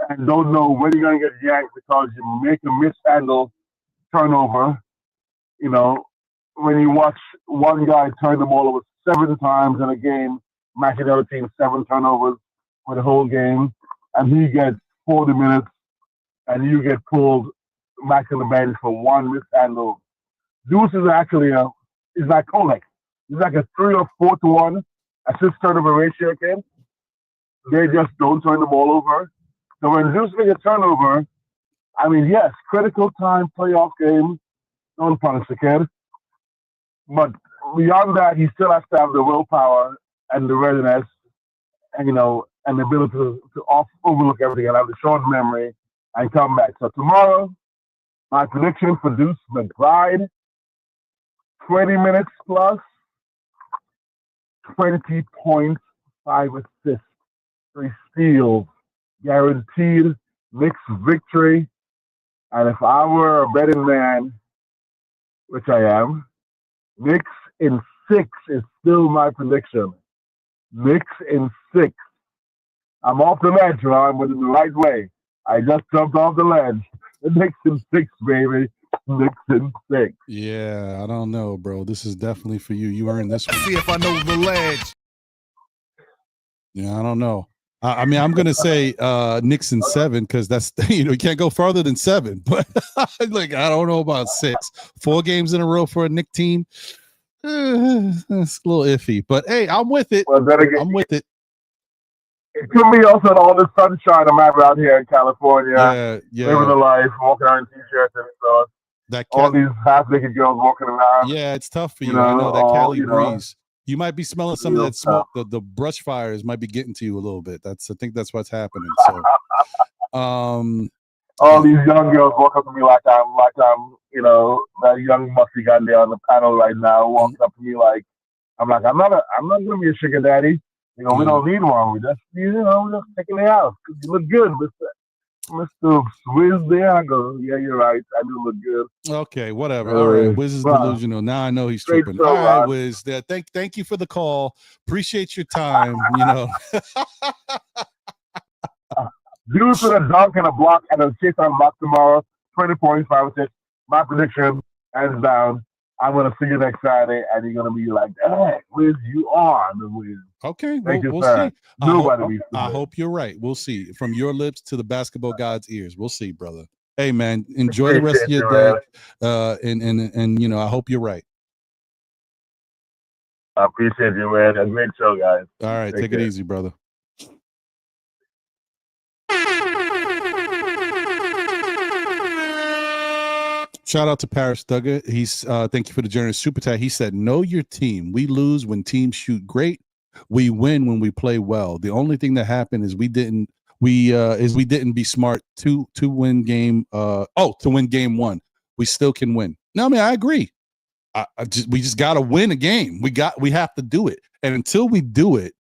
and don't know when you're going to get yanked because you make a mishandle turnover. When you watch one guy turn the ball over 7 times in a game, matching the other team 7 turnovers for the whole game, and he gets 40 minutes and you get pulled back to the bench for one mishandle. Deuce is actually he's like Kolek. He's like a 3 or 4 to 1 assist turnover ratio kid. They just don't turn the ball over. So when Deuce makes a turnover, yes, critical time playoff game, don't punish the kid. But beyond that, he still has to have the willpower and the readiness and, and the ability to overlook everything and have the short memory and come back. So tomorrow, my prediction for Deuce McBride, 20 minutes plus, 20 points, 5 assists, 3 steals, guaranteed Knicks victory. And if I were a betting man, which I am, Knicks in 6 is still my prediction. Knicks in 6. I'm off the ledge, Ron, but in the right way. I just jumped off the ledge. The Knicks in 6, baby. Knicks in 6. Yeah, I don't know, bro. This is definitely for you. You earned this one. See if I know the ledge. Yeah, I don't know. I'm going to say Knicks in 7 because that's, you can't go further than 7. But I don't know about 6. 4 games in a row for a Knicks team. It's a little iffy. But, hey, I'm with it. Well, then again, I'm with it. It could be also all the sunshine I'm having out here in California. Yeah. Living the life, walking around in t-shirts and stuff. All these half-naked girls walking around. Yeah, it's tough for you. I know that Cali breeze. You might be smelling some of that smoke. The brush fires might be getting to you a little bit. I think that's what's happening. So, all these young girls walk up to me like I'm, that young musty guy there on the panel right now, walking up to me like, I'm not gonna be a sugar daddy. We don't need one. We just, we're just taking it out. You look good, Mr. Swizz there. I go, yeah, you're right. I do look good. Okay, whatever. All right, Wiz is delusional. Now I know he's tripping. All right, Wiz. Thank you for the call. Appreciate your time. Deuce with a dunk and a block and a chase on block tomorrow. 20 points, 5 assists. My prediction, hands down, I'm gonna see you next Saturday, and you're gonna be like, "Hey, Wiz, you are the Wiz." Okay, Thank you, we'll sir. see. Nobody I hope you're right. We'll see. From your lips to the basketball god's ears. We'll see, brother. Hey, man, enjoy the rest of your day. And you know, I hope you're right. I appreciate you, man. A great show, guys. All right, take it easy, brother. Shout out to Paris Duggar. He's thank you for the generous super chat. He said, "Know your team. We lose when teams shoot great. We win when we play well. The only thing that happened is we didn't be smart to win game to win game one. We still can win." No, I mean, I agree. We just got to win a game. We have to do it. And until we do it,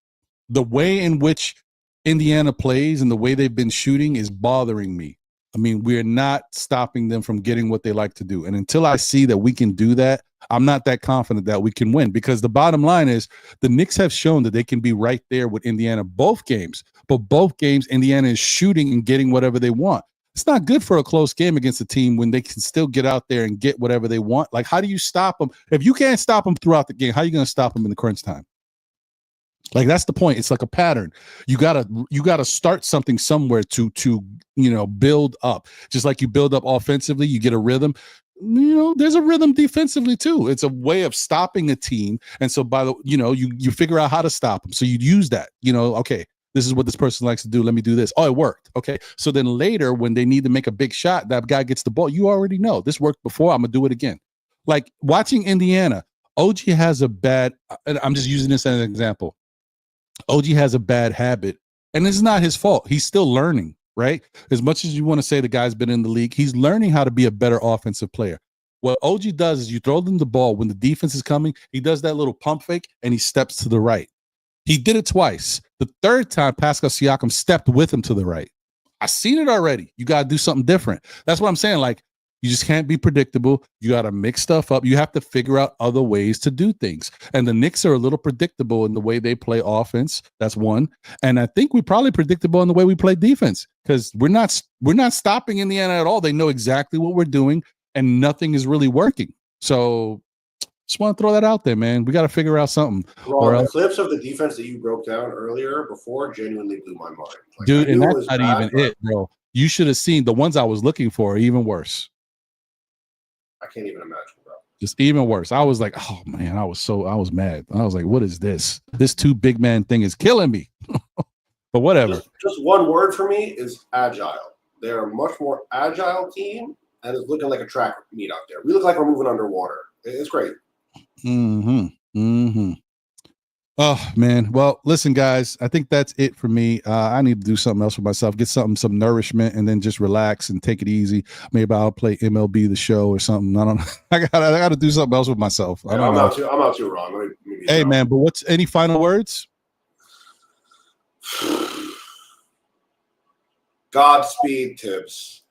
the way in which Indiana plays and the way they've been shooting is bothering me. I mean, we're not stopping them from getting what they like to do. And until I see that we can do that, I'm not that confident that we can win, because the bottom line is the Knicks have shown that they can be right there with Indiana both games. But both games, Indiana is shooting and getting whatever they want. It's not good for a close game against a team when they can still get out there and get whatever they want. Like, how do you stop them? If you can't stop them throughout the game, how are you going to stop them in the crunch time? Like, that's the point. It's like a pattern. You gotta start something somewhere to build up. Just like you build up offensively, you get a rhythm. There's a rhythm defensively too. It's a way of stopping a team. And so you figure out how to stop them. So you use that. Okay, this is what this person likes to do. Let me do this. Oh, it worked. Okay. So then later, when they need to make a big shot, that guy gets the ball. You already know this worked before. I'm gonna do it again. Like watching Indiana, OG has a bad. And I'm just using this as an example. OG has a bad habit, and it's not his fault. He's still learning, right? As much as you want to say the guy's been in the league, he's learning how to be a better offensive player. What OG does is you throw them the ball when the defense is coming, he does that little pump fake, and he steps to the right. He did it twice. The third time, Pascal Siakam stepped with him to the right. I've seen it already. You got to do something different. That's what I'm saying. Like, you just can't be predictable. You got to mix stuff up. You have to figure out other ways to do things. And the Knicks are a little predictable in the way they play offense. That's one. And I think we're probably predictable in the way we play defense, because we're not stopping Indiana at all. They know exactly what we're doing, and nothing is really working. So just want to throw that out there, man. We got to figure out something. Ron, the clips of the defense that you broke down earlier before genuinely blew my mind. Like, dude, and that's not even it, bro. You should have seen the ones I was looking for are even worse. I can't even imagine, bro. Just even worse. I was like, oh man, I was mad. I was like, what is this? This two big man thing is killing me. But whatever. Just one word for me is agile. They're a much more agile team, and it's looking like a track meet out there. We look like we're moving underwater. It's great. Oh man. Well, listen, guys, I think that's it for me. I need to do something else for myself, get some nourishment, and then just relax and take it easy. Maybe I'll play MLB The Show or something. I don't know. I gotta do something else with myself. Yeah, I'm out too wrong. Hey man, but what's any final words? Godspeed, Thibs.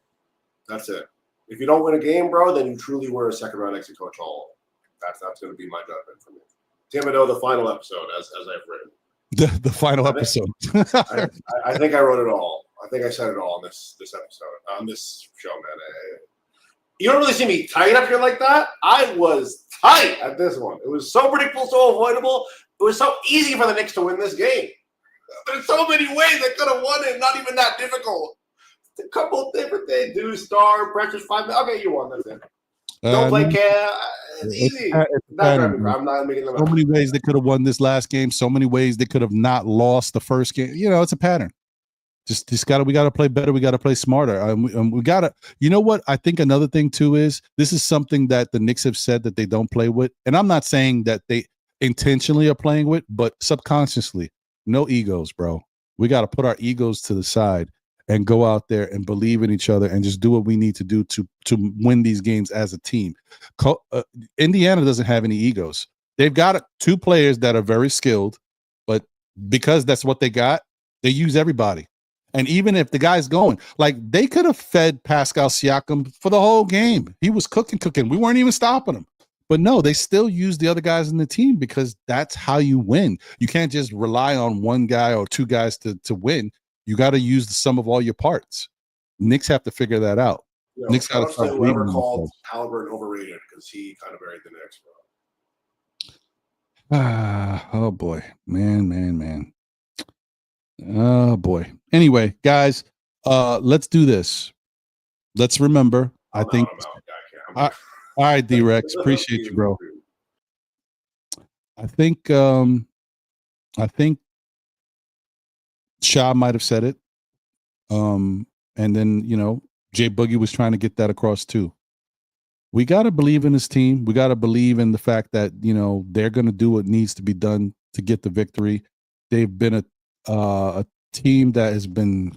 That's it. If you don't win a game, bro, then you truly were a second round exit coach all. That's going to be my judgment for me. Thibodeau, the final episode, as I've written. The final episode. I think I wrote it all. I think I said it all on this episode, on this show, man. You don't really see me tight up here like that. I was tight at this one. It was so predictable, so avoidable. It was so easy for the Knicks to win this game. There's so many ways they could have won it. Not even that difficult. It's a couple of different things. Do star, precious 5 minutes. Okay, you won. That's it. Don't play care. It's easy. I'm not making them. So many ways they could have won this last game. So many ways they could have not lost the first game. It's a pattern. We got to play better. We got to play smarter. We got to. You know what? I think another thing too is this is something that the Knicks have said that they don't play with, and I'm not saying that they intentionally are playing with, but subconsciously, no egos, bro. We got to put our egos to the side and go out there and believe in each other and just do what we need to do to win these games as a team. Indiana doesn't have any egos. They've got 2 players that are very skilled, but because that's what they got, they use everybody. And even if the guy's going, like, they could have fed Pascal Siakam for the whole game. He was cooking. We weren't even stopping him. But no, they still use the other guys in the team because that's how you win. You can't just rely on one guy or 2 guys to win. You got to use the sum of all your parts. Knicks have to figure that out. Knicks got to shout out to start whoever believing in called themselves. Halliburton overrated because he kind of buried the Knicks, bro. Oh boy, man. Oh boy. Anyway, guys, let's do this. Let's remember. I think. All right, D-Rex. Appreciate you, bro. I think. I think Shaw might have said it. And then Jay Boogie was trying to get that across too. We got to believe in this team. We got to believe in the fact that they're going to do what needs to be done to get the victory. They've been a team that has been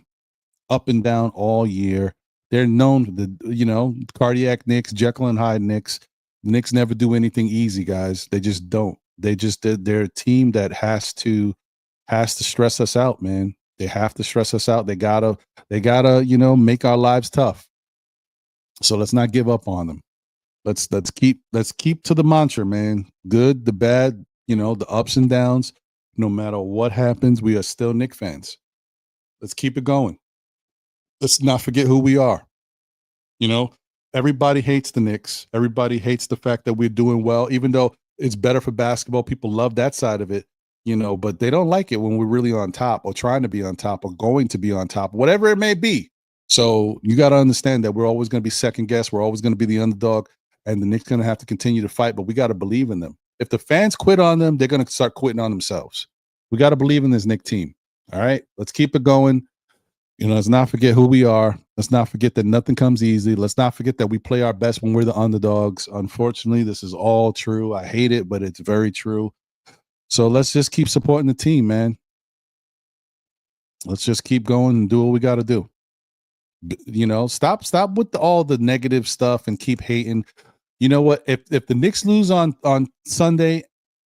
up and down all year. They're known for the cardiac Knicks, Jekyll and Hyde Knicks. Knicks never do anything easy, guys. They just don't. They're a team that has to stress us out, man. They have to stress us out. They gotta make our lives tough. So let's not give up on them. Let's keep to the mantra, man. Good, the bad, the ups and downs. No matter what happens, we are still Knicks fans. Let's keep it going. Let's not forget who we are. Everybody hates the Knicks. Everybody hates the fact that we're doing well, even though it's better for basketball. People love that side of it, but they don't like it when we're really on top or trying to be on top or going to be on top, whatever it may be. So you got to understand that we're always going to be second guessed. We're always going to be the underdog, and the Knicks going to have to continue to fight, but we got to believe in them. If the fans quit on them, they're going to start quitting on themselves. We got to believe in this Knicks team. All right, let's keep it going. Let's not forget who we are. Let's not forget that nothing comes easy. Let's not forget that we play our best when we're the underdogs. Unfortunately, this is all true. I hate it, but it's very true. So let's just keep supporting the team, man. Let's just keep going and do what we got to do. Stop with all the negative stuff and keep hating. You know what? If the Knicks lose on Sunday,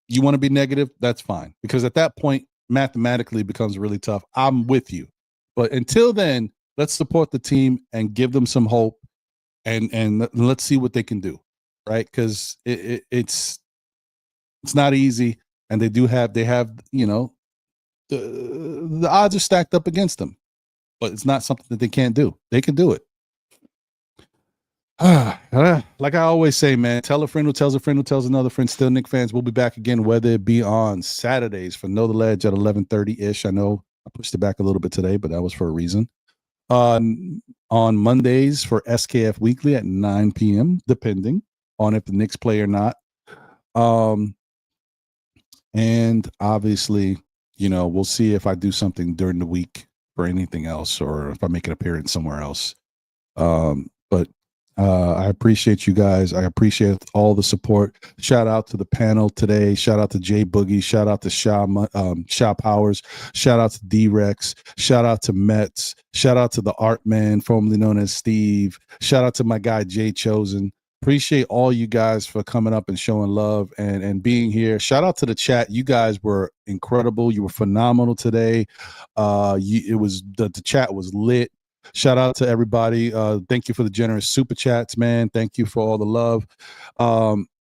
you want to be negative, that's fine. Because at that point, mathematically it becomes really tough. I'm with you. But until then, let's support the team and give them some hope, and let's see what they can do, right? Because it's not easy, and they have the odds are stacked up against them, but it's not something that they can't do. They can do it. Like I always say, man, tell a friend who tells a friend who tells another friend. Still Knicks fans. We'll be back again, whether it be on Saturdays for Know the Ledge at 11:30-ish. I know I pushed it back a little bit today, but that was for a reason. On Mondays for SKF Weekly at 9 p.m., depending on if the Knicks play or not. And obviously, we'll see if I do something during the week for anything else, or if I make an appearance somewhere else. But I appreciate you guys. I appreciate all the support. Shout out to the panel today. Shout out to Jay Boogie. Shout out to Shaw Powers. Shout out to D-Rex. Shout out to Mets. Shout out to the Art Man, formerly known as Steve. Shout out to my guy Jay Chosen. Appreciate all you guys for coming up and showing love and being here. Shout out to the chat. You guys were incredible. You were phenomenal today. The chat was lit. Shout out to everybody. Thank you for the generous super chats, man. Thank you for all the love.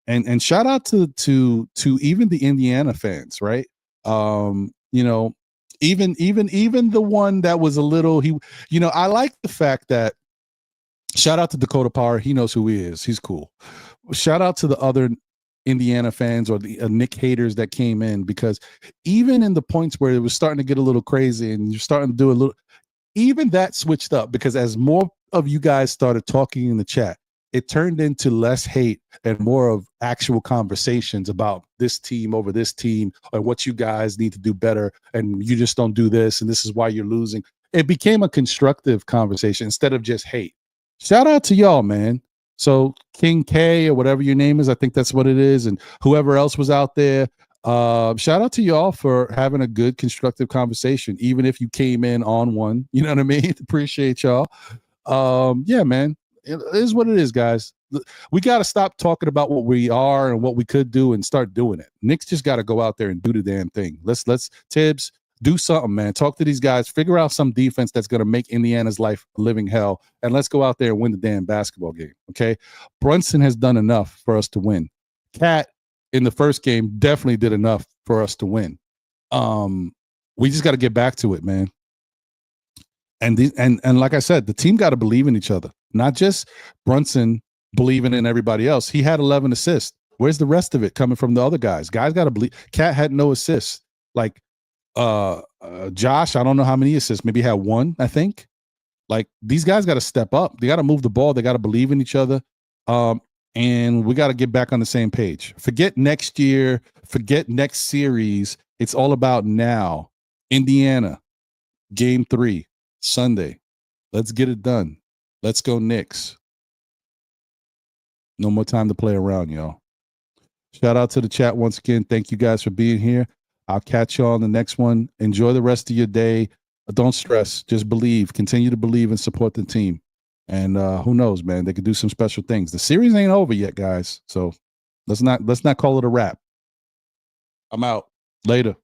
And shout out to even the Indiana fans, right? Even the one that was a little, I like the fact that, shout out to Dakota Power. He knows who he is. He's cool. Shout out to the other Indiana fans or the Knick haters that came in, because even in the points where it was starting to get a little crazy and you're starting to do a little, even that switched up, because as more of you guys started talking in the chat, it turned into less hate and more of actual conversations about this team over this team and what you guys need to do better. And you just don't do this. And this is why you're losing. It became a constructive conversation instead of just hate. Shout out to y'all, man. So King K, or whatever your name is, I think that's what it is. And whoever else was out there, shout out to y'all for having a good constructive conversation, even if you came in on one. You know what I mean? Appreciate y'all. Yeah, man, it is what it is, guys. We got to stop talking about what we are and what we could do and start doing it. Knicks just got to go out there and do the damn thing. Let's Thibs, do something, man. Talk to these guys, figure out some defense that's going to make Indiana's life a living hell, and let's go out there and win the damn basketball game. Okay, Brunson has done enough for us to win. Cat in the first game definitely did enough for us to win. We just got to get back to it, man. And like I said, the team got to believe in each other. Not just Brunson believing in everybody else. He had 11 assists. Where's the rest of it coming from the other guys? Guys got to believe. Cat had no assists. Like Josh, I don't know how many assists. Maybe he had 1, I think. Like, these guys got to step up. They got to move the ball. They got to believe in each other. And we got to get back on the same page. Forget next year. Forget next series. It's all about now. Indiana, game 3, Sunday. Let's get it done. Let's go Knicks. No more time to play around, y'all. Shout out to the chat once again. Thank you guys for being here. I'll catch y'all on the next one. Enjoy the rest of your day. Don't stress. Just believe. Continue to believe and support the team. And who knows, man? They could do some special things. The series ain't over yet, guys. So let's not call it a wrap. I'm out. Later.